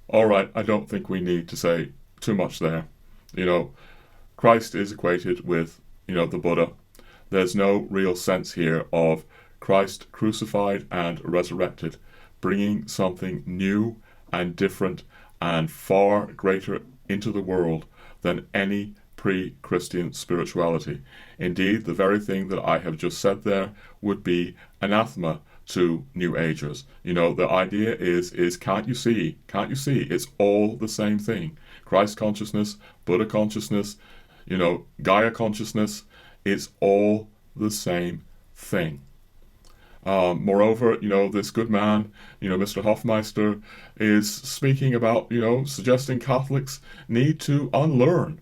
All right, I don't think we need to say too much there. Christ is equated with, the Buddha. There's no real sense here of Christ crucified and resurrected, bringing something new and different and far greater into the world than any pre-Christian spirituality. Indeed, the very thing that I have just said there would be anathema to New Agers. The idea is can't you see? It's all the same thing. Christ consciousness, Buddha consciousness, Gaia consciousness, it's all the same thing. Moreover, this good man, Mr. Hoffmeister, is speaking about, suggesting Catholics need to unlearn,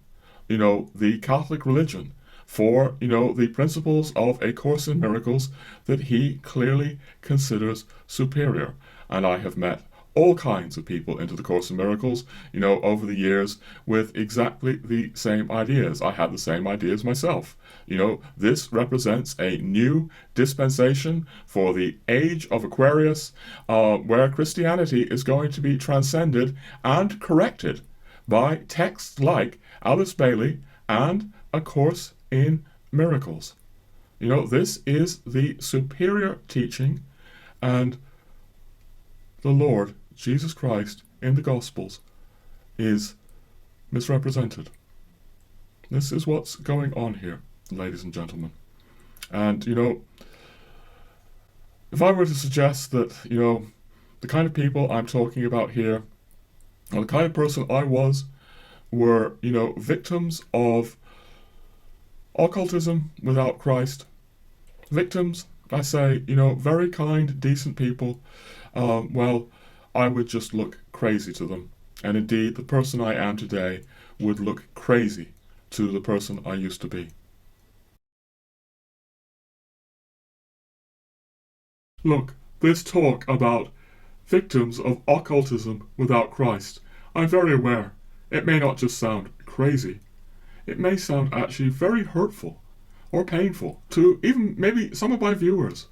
the Catholic religion for, the principles of A Course in Miracles that he clearly considers superior. And I have met all kinds of people into the Course in Miracles, over the years with exactly the same ideas. I had the same ideas myself. This represents a new dispensation for the age of Aquarius, where Christianity is going to be transcended and corrected by texts like Alice Bailey and A Course in Miracles. This is the superior teaching, and the Lord Jesus Christ in the Gospels is misrepresented. This is what's going on here, ladies and gentlemen. And, if I were to suggest that, the kind of people I'm talking about here, or the kind of person I was, were, victims of occultism without Christ. Victims, I say, very kind, decent people, well, I would just look crazy to them. And indeed, the person I am today would look crazy to the person I used to be. Look, this talk about victims of occultism without Christ, I'm very aware it may not just sound crazy. It may sound actually very hurtful or painful to even maybe some of my viewers.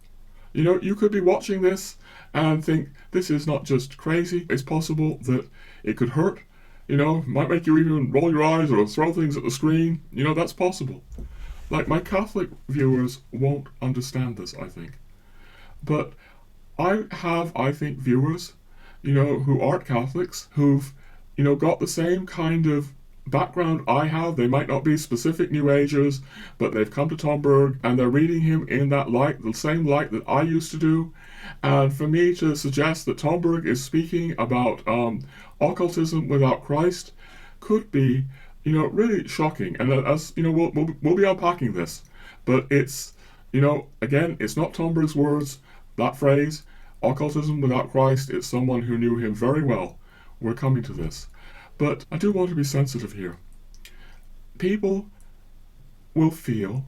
You could be watching this and think, this is not just crazy, it's possible that it could hurt, might make you even roll your eyes or throw things at the screen, that's possible. Like, my Catholic viewers won't understand this, I think. But I have, I think, viewers, who aren't Catholics, who've, got the same kind of background I have. They might not be specific New Agers, but they've come to Tomberg and they're reading him in that light, the same light that I used to do. And for me to suggest that Tomberg is speaking about occultism without Christ could be, really shocking. And as we'll be unpacking this, but it's, again, it's not Tomberg's words. That phrase, occultism without Christ, it's someone who knew him very well. We're coming to this. But I do want to be sensitive here. People will feel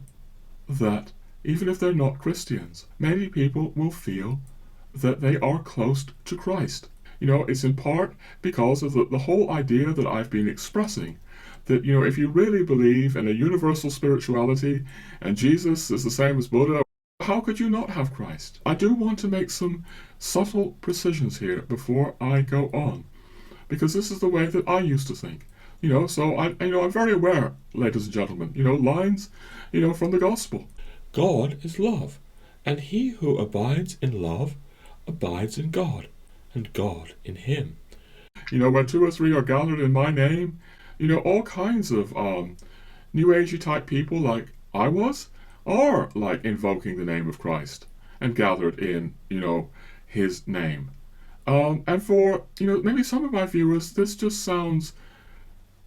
that, even if they're not Christians, many people will feel that they are close to Christ. It's in part because of the whole idea that I've been expressing, that, if you really believe in a universal spirituality and Jesus is the same as Buddha, how could you not have Christ? I do want to make some subtle precisions here before I go on, because this is the way that I used to think. So I'm very aware, ladies and gentlemen, lines, from the gospel. God is love, and he who abides in love abides in God, and God in him. When two or three are gathered in my name, all kinds of New Agey type people like I was, are like invoking the name of Christ and gathered in, his name. And for, maybe some of my viewers, this just sounds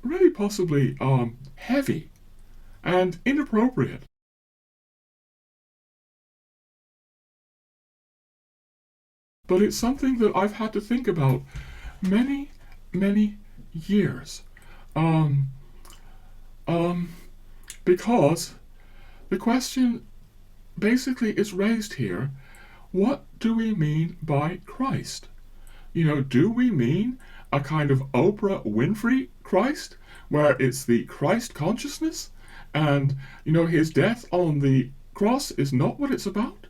really possibly heavy and inappropriate. But it's something that I've had to think about many, many years. Because the question basically is raised here, what do we mean by Christ? Do we mean a kind of Oprah Winfrey Christ, where it's the Christ consciousness, and, his death on the cross is not what it's about?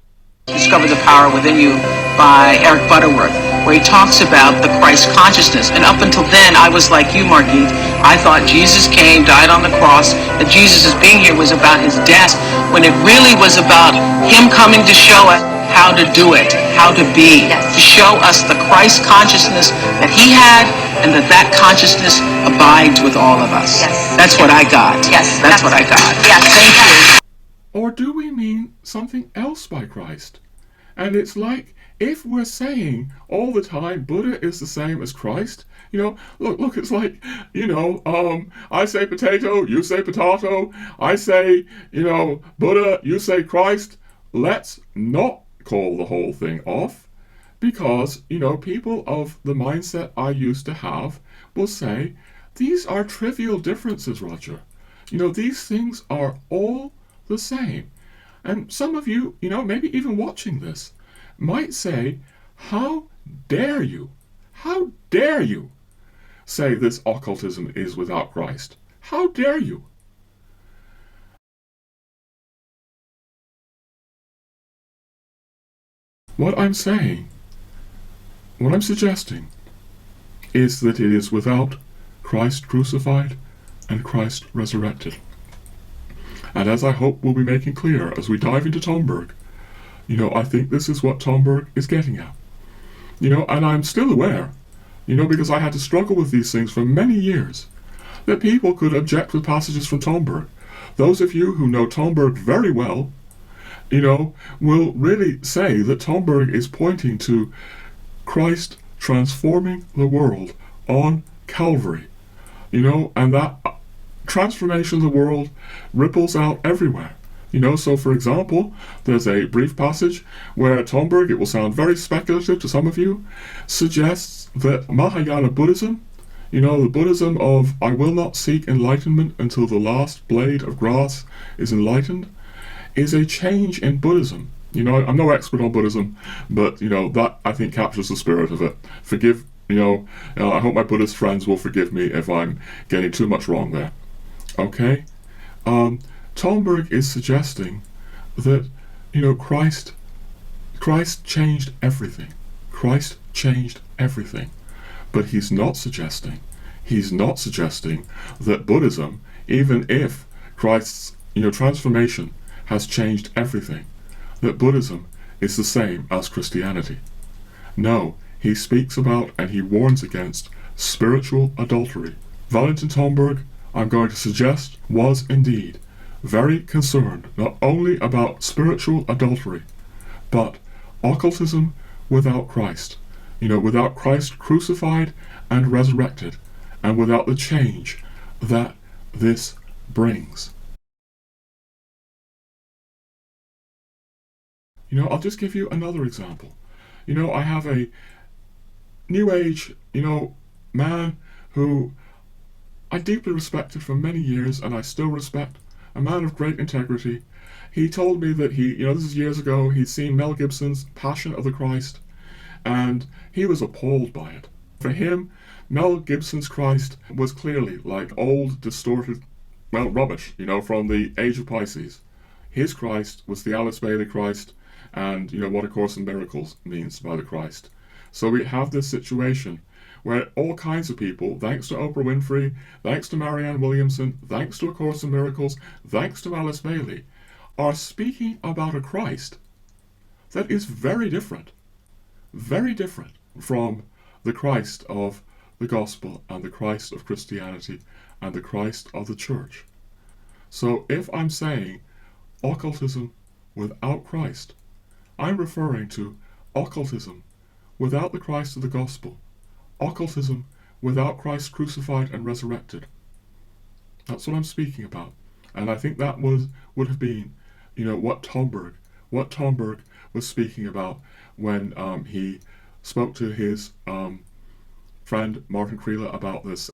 Discover the Power Within You by Eric Butterworth, where he talks about the Christ consciousness. And up until then, I was like you, Margit. I thought Jesus came, died on the cross, that Jesus' being here was about his death, when it really was about him coming to show us how to do it, how to be, to show us the Christ consciousness that he had, and that consciousness abides with all of us. Yes. That's what I got. Yes. That's what I got. Yes. Thank you. Or do we mean something else by Christ? And it's like, if we're saying all the time Buddha is the same as Christ, look, it's like, I say potato, you say potato, I say, Buddha, you say Christ. Let's not call the whole thing off, because, people of the mindset I used to have will say, these are trivial differences, Roger. These things are all the same. And some of you, maybe even watching this, might say, how dare you? How dare you say this occultism is without Christ? How dare you? What I'm saying, what I'm suggesting, is that it is without Christ crucified and Christ resurrected. And as I hope we'll be making clear as we dive into Tomberg, I think this is what Tomberg is getting at. And I'm still aware, because I had to struggle with these things for many years, that people could object with passages from Tomberg. Those of you who know Tomberg very well, will really say that Tomberg is pointing to Christ transforming the world on Calvary, and that transformation of the world ripples out everywhere. So for example, there's a brief passage where Tomberg, it will sound very speculative to some of you, suggests that Mahayana Buddhism, the Buddhism of I will not seek enlightenment until the last blade of grass is enlightened, is a change in Buddhism. I'm no expert on Buddhism, but that I think captures the spirit of it. Forgive, I hope my Buddhist friends will forgive me if I'm getting too much wrong there. Okay? Tomberg is suggesting that, Christ changed everything. Christ changed everything. But he's not suggesting that Buddhism, even if Christ's, transformation has changed everything, that Buddhism is the same as Christianity. No, he speaks about and he warns against spiritual adultery. Valentin Tomberg, I'm going to suggest, was indeed very concerned not only about spiritual adultery, but occultism without Christ. Without Christ crucified and resurrected, and without the change that this brings. I'll just give you another example. I have a New Age, man who I deeply respected for many years, and I still respect, a man of great integrity. He told me that this is years ago, he'd seen Mel Gibson's Passion of the Christ, and he was appalled by it. For him, Mel Gibson's Christ was clearly like old, distorted, rubbish, from the Age of Pisces. His Christ was the Alice Bailey Christ, and what A Course in Miracles means by the Christ. So we have this situation where all kinds of people, thanks to Oprah Winfrey, thanks to Marianne Williamson, thanks to A Course in Miracles, thanks to Alice Bailey, are speaking about a Christ that is very different from the Christ of the Gospel and the Christ of Christianity and the Christ of the Church. So if I'm saying occultism without Christ, I'm referring to occultism without the Christ of the Gospel, occultism without Christ crucified and resurrected. That's what I'm speaking about. And I think that would have been, what Tomberg was speaking about when he spoke to his friend Martin Kriele about this.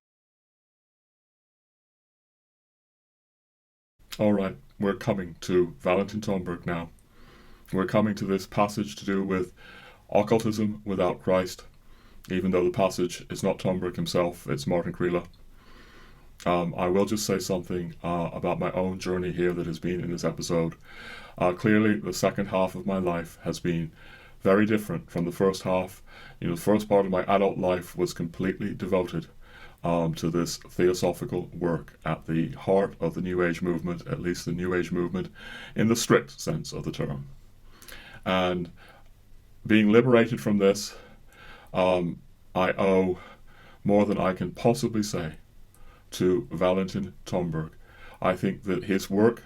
Alright, we're coming to Valentin Tomberg now. We're coming to this passage to do with occultism without Christ, even though the passage is not Tomberg himself, it's Martin Kriele. I will just say something about my own journey here that has been in this episode. Clearly, the second half of my life has been very different from the first half. The first part of my adult life was completely devoted to this theosophical work at the heart of the New Age movement, at least the New Age movement in the strict sense of the term. And being liberated from this, I owe more than I can possibly say to Valentin Tomberg. I think that his work,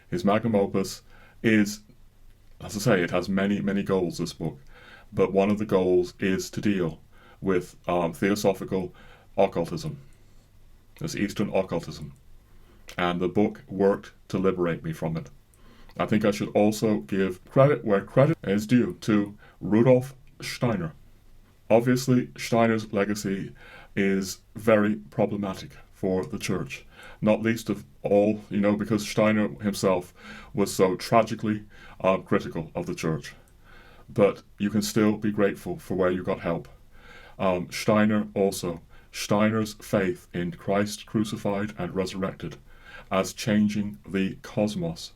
his magnum opus, is, as I say, it has many, many goals, this book, but one of the goals is to deal with theosophical occultism, this Eastern occultism, and the book worked to liberate me from it. I think I should also give credit where credit is due to Rudolf Steiner. Obviously, Steiner's legacy is very problematic for the church, not least of all, because Steiner himself was so tragically critical of the church. But you can still be grateful for where you got help. Steiner also. Steiner's faith in Christ crucified and resurrected as changing the cosmos.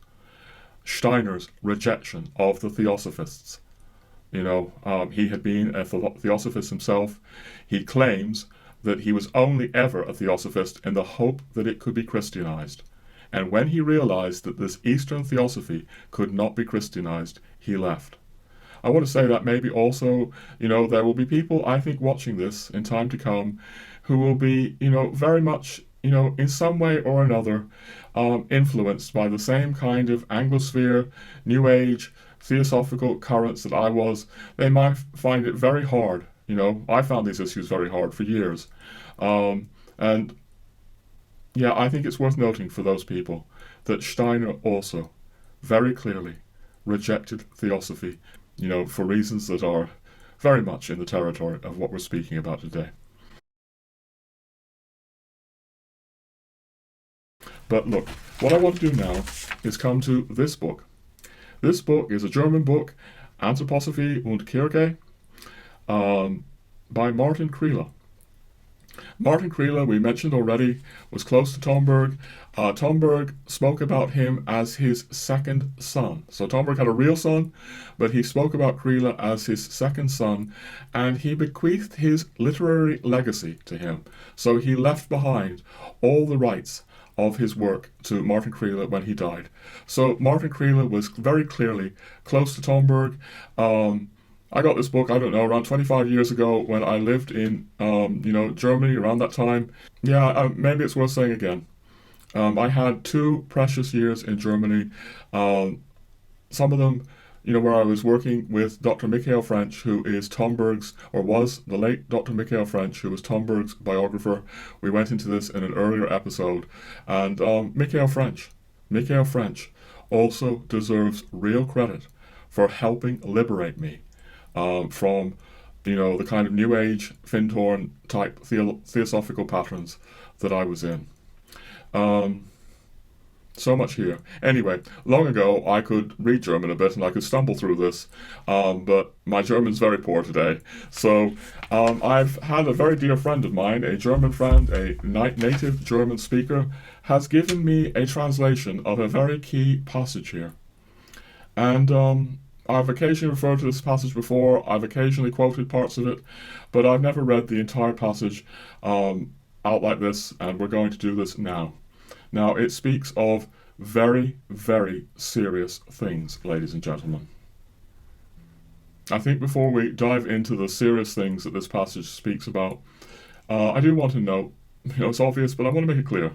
Steiner's rejection of the Theosophists. He had been a Theosophist himself. He claims that he was only ever a Theosophist in the hope that it could be Christianized. And when he realized that this Eastern Theosophy could not be Christianized, he left. I want to say that maybe also, there will be people, I think, watching this in time to come who will be, very much, in some way or another, influenced by the same kind of Anglosphere, New Age, Theosophical currents that I was. They might find it very hard. I found these issues very hard for years. And yeah, I think it's worth noting for those people that Steiner also very clearly rejected Theosophy, for reasons that are very much in the territory of what we're speaking about today. But look, what I want to do now is come to this book. This book is a German book, Anthroposophie und Kirche, by Martin Kriele. Martin Kriele, we mentioned already, was close to Tomberg. Tomberg spoke about him as his second son. So Tomberg had a real son, but he spoke about Kriele as his second son, and he bequeathed his literary legacy to him. So he left behind all the rights of his work to Martin Kriele when he died. So Martin Kriele was very clearly close to Tomberg. I got this book, I don't know, around 25 years ago when I lived in, Germany around that time. Yeah, maybe it's worth saying again. I had 2 precious years in Germany. Some of them, where I was working with Dr. Michael Frensch, who is Tomberg's, or was the late Dr. Michael Frensch, who was Tomberg's biographer. We went into this in an earlier episode. And Michael Frensch also deserves real credit for helping liberate me from, the kind of New Age, Findhorn type theosophical patterns that I was in. So much here. Anyway, long ago I could read German a bit and I could stumble through this, but my German's very poor today. So I've had a very dear friend of mine, a German friend, a native German speaker, has given me a translation of a very key passage here. And I've occasionally referred to this passage before, I've occasionally quoted parts of it, but I've never read the entire passage out like this, and we're going to do this now. Now, it speaks of very, very serious things, ladies and gentlemen. I think before we dive into the serious things that this passage speaks about, I do want to note, it's obvious, but I want to make it clear.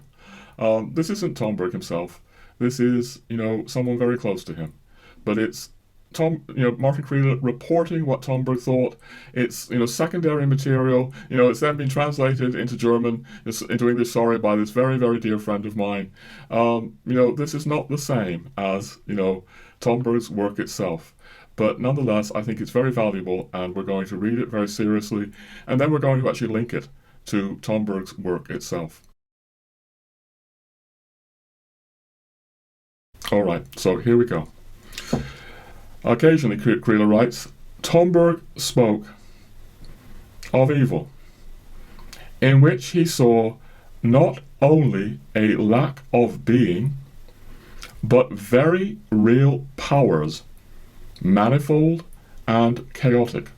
This isn't Tomberg himself. This is, someone very close to him. But it's Martin Kriele reporting what Tomberg thought. It's, secondary material. It's then been translated into German, into English, by this very, very dear friend of mine. This is not the same as, Tomberg's work itself. But nonetheless, I think it's very valuable, and we're going to read it very seriously, and then we're going to actually link it to Tomberg's work itself. All right, so here we go. Occasionally, Kriele writes, Tomberg spoke of evil, in which he saw not only a lack of being, but very real powers, manifold and chaotic.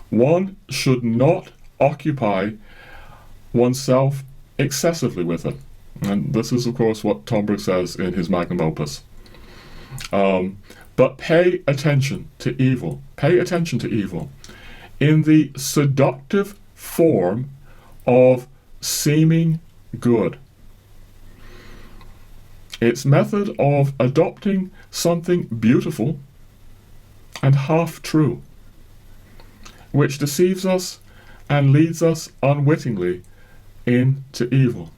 One should not occupy oneself excessively with it. And this is, of course, what Tomberg says in his magnum opus. But pay attention to evil. Pay attention to evil in the seductive form of seeming good. Its method of adopting something beautiful and half true, which deceives us and leads us unwittingly into evil.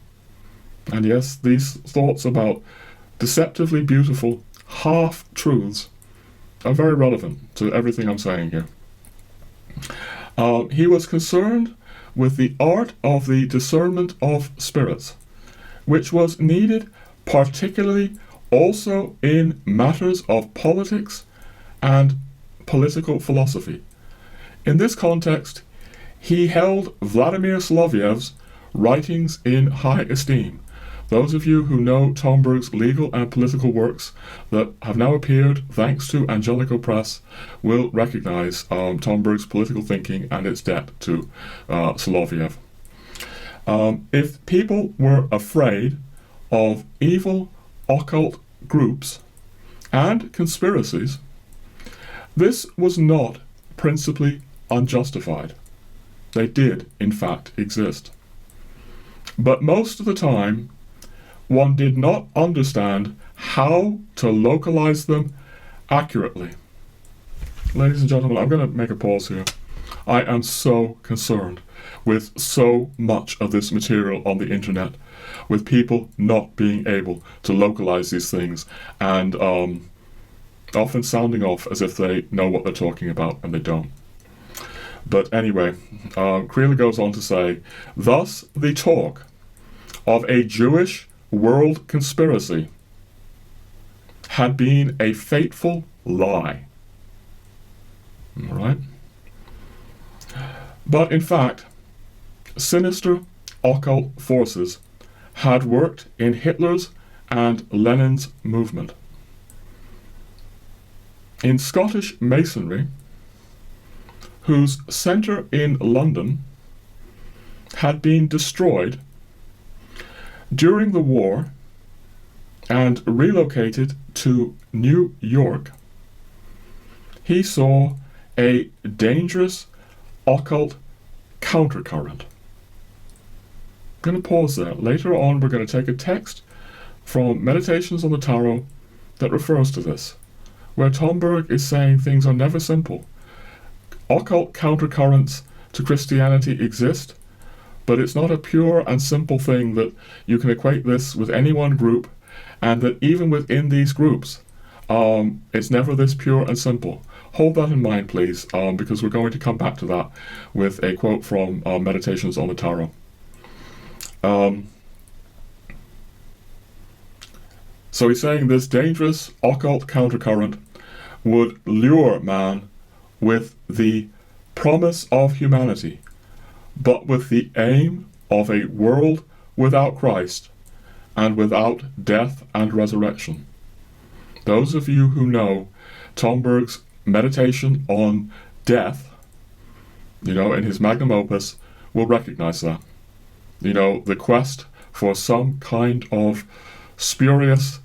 And yes, these thoughts about deceptively beautiful half-truths are very relevant to everything I'm saying here. He was concerned with the art of the discernment of spirits, which was needed particularly also in matters of politics and political philosophy. In this context, he held Vladimir Solovyev's writings in high esteem. Those of you who know Tomberg's legal and political works that have now appeared thanks to Angelico Press will recognize Tomberg's political thinking and its debt to Solovyev. If people were afraid of evil occult groups and conspiracies, this was not principally unjustified. They did, in fact, exist. But most of the time, one did not understand how to localize them accurately. Ladies and gentlemen, I'm going to make a pause here. I am so concerned with so much of this material on the internet, with people not being able to localize these things and often sounding off as if they know what they're talking about and they don't. But anyway, Kriele goes on to say, thus the talk of a Jewish world conspiracy had been a fateful lie. All right? But in fact, sinister occult forces had worked in Hitler's and Lenin's movement. In Scottish Masonry, whose centre in London had been destroyed during the war and relocated to New York, he saw a dangerous occult countercurrent. I'm going to pause there. Later on, we're going to take a text from Meditations on the Tarot that refers to this, where Tomberg is saying things are never simple. Occult countercurrents to Christianity exist, but it's not a pure and simple thing that you can equate this with any one group, and that even within these groups, it's never this pure and simple. Hold that in mind, please, because we're going to come back to that with a quote from Meditations on the Tarot. So he's saying this dangerous occult countercurrent would lure man with the promise of humanity, but with the aim of a world without Christ and without death and resurrection. Those of you who know Tomberg's meditation on death, in his magnum opus, will recognize that. The quest for some kind of spurious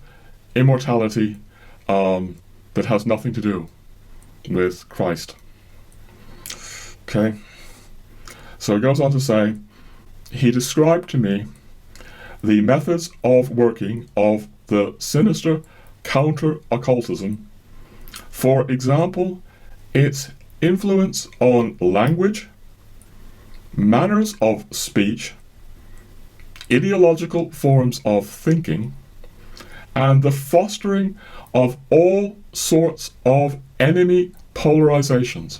immortality that has nothing to do with Christ. Okay? So he goes on to say, he described to me the methods of working of the sinister counter-occultism, for example, its influence on language, manners of speech, ideological forms of thinking, and the fostering of all sorts of enemy polarizations.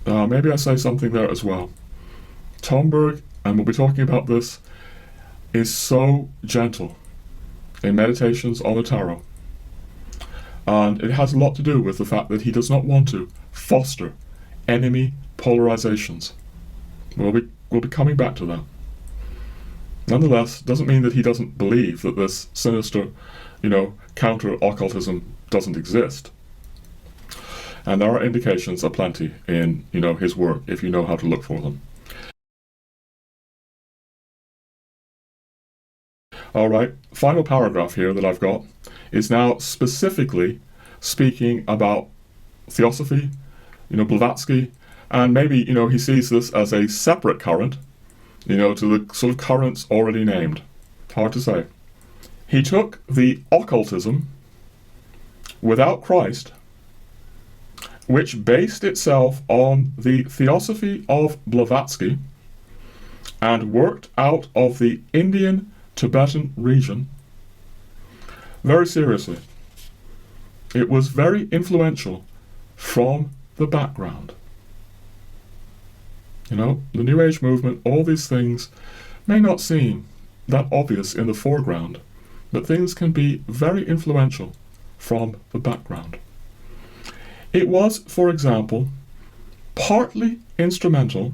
Maybe I say something there as well. Tomberg, and we'll be talking about this, is so gentle in Meditations on the Tarot. And it has a lot to do with the fact that he does not want to foster enemy polarizations. We'll be coming back to that. Nonetheless, doesn't mean that he doesn't believe that this sinister, counter-occultism doesn't exist. And there are indications aplenty in, his work, if you know how to look for them. All right, final paragraph here that I've got is now specifically speaking about Theosophy, Blavatsky, and maybe, he sees this as a separate current, to the sort of currents already named. Hard to say. He took the occultism without Christ, which based itself on the Theosophy of Blavatsky and worked out of the Indian Tibetan region, very seriously. It was very influential from the background. The New Age movement, all these things may not seem that obvious in the foreground, but things can be very influential from the background. It was, for example, partly instrumental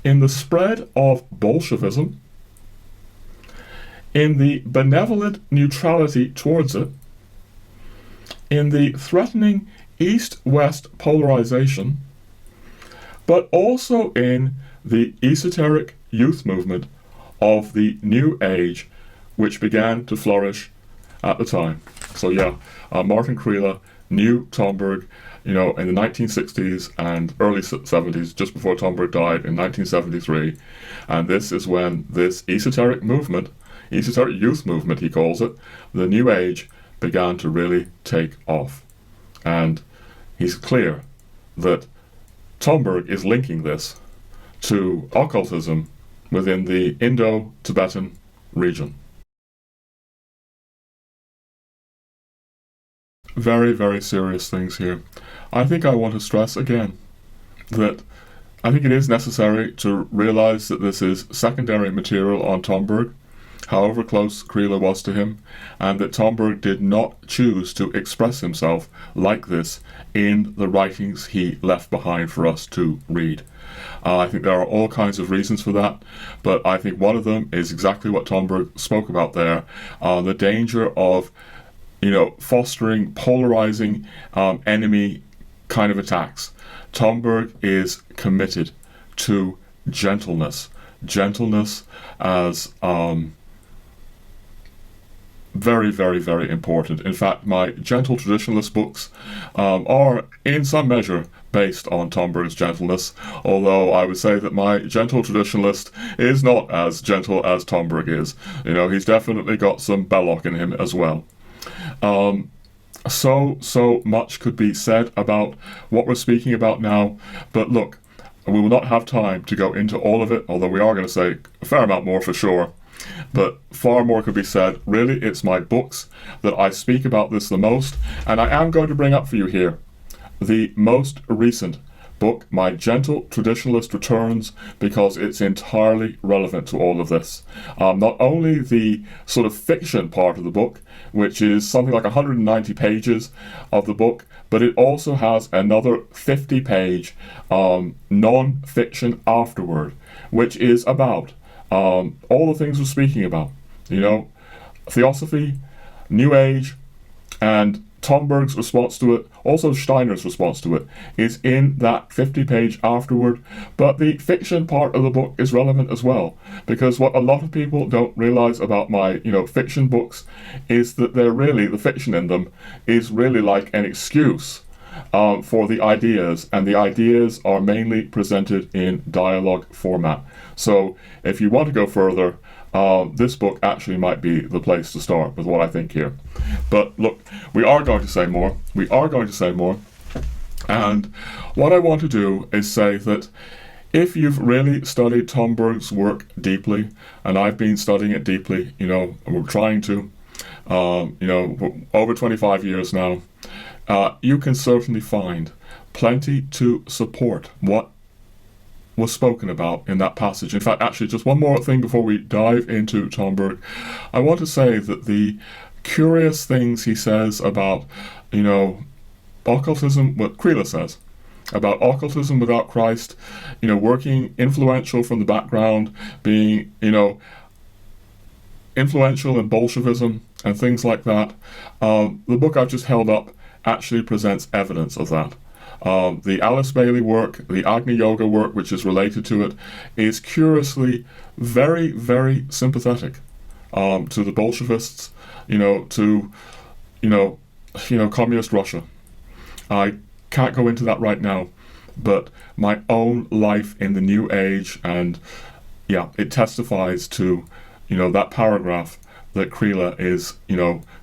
in the spread of Bolshevism, in the benevolent neutrality towards it, in the threatening East-West polarization, but also in the esoteric youth movement of the New Age, which began to flourish at the time. So yeah, Martin Kriele knew Tomberg, in the 1960s and early 70s, just before Tomberg died in 1973. And this is when this esoteric movement, esoteric youth movement he calls it, the New Age, began to really take off. And he's clear that Tomberg is linking this to occultism within the Indo-Tibetan region. Very, very serious things here. I think I want to stress again that I think it is necessary to realize that this is secondary material on Tomberg, however close Kriele was to him, and that Tomberg did not choose to express himself like this in the writings he left behind for us to read. I think there are all kinds of reasons for that, but I think one of them is exactly what Tomberg spoke about there, the danger of fostering polarizing enemy kind of attacks. Tomberg is committed to gentleness as very, very, very important. In fact, my gentle traditionalist books are in some measure based on Tomberg's gentleness, although I would say that my gentle traditionalist is not as gentle as Tomberg is. He's definitely got some Belloc in him as well. So much could be said about what we're speaking about now, but look, we will not have time to go into all of it, although we are going to say a fair amount more for sure, but far more could be said. Really, it's my books that I speak about this the most, and I am going to bring up for you here the most recent book, My Gentle Traditionalist Returns, because it's entirely relevant to all of this. Not only the sort of fiction part of the book, which is something like 190 pages of the book, but it also has another 50-page non-fiction afterword, which is about all the things we're speaking about. Theosophy, New Age, and Tomberg's response to it, also Steiner's response to it, is in that 50-page afterword. But the fiction part of the book is relevant as well, because what a lot of people don't realize about my, fiction books is that the fiction in them is really like an excuse for the ideas, and the ideas are mainly presented in dialogue format. So if you want to go further, this book actually might be the place to start with what I think here. But look, we are going to say more. And what I want to do is say that if you've really studied Tomberg's work deeply, and I've been studying it deeply, and we're trying to, over 25 years now, you can certainly find plenty to support what was spoken about in that passage. In fact, actually, just one more thing before we dive into Tomberg. I want to say that the curious things he says about, occultism, what Kriele says about occultism without Christ, working influential from the background, being, influential in Bolshevism and things like that. The book I've just held up actually presents evidence of that. The Alice Bailey work, the Agni Yoga work, which is related to it, is curiously very, very sympathetic to the Bolshevists, to communist Russia. I can't go into that right now, but my own life in the New Age, and it testifies to, that paragraph that Kriele is,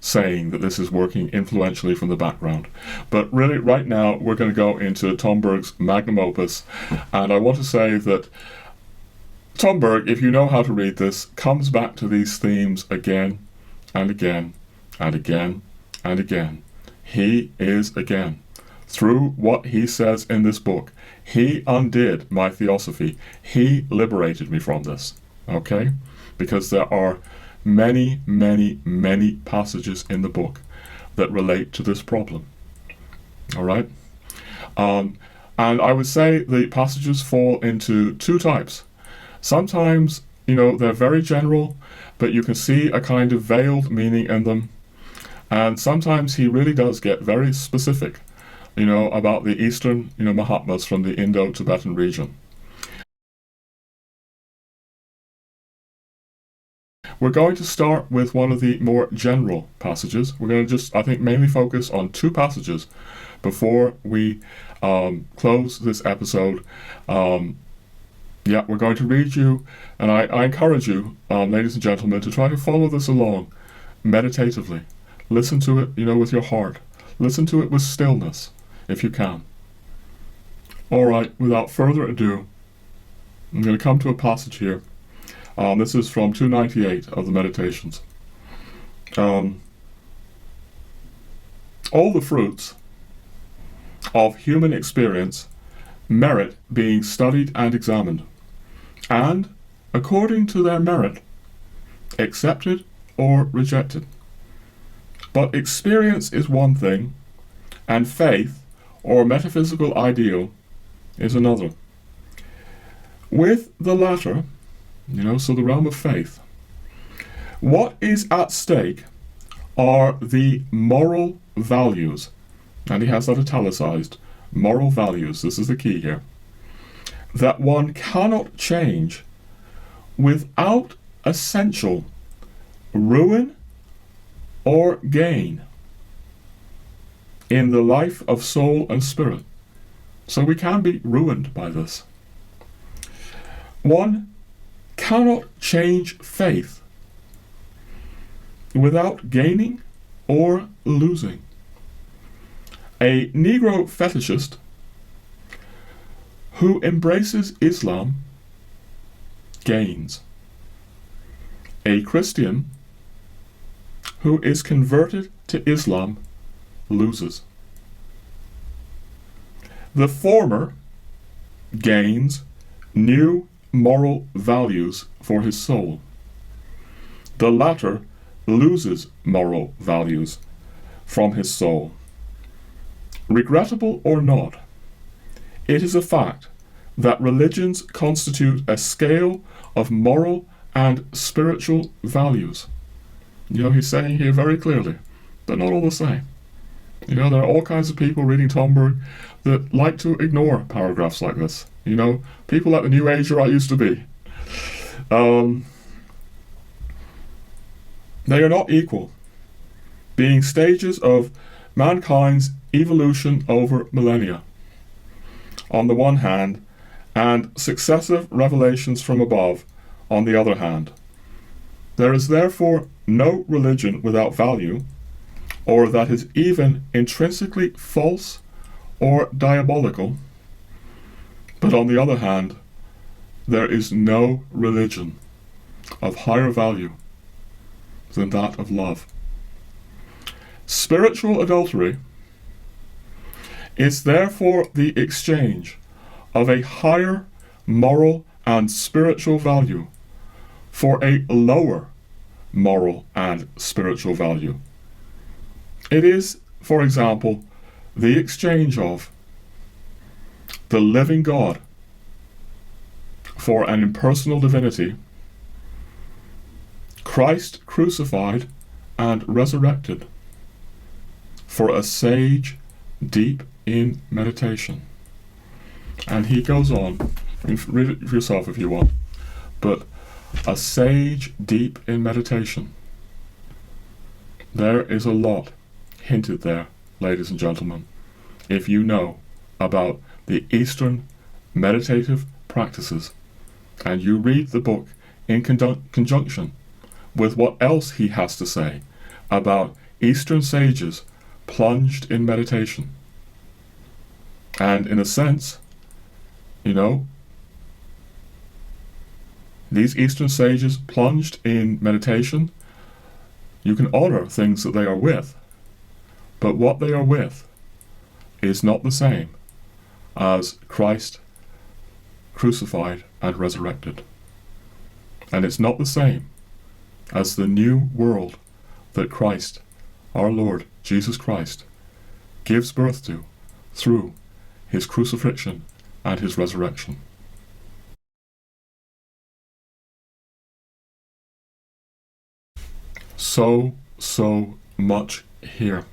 saying that this is working influentially from the background. But really, right now, we're going to go into Tomberg's magnum opus, and I want to say that Tomberg, if you know how to read this, comes back to these themes again and again and again and again. He is again. Through what he says in this book, he undid my theosophy. He liberated me from this, okay? Because there are many, many, many passages in the book that relate to this problem. All right? And I would say the passages fall into two types. Sometimes, they're very general, but you can see a kind of veiled meaning in them. And sometimes he really does get very specific, about the Eastern, Mahatmas from the Indo-Tibetan region. We're going to start with one of the more general passages. We're going to just, I think, mainly focus on two passages before we close this episode. We're going to read you, and I encourage you, ladies and gentlemen, to try to follow this along meditatively. Listen to it, with your heart. Listen to it with stillness, if you can. All right, without further ado, I'm going to come to a passage here. This is from 298 of the Meditations. All the fruits of human experience merit being studied and examined, and, according to their merit, accepted or rejected. But experience is one thing, and faith, or metaphysical ideal, is another. With the latter, so the realm of faith, what is at stake are the moral values, and he has that italicized, moral values, this is the key here, that one cannot change without essential ruin or gain in the life of soul and spirit. So we can be ruined by this. One cannot change faith without gaining or losing. A Negro fetishist who embraces Islam gains. A Christian who is converted to Islam loses. The former gains new moral values for his soul. The latter loses moral values from his soul. Regrettable or not, it is a fact that religions constitute a scale of moral and spiritual values. He's saying here very clearly, they're not all the same. There are all kinds of people reading Tomberg that like to ignore paragraphs like this. People like the New Ager I used to be. They are not equal, being stages of mankind's evolution over millennia, on the one hand, and successive revelations from above, on the other hand. There is therefore no religion without value, or that is even intrinsically false or diabolical. But on the other hand, there is no religion of higher value than that of love. Spiritual adultery is therefore the exchange of a higher moral and spiritual value for a lower moral and spiritual value. It is, for example, the exchange of the living God for an impersonal divinity, Christ crucified and resurrected, for a sage deep in meditation. And he goes on, you can read it for yourself if you want, but a sage deep in meditation. There is a lot hinted there, ladies and gentlemen, if you know about the Eastern meditative practices, and you read the book in conjunction with what else he has to say about Eastern sages plunged in meditation. And in a sense, these Eastern sages plunged in meditation, you can honor things that they are with, but what they are with is not the same as Christ crucified and resurrected. And it's not the same as the new world that Christ, our Lord Jesus Christ, gives birth to through his crucifixion and his resurrection. So much here.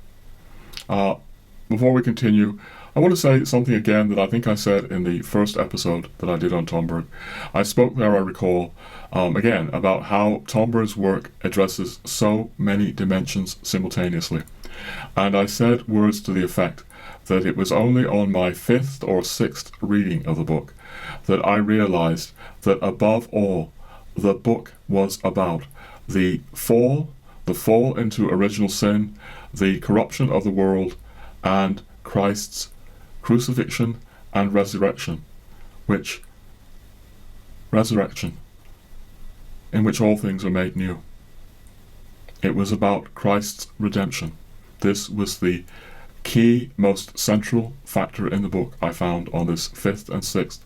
Before we continue, I want to say something again that I think I said in the first episode that I did on Tomberg. I spoke there, I recall, again, about how Tomberg's work addresses so many dimensions simultaneously. And I said words to the effect that it was only on my 5th or 6th reading of the book that I realized that above all, the book was about the fall into original sin, the corruption of the world, and Christ's crucifixion and resurrection, in which all things are made new. It was about Christ's redemption. This was the key, most central factor in the book I found on this 5th and 6th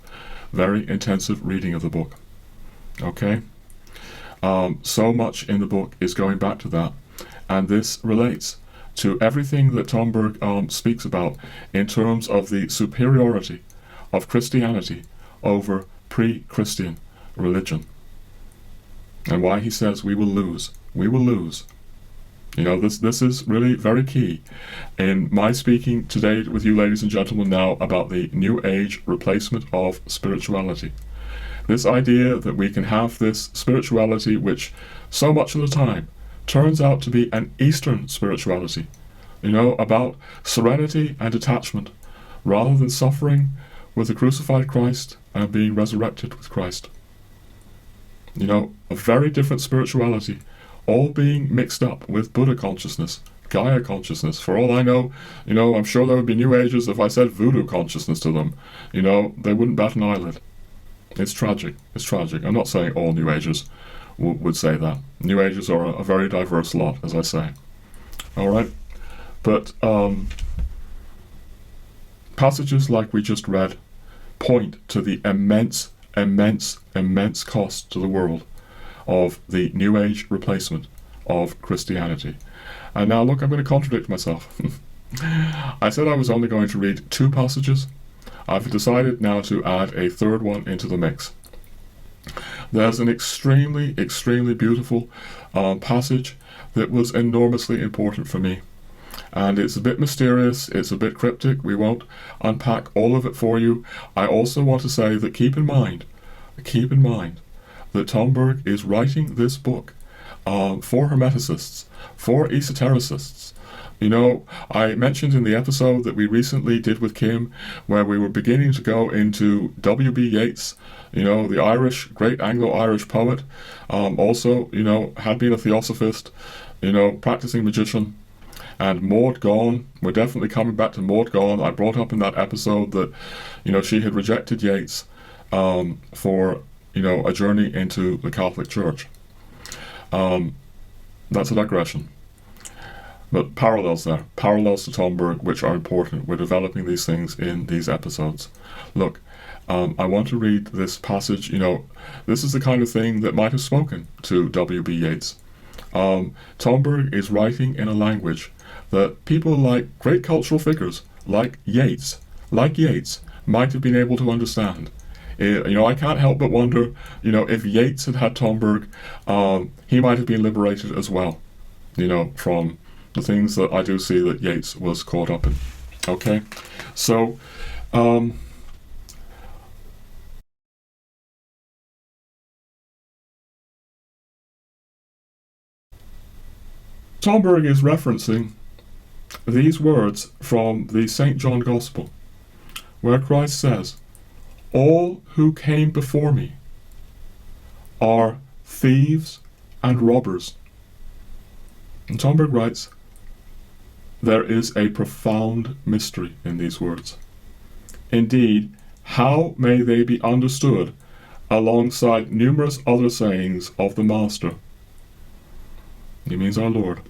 very intensive reading of the book. Okay? So much in the book is going back to that, and this relates to everything that Tomberg speaks about in terms of the superiority of Christianity over pre-Christian religion, and why he says we will lose. We will lose. You know, this is really very key in my speaking today with you, ladies and gentlemen, now about the New Age replacement of spirituality. This idea that we can have this spirituality which so much of the time turns out to be an Eastern spirituality, you know, about serenity and detachment, rather than suffering with the crucified Christ and being resurrected with Christ. You know, a very different spirituality, all being mixed up with Buddha consciousness, Gaia consciousness. For all I know, you know, I'm sure there would be New Agers if I said voodoo consciousness to them. You know, they wouldn't bat an eyelid. It's tragic. It's tragic. I'm not saying all New Agers would say that. New Agers are a very diverse lot, as I say. All right? But passages like we just read point to the immense cost to the world of the New Age replacement of Christianity. And now, look, I'm going to contradict myself. I said I was only going to read 2 passages. I've decided now to add a 3rd one into the mix. There's an extremely beautiful passage that was enormously important for me. And it's a bit mysterious, it's a bit cryptic, we won't unpack all of it for you. I also want to say that keep in mind that Tomberg is writing this book for Hermeticists, for esotericists. You know, I mentioned in the episode that we recently did with Kim, where we were beginning to go into W.B. Yeats, you know, the great Anglo-Irish poet, also, you know, had been a theosophist, you know, practicing magician, and Maud Gonne. We're definitely coming back to Maud Gonne. I brought up in that episode that, you know, she had rejected Yeats for, you know, a journey into the Catholic Church. That's a digression. But parallels to Tomberg, which are important. We're developing these things in these episodes. Look, I want to read this passage. You know, this is the kind of thing that might have spoken to W.B. Yeats. Tomberg is writing in a language that people like great cultural figures, like Yeats, might have been able to understand. You know, I can't help but wonder, you know, if Yeats had had Tomberg, he might have been liberated as well, you know, from the things that I do see that Yeats was caught up in. Okay? So, Tomberg is referencing these words from the St. John Gospel, where Christ says, "All who came before me are thieves and robbers." And Tomberg writes, there is a profound mystery in these words. Indeed, how may they be understood alongside numerous other sayings of the Master? He means our Lord,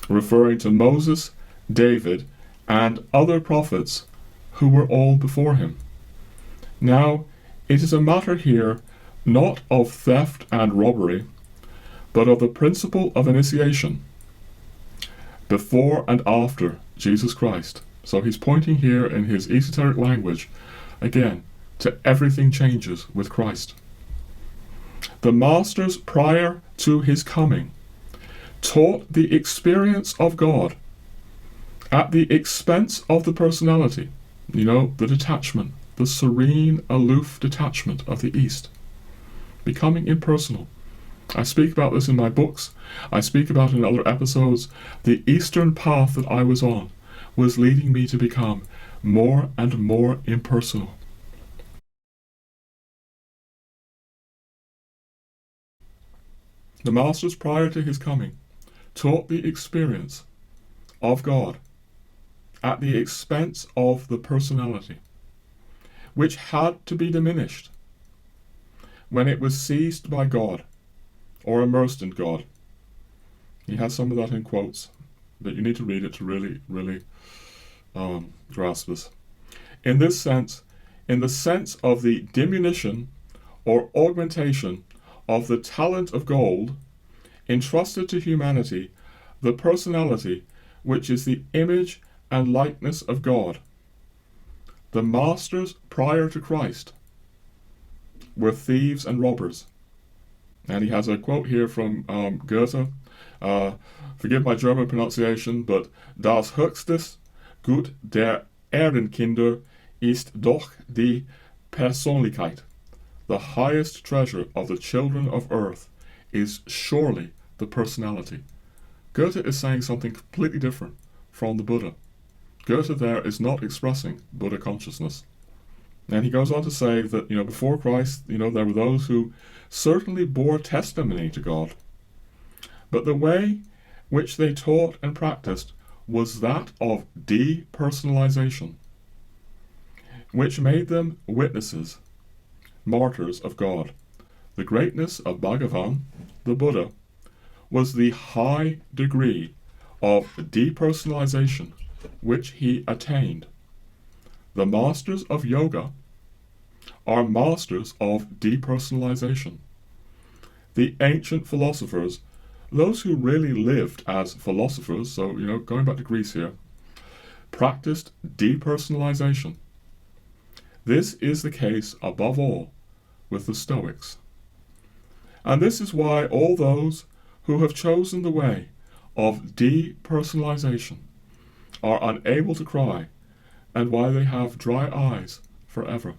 referring to Moses, David, and other prophets who were all before him. Now, it is a matter here not of theft and robbery, but of the principle of initiation. Before and after Jesus Christ, So he's pointing here in his esoteric language, again, to everything changes with Christ. The masters prior to his coming taught the experience of God at the expense of the personality, the detachment, the serene, aloof detachment of the East, becoming impersonal. I speak about this in my books. I speak about it in other episodes. The Eastern path that I was on was leading me to become more and more impersonal. The masters prior to his coming taught the experience of God at the expense of the personality, which had to be diminished when it was seized by God or immersed in God. He has some of that in quotes, but you need to read it to really grasp this. In this sense, in the sense of the diminution or augmentation of the talent of gold entrusted to humanity, the personality, which is the image and likeness of God. The masters prior to Christ were thieves and robbers. And he has a quote here from Goethe. Forgive my German pronunciation, but das höchstes Gut der Erdenkinder ist doch die Persönlichkeit. The highest treasure of the children of earth is surely the personality. Goethe is saying something completely different from the Buddha. Goethe there is not expressing Buddha consciousness. And he goes on to say that, before Christ, there were those who certainly bore testimony to God. But the way which they taught and practiced was that of depersonalization, which made them witnesses, martyrs of God. The greatness of Bhagavan, the Buddha, was the high degree of depersonalization which he attained. The masters of yoga are masters of depersonalization. The ancient philosophers, those who really lived as philosophers, so, going back to Greece here, practiced depersonalization. This is the case above all with the Stoics. And this is why all those who have chosen the way of depersonalization are unable to cry, and why they have dry eyes forever.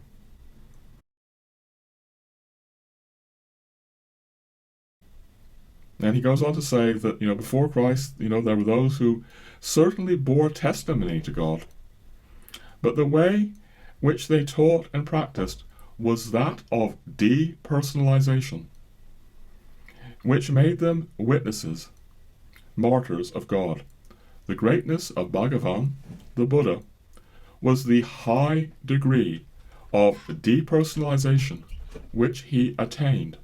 And he goes on to say that, before Christ, there were those who certainly bore testimony to God. But the way which they taught and practiced was that of depersonalization, which made them witnesses, martyrs of God. The greatness of Bhagavan, the Buddha, was the high degree of depersonalization which he attained.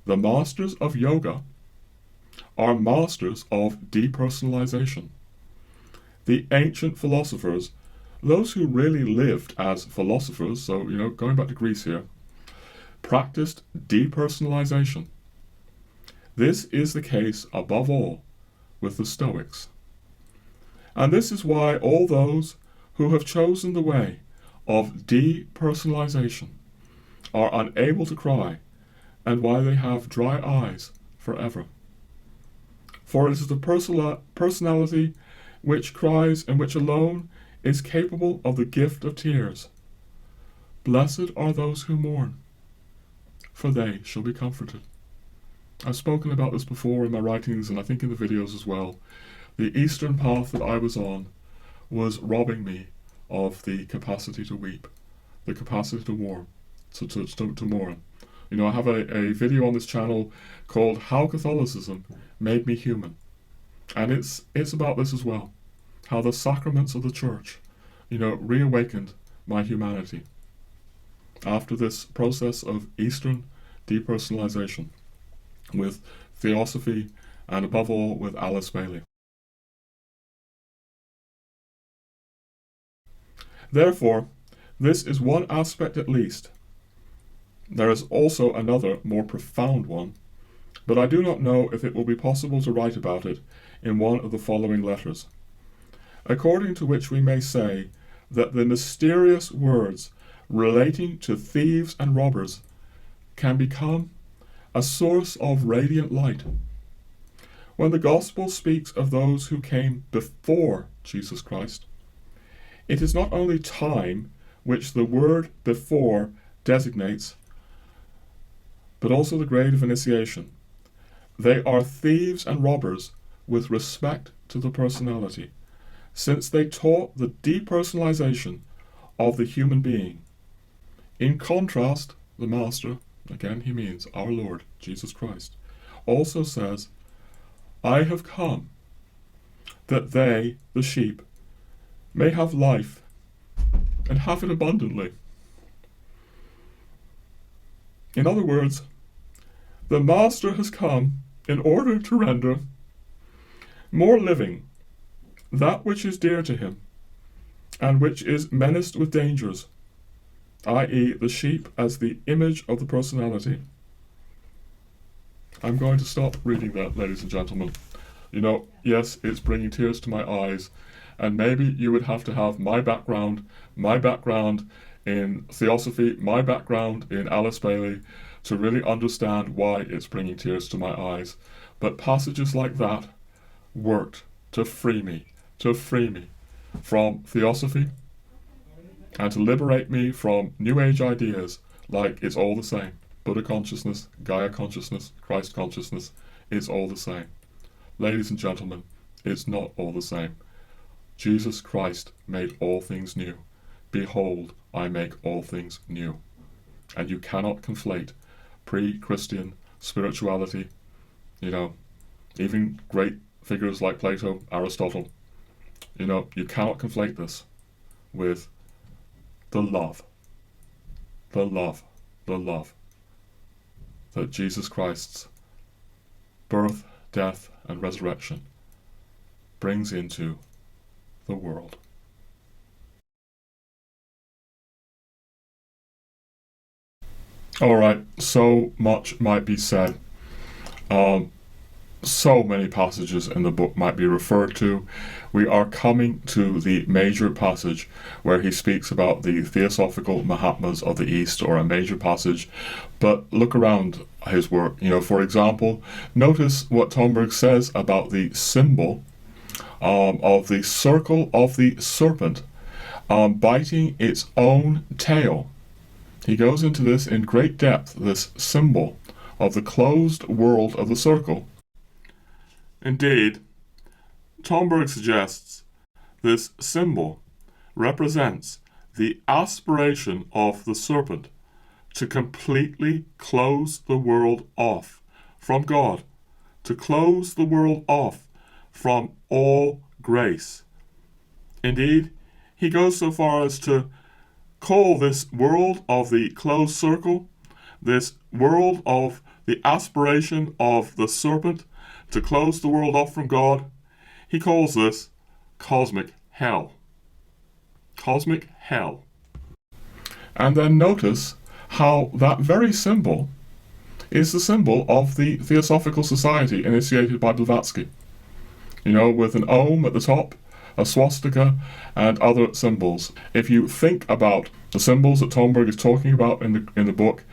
The masters of yoga are masters of depersonalization. The ancient philosophers, those who really lived as philosophers, so, going back to Greece here, practiced depersonalization. This is the case above all with the Stoics. And this is why all those who have chosen the way of depersonalization are unable to cry, and why they have dry eyes forever. For it is the personality which cries and which alone is capable of the gift of tears. Blessed are those who mourn, for they shall be comforted. I've spoken about this before in my writings, and I think in the videos as well. The Eastern path that I was on was robbing me of the capacity to weep, the capacity to mourn, to mourn. I have a video on this channel called How Catholicism Made Me Human. And it's about this as well. How the sacraments of the church, reawakened my humanity after this process of Eastern depersonalization with Theosophy and above all with Alice Bailey. Therefore, this is one aspect at least. There is also another, more profound one, but I do not know if it will be possible to write about it in one of the following letters. according to which we may say that the mysterious words relating to thieves and robbers can become a source of radiant light. When the Gospel speaks of those who came before Jesus Christ, it is not only time which the word before designates, but also the grade of initiation. They are thieves and robbers with respect to the personality, since they taught the depersonalization of the human being. In contrast, the Master, again he means our Lord Jesus Christ, also says, I have come that they, the sheep, may have life and have it abundantly. In other words, the Master has come in order to render more living that which is dear to him and which is menaced with dangers, i.e. the sheep as the image of the personality. I'm going to stop reading that, ladies and gentlemen. You know, yes, it's bringing tears to my eyes, and maybe you would have to have my background in Theosophy, my background in Alice Bailey, to really understand why it's bringing tears to my eyes. But passages like that worked to free me from Theosophy and to liberate me from New Age ideas like it's all the same. Buddha consciousness, Gaia consciousness, Christ consciousness, it's all the same. Ladies and gentlemen, it's not all the same. Jesus Christ made all things new. Behold, I make all things new. And you cannot conflate pre-Christian spirituality, you know, even great figures like Plato, Aristotle, you know, you cannot conflate this with the love that Jesus Christ's birth, death, and resurrection brings into the world. Alright, so much might be said. So many passages in the book might be referred to. We are coming to the major passage where he speaks about the Theosophical Mahatmas of the East, or a major passage. But look around his work. You know, for example, notice what Tomberg says about the symbol of the circle of the serpent biting its own tail. He goes into this in great depth, this symbol of the closed world of the circle. Indeed, Tomberg suggests this symbol represents the aspiration of the serpent to completely close the world off from God, to close the world off from all grace. Indeed, he goes so far as to call this world of the closed circle, this world of the aspiration of the serpent to close the world off from God, he calls this cosmic hell. Cosmic hell. And then notice how that very symbol is the symbol of the Theosophical Society initiated by Blavatsky. You know, with an Om at the top, a swastika, and other symbols. If you think about the symbols that Tomberg is talking about in the book,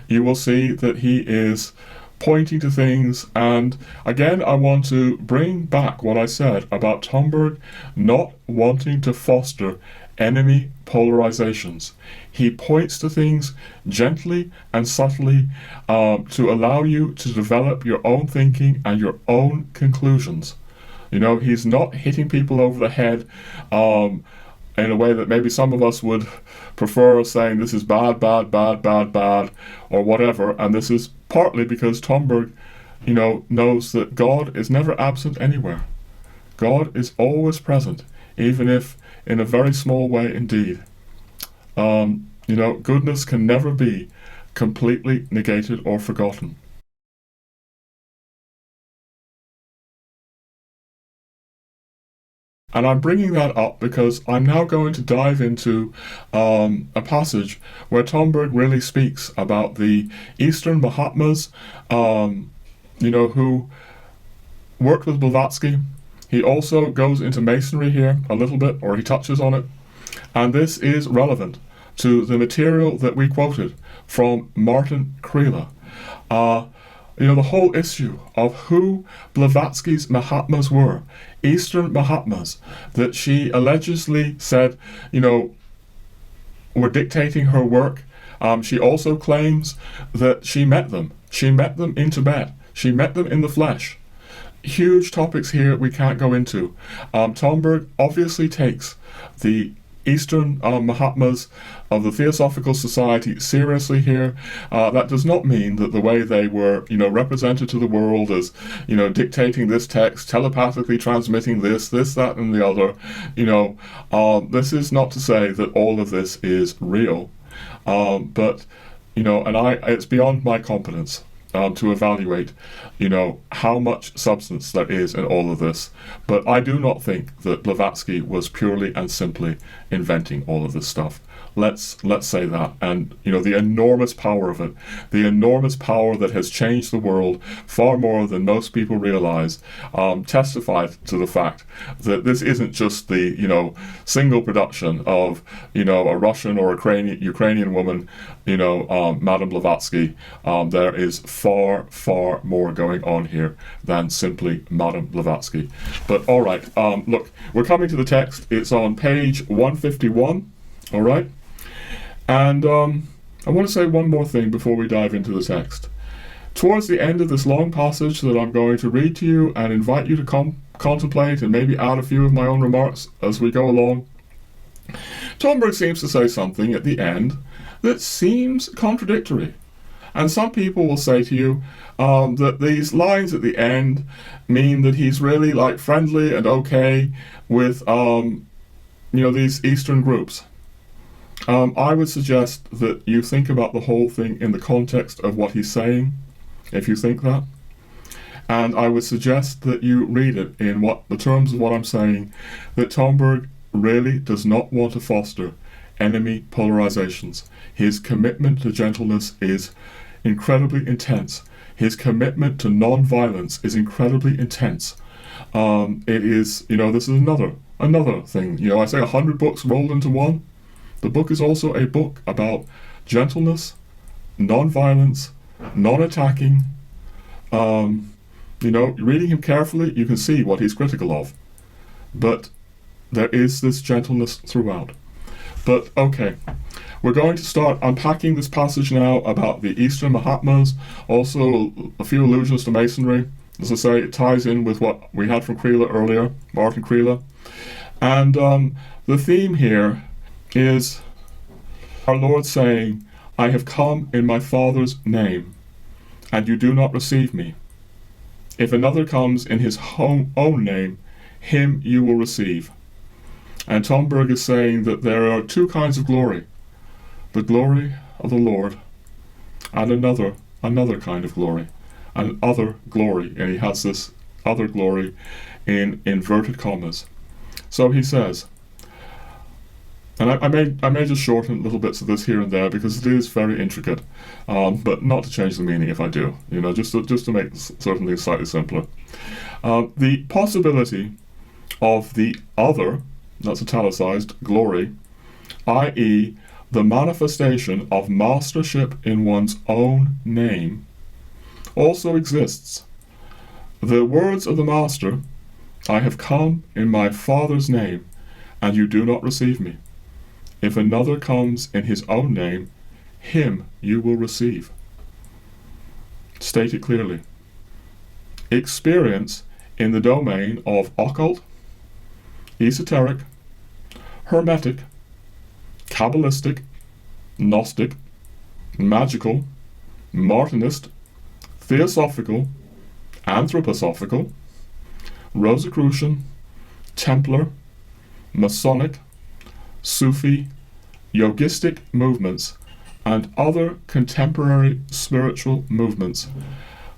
you will see that he is pointing to things. And again, I want to bring back what I said about Tomberg not wanting to foster enemy polarizations. He points to things gently and subtly to allow you to develop your own thinking and your own conclusions. You know, he's not hitting people over the head in a way that maybe some of us would prefer, saying this is bad, or whatever. And this is partly because Tomberg, you know, knows that God is never absent anywhere. God is always present, even if in a very small way indeed. You know, goodness can never be completely negated or forgotten. And I'm bringing that up because I'm now going to dive into a passage where Tomberg really speaks about the Eastern Mahatmas, you know, who worked with Blavatsky, He also goes into Masonry here a little bit, or he touches on it. And this is relevant to the material that we quoted from Martin Kriele. The whole issue of who Blavatsky's Mahatmas were, Eastern Mahatmas, that she allegedly said, were dictating her work. She also claims that she met them. She met them in Tibet. She met them in the flesh. Huge topics here we can't go into. Tomberg obviously takes the Eastern Mahatmas of the Theosophical Society seriously here. That does not mean that the way they were, represented to the world as, dictating this text, telepathically transmitting this, that, and the other. This is not to say that all of this is real, but it's beyond my competence to evaluate, how much substance there is in all of this. But I do not think that Blavatsky was purely and simply inventing all of this stuff. Let's say that. And, the enormous power of it, the enormous power that has changed the world far more than most people realize, testified to the fact that this isn't just the, single production of, a Russian or Ukrainian woman, Madame Blavatsky. There is far, far more going on here than simply Madame Blavatsky. But all right, look, we're coming to the text. It's on page 151, all right? And I want to say one more thing before we dive into the text. Towards the end of this long passage that I'm going to read to you and invite you to contemplate and maybe add a few of my own remarks as we go along, Tomberg seems to say something at the end that seems contradictory. And some people will say to you that these lines at the end mean that he's really friendly and okay with these Eastern groups. I would suggest that you think about the whole thing in the context of what he's saying, if you think that. And I would suggest that you read it in the terms of what I'm saying, that Tomberg really does not want to foster enemy polarizations. His commitment to gentleness is incredibly intense. His commitment to non-violence is incredibly intense. It is, this is another thing. I say 100 books rolled into one. The book is also a book about gentleness, non-violence, non-attacking. Reading him carefully, you can see what he's critical of. But there is this gentleness throughout. But okay, we're going to start unpacking this passage now about the Eastern Mahatmas, also a few allusions to Masonry. As I say, it ties in with what we had from Kriele earlier, Martin Kriele. And the theme here is our Lord saying, I have come in my Father's name, and you do not receive me. If another comes in his own name, him you will receive. And Tomberg is saying that there are two kinds of glory. The glory of the Lord, and another kind of glory, an other glory. And he has this other glory in inverted commas. So he says, and I may just shorten little bits of this here and there because it is very intricate, but not to change the meaning if I do, just to make certain things slightly simpler. The possibility of the other, that's italicized, glory, i.e. the manifestation of mastership in one's own name, also exists. The words of the Master, I have come in my Father's name, and you do not receive me. If another comes in his own name, him you will receive. State it clearly. Experience in the domain of occult, esoteric, hermetic, Kabbalistic, Gnostic, magical, Martinist, Theosophical, Anthroposophical, Rosicrucian, Templar, Masonic, Sufi, yogistic movements, and other contemporary spiritual movements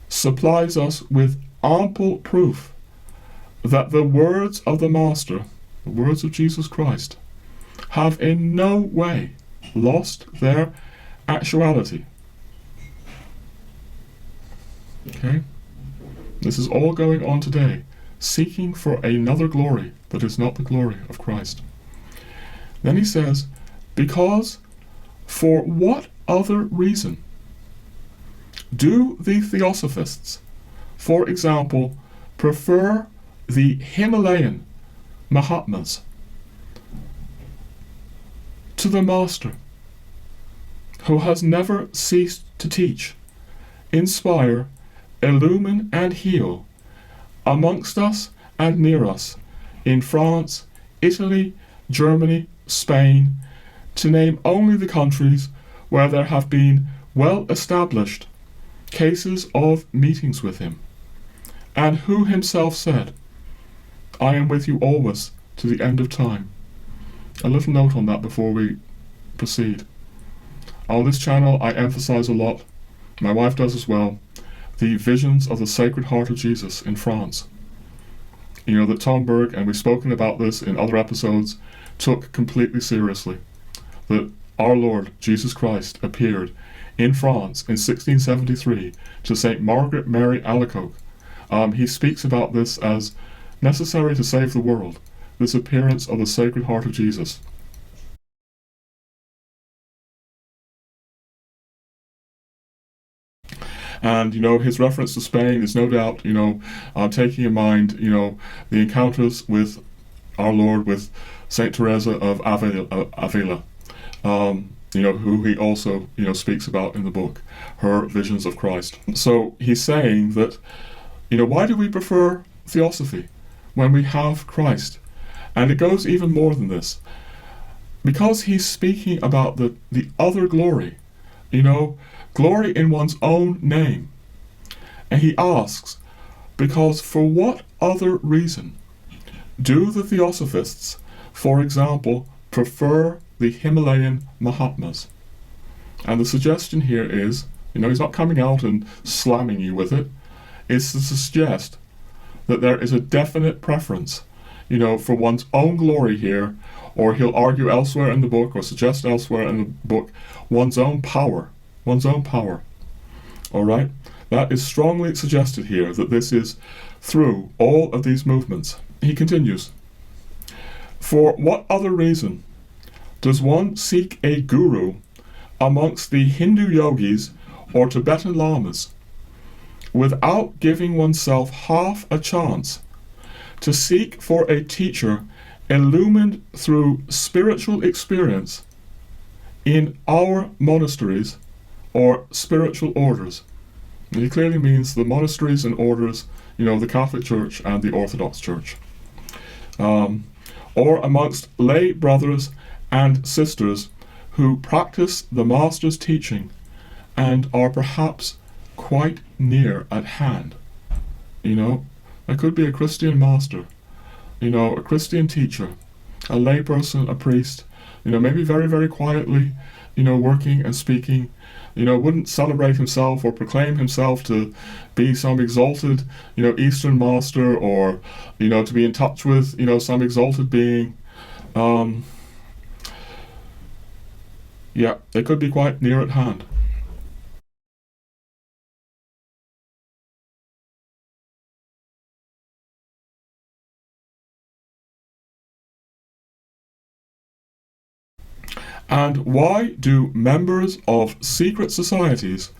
supplies us with ample proof that the words of the Master, the words of Jesus Christ, have in no way lost their actuality. Okay? This is all going on today. seeking for another glory that is not the glory of Christ. Then he says, because for what other reason do the Theosophists, for example, prefer the Himalayan Mahatmas to the Master, who has never ceased to teach, inspire, illumine, and heal amongst us and near us, in France, Italy, Germany, Spain, to name only the countries where there have been well-established cases of meetings with him, and who himself said, I am with you always to the end of time. A little note on that before we proceed. On this channel I emphasize a lot, my wife does as well, the visions of the Sacred Heart of Jesus in France. You know that Tomberg, and we've spoken about this in other episodes, took completely seriously that our Lord Jesus Christ appeared in France in 1673 to St. Margaret Mary Alacoque. He speaks about this as necessary to save the world, this appearance of the Sacred Heart of Jesus. And, his reference to Spain is no doubt, taking in mind, the encounters with our Lord, with Saint Teresa of Avila, who he also, speaks about in the book, her visions of Christ. So he's saying that, why do we prefer Theosophy when we have Christ? And it goes even more than this. Because he's speaking about the other glory, glory in one's own name. And he asks, because for what other reason do the Theosophists, for example, prefer the Himalayan Mahatmas? And the suggestion here is, he's not coming out and slamming you with it, it's to suggest that there is a definite preference, for one's own glory here, or he'll argue elsewhere in the book, or suggest elsewhere in the book, one's own power. Alright? That is strongly suggested here, that this is through all of these movements. He continues, for what other reason does one seek a guru amongst the Hindu yogis or Tibetan lamas without giving oneself half a chance to seek for a teacher illumined through spiritual experience in our monasteries or spiritual orders? And he clearly means the monasteries and orders, the Catholic Church and the Orthodox Church. Or amongst lay brothers and sisters who practice the Master's teaching and are perhaps quite near at hand. There could be a Christian master, a Christian teacher, a layperson, a priest, maybe very, very quietly, working and speaking, wouldn't celebrate himself or proclaim himself to be some exalted, Eastern master, or, to be in touch with, some exalted being. Yeah, they could be quite near at hand. And why do members of secret societies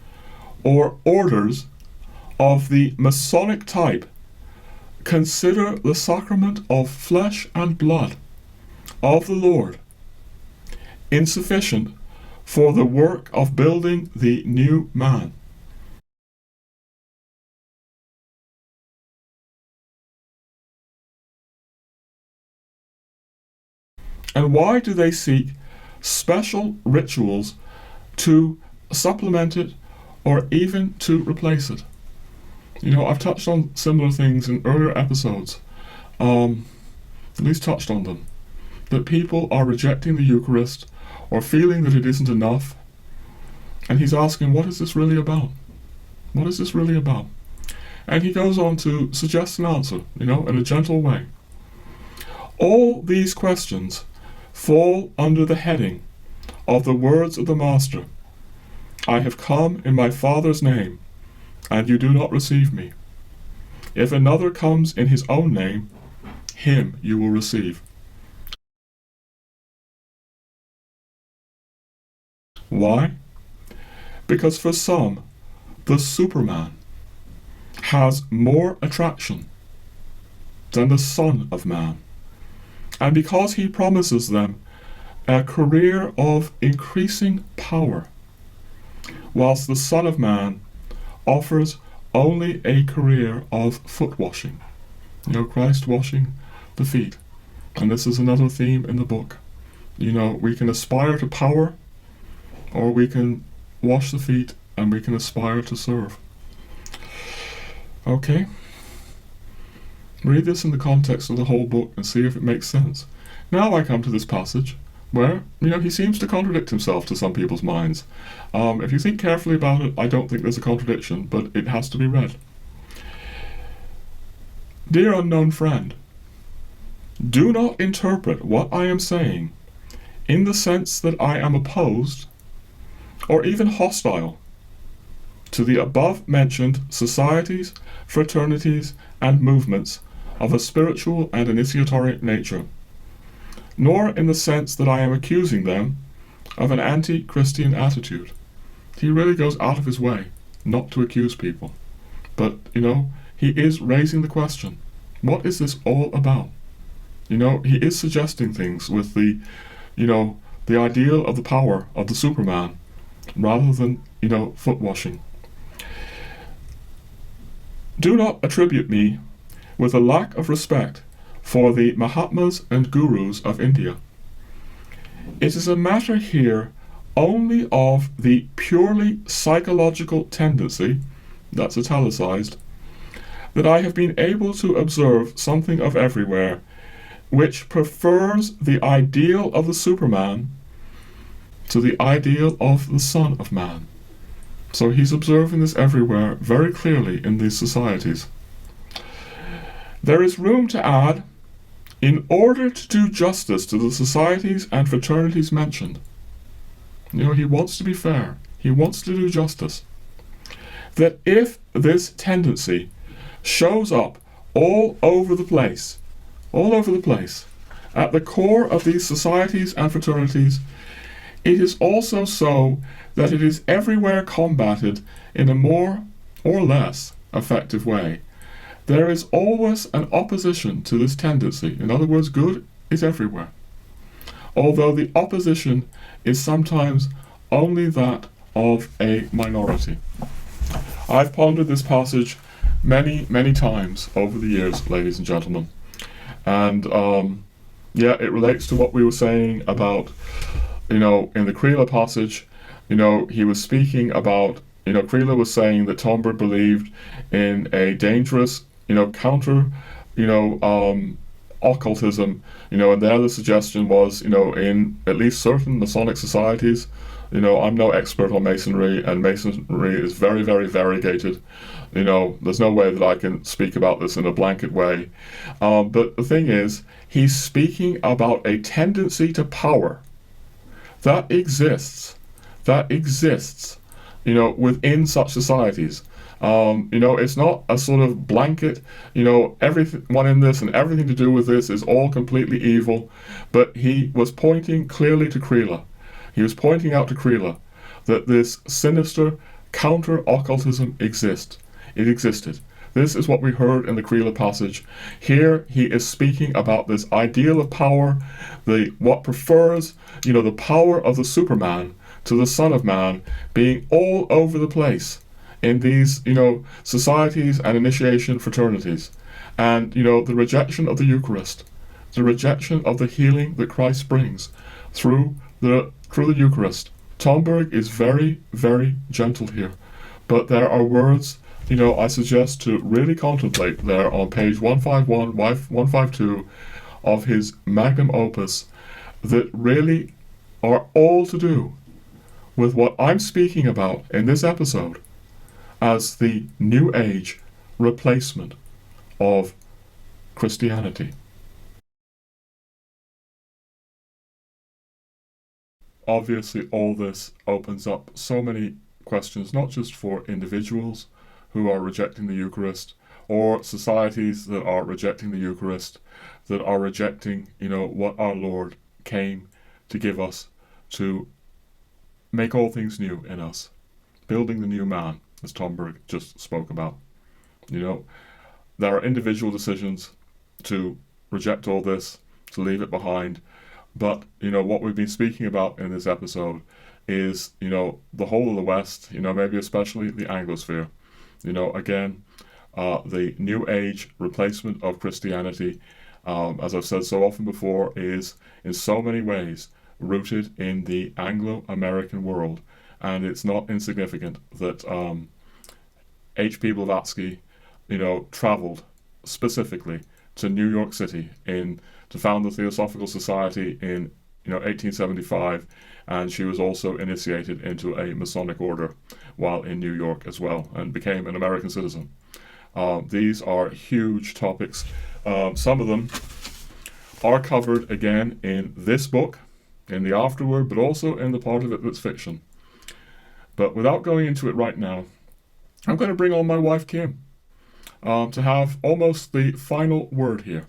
or orders of the Masonic type consider the sacrament of flesh and blood of the Lord insufficient for the work of building the new man? And why do they seek special rituals to supplement it or even to replace it? I've touched on similar things in earlier episodes, at least touched on them, that people are rejecting the Eucharist or feeling that it isn't enough, and he's asking, what is this really about? What is this really about? And he goes on to suggest an answer, in a gentle way. All these questions fall under the heading of the words of the Master, I have come in my Father's name, and you do not receive me. If another comes in his own name, him you will receive. Why? Because for some, the Superman has more attraction than the Son of Man. And because he promises them a career of increasing power, whilst the Son of Man offers only a career of foot washing. Christ washing the feet. And this is another theme in the book. We can aspire to power, or we can wash the feet, and we can aspire to serve. Okay? Read this in the context of the whole book and see if it makes sense. Now I come to this passage where, he seems to contradict himself to some people's minds. If you think carefully about it, I don't think there's a contradiction, but it has to be read. Dear unknown friend, do not interpret what I am saying in the sense that I am opposed or even hostile to the above-mentioned societies, fraternities, and movements of a spiritual and initiatory nature, nor in the sense that I am accusing them of an anti-Christian attitude. He really goes out of his way not to accuse people. But, he is raising the question, what is this all about? He is suggesting things with the ideal of the power of the Superman, rather than, foot washing. Do not attribute me with a lack of respect for the Mahatmas and Gurus of India. It is a matter here only of the purely psychological tendency, that's italicized, that I have been able to observe something of everywhere, which prefers the ideal of the Superman to the ideal of the Son of Man. So he's observing this everywhere, very clearly in these societies. There is room to add, in order to do justice to the societies and fraternities mentioned. He wants to be fair. He wants to do justice. That if this tendency shows up all over the place, at the core of these societies and fraternities, it is also so that it is everywhere combated in a more or less effective way. There is always an opposition to this tendency. In other words, good is everywhere. Although the opposition is sometimes only that of a minority. I've pondered this passage many, many times over the years, ladies and gentlemen. And it relates to what we were saying about, in the Kriele passage, he was speaking about, Kriele was saying that Tomberg believed in a dangerous, counter, occultism, and there the suggestion was, in at least certain Masonic societies, I'm no expert on Masonry, and Masonry is very, very variegated. There's no way that I can speak about this in a blanket way. But the thing is, he's speaking about a tendency to power that exists, within such societies. It's not a sort of blanket, everyone in this and everything to do with this is all completely evil. But he was pointing clearly to Kriele. He was pointing out to Kriele that this sinister counter-occultism exists. It existed. This is what we heard in the Kriele passage. Here he is speaking about this ideal of power, what prefers, the power of the Superman to the Son of Man being all over the place in these, societies and initiation fraternities. And, the rejection of the Eucharist, the rejection of the healing that Christ brings through the Eucharist. Tomberg is very, very gentle here. But there are words, I suggest to really contemplate there on page 151, 152 of his magnum opus that really are all to do with what I'm speaking about in this episode as the New Age replacement of Christianity. Obviously, all this opens up so many questions, not just for individuals who are rejecting the Eucharist, or societies that are rejecting the Eucharist, that are rejecting, what our Lord came to give us, to make all things new in us, building the new man, as Tomberg just spoke about. There are individual decisions to reject all this, to leave it behind, but, what we've been speaking about in this episode is, the whole of the West, maybe especially the Anglosphere. Again, the New Age replacement of Christianity, as I've said so often before, is in so many ways rooted in the Anglo-American world, and it's not insignificant that H.P. Blavatsky, traveled specifically to New York City to found the Theosophical Society in 1875, and she was also initiated into a Masonic order while in New York as well, and became an American citizen. These are huge topics. Some of them are covered again in this book, in the afterword, but also in the part of it that's fiction. But without going into it right now, I'm going to bring on my wife Kim to have almost the final word here.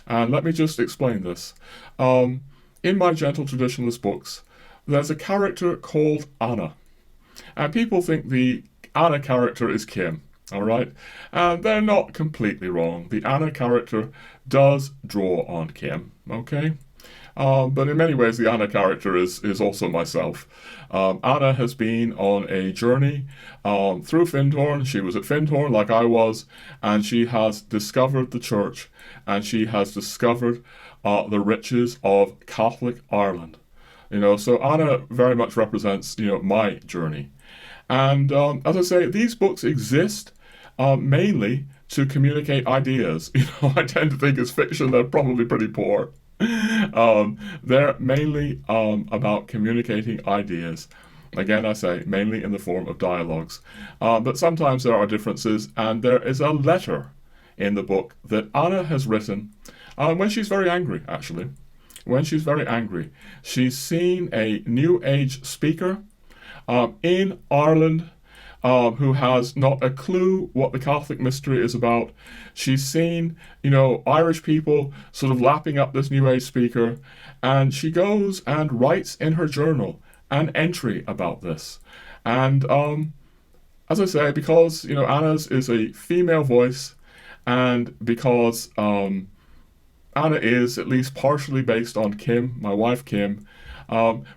And let me just explain this. In my Gentle Traditionalist books, there's a character called Anna. And people think the Anna character is Kim, all right? And they're not completely wrong. The Anna character does draw on Kim, okay? But in many ways, the Anna character is also myself. Anna has been on a journey through Findhorn. She was at Findhorn like I was, and she has discovered the church, and she has discovered the riches of Catholic Ireland. So Anna very much represents, my journey. And as I say, these books exist mainly to communicate ideas. I tend to think as fiction, they're probably pretty poor. They're mainly about communicating ideas. Again, I say, mainly in the form of dialogues. But sometimes there are differences, and there is a letter in the book that Anna has written when she's very angry, actually. When she's very angry. She's seen a New Age speaker in Ireland who has not a clue what the Catholic mystery is about. She's seen, Irish people sort of lapping up this New Age speaker, and she goes and writes in her journal an entry about this. And as I say, because, Anna's is a female voice, and because Anna is at least partially based on Kim, my wife Kim,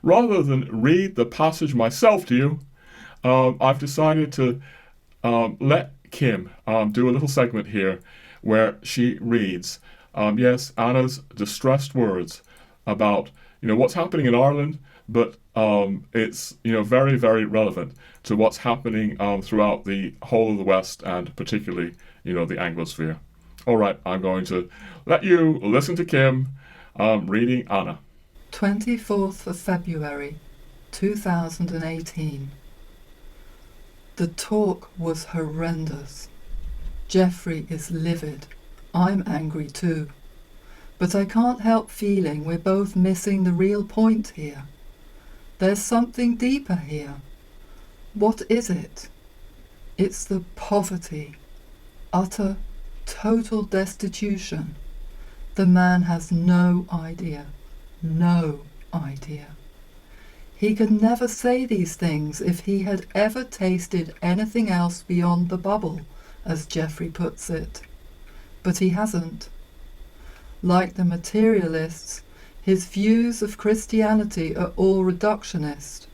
rather than read the passage myself to you, I've decided to let Kim do a little segment here where she reads, Anna's distressed words about, what's happening in Ireland, but it's, very, very relevant to what's happening throughout the whole of the West, and particularly, the Anglosphere. All right, I'm going to let you listen to Kim reading Anna. 24th of February, 2018. The talk was horrendous. Jeffrey is livid. I'm angry too. But I can't help feeling we're both missing the real point here. There's something deeper here. What is it? It's the poverty. Utter, total destitution. The man has no idea. No idea. He could never say these things if he had ever tasted anything else beyond the bubble, as Jeffrey puts it. But he hasn't. Like the materialists, his views of Christianity are all reductionist.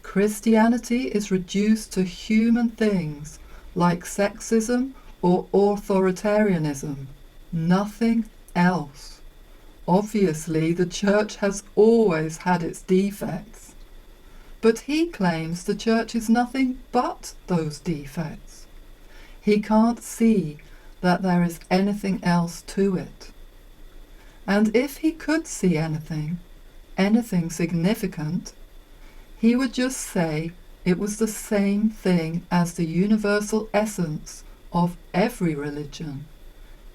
Christianity is reduced to human things like sexism or authoritarianism. Nothing else. Obviously, the church has always had its defects, but he claims the church is nothing but those defects. He can't see that there is anything else to it. And if he could see anything significant, he would just say it was the same thing as the universal essence of every religion.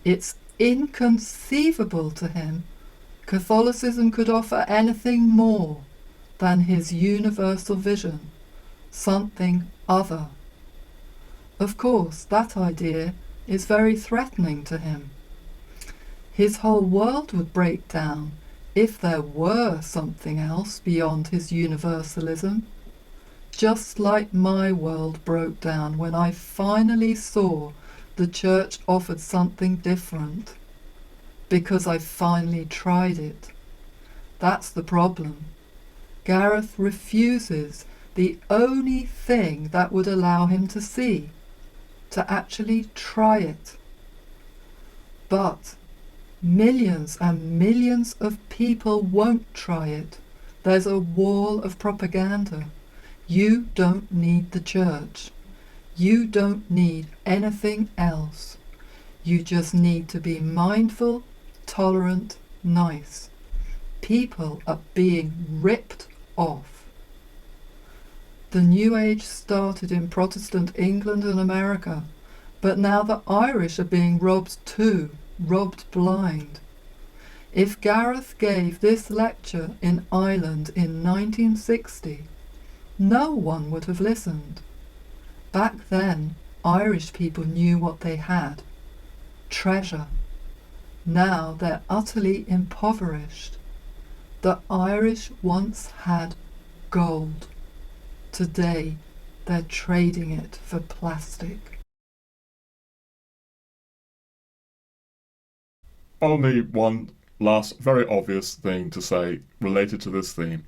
It's inconceivable to him Catholicism could offer anything more than his universal vision, something other. Of course, that idea is very threatening to him. His whole world would break down if there were something else beyond his universalism, just like my world broke down when I finally saw the church offered something different, because I finally tried it. That's the problem. Gareth refuses the only thing that would allow him to see, to actually try it. But millions and millions of people won't try it. There's a wall of propaganda. You don't need the church. You don't need anything else. You just need to be mindful, tolerant, nice. People are being ripped off. The New Age started in Protestant England and America, but now the Irish are being robbed too, robbed blind. If Gareth gave this lecture in Ireland in 1960, no one would have listened. Back then, Irish people knew what they had: treasure. Now they're utterly impoverished. The Irish once had gold. Today, they're trading it for plastic. Only one last very obvious thing to say related to this theme,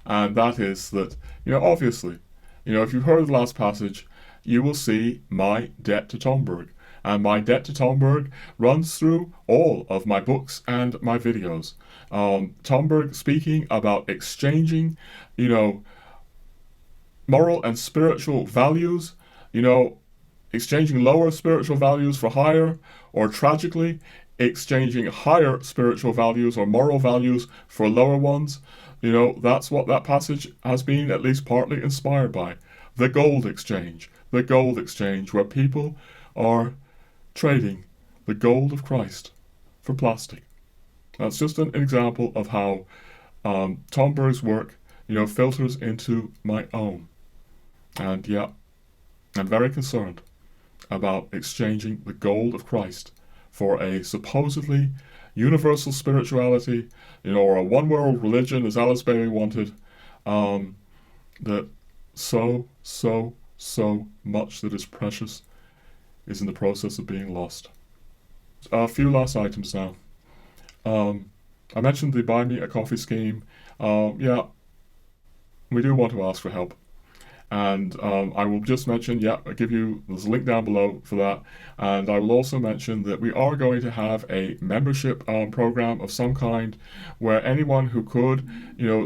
and that is that, obviously, if you've heard the last passage, you will see my debt to Tomberg. And my debt to Tomberg runs through all of my books and my videos. Tomberg speaking about exchanging, moral and spiritual values, exchanging lower spiritual values for higher, or tragically, exchanging higher spiritual values or moral values for lower ones. That's what that passage has been at least partly inspired by. The gold exchange, where people are trading the gold of Christ for plastic. That's just an example of how Tomberg's work, filters into my own. And yeah, I'm very concerned about exchanging the gold of Christ for a supposedly universal spirituality, or a one-world religion, as Alice Bailey wanted, that so much that is precious is in the process of being lost. A few last items now. I mentioned the Buy Me a Coffee scheme. Yeah, we do want to ask for help. And I will just mention, there's a link down below for that. And I will also mention that we are going to have a membership program of some kind where anyone who could,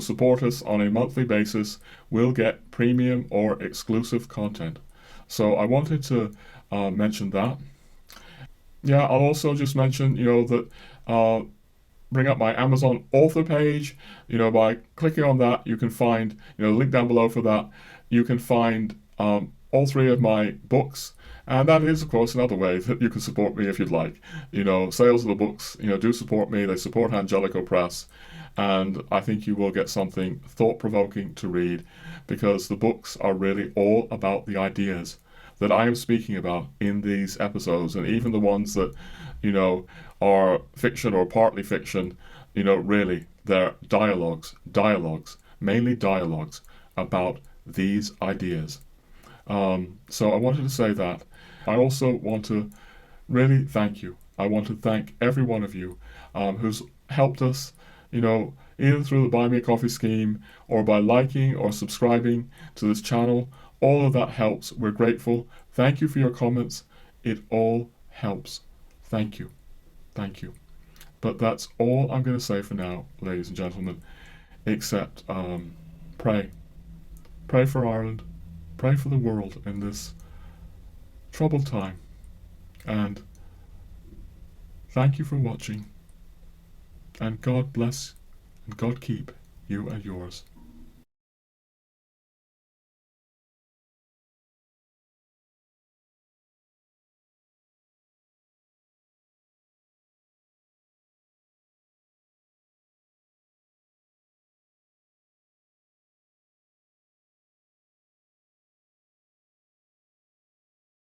support us on a monthly basis will get premium or exclusive content. So I wanted to mention that. Yeah, I'll also just mention, that bring up my Amazon author page. By clicking on that, you can find, the link down below for that. You can find all three of my books, and that is, of course, another way that you can support me if you'd like. Sales of the books, do support me. They support Angelico Press, and I think you will get something thought-provoking to read, because the books are really all about the ideas that I am speaking about in these episodes, and even the ones that, are fiction or partly fiction, really, they're dialogues, mainly dialogues about these ideas. So I wanted to say that. I also want to really thank you. I want to thank every one of you who's helped us, either through the Buy Me a Coffee scheme or by liking or subscribing to this channel. All of that helps. We're grateful. Thank you for your comments. It all helps. Thank you. Thank you. But that's all I'm going to say for now, ladies and gentlemen, except pray. Pray for Ireland. Pray for the world in this troubled time. And thank you for watching. And God bless and God keep you and yours.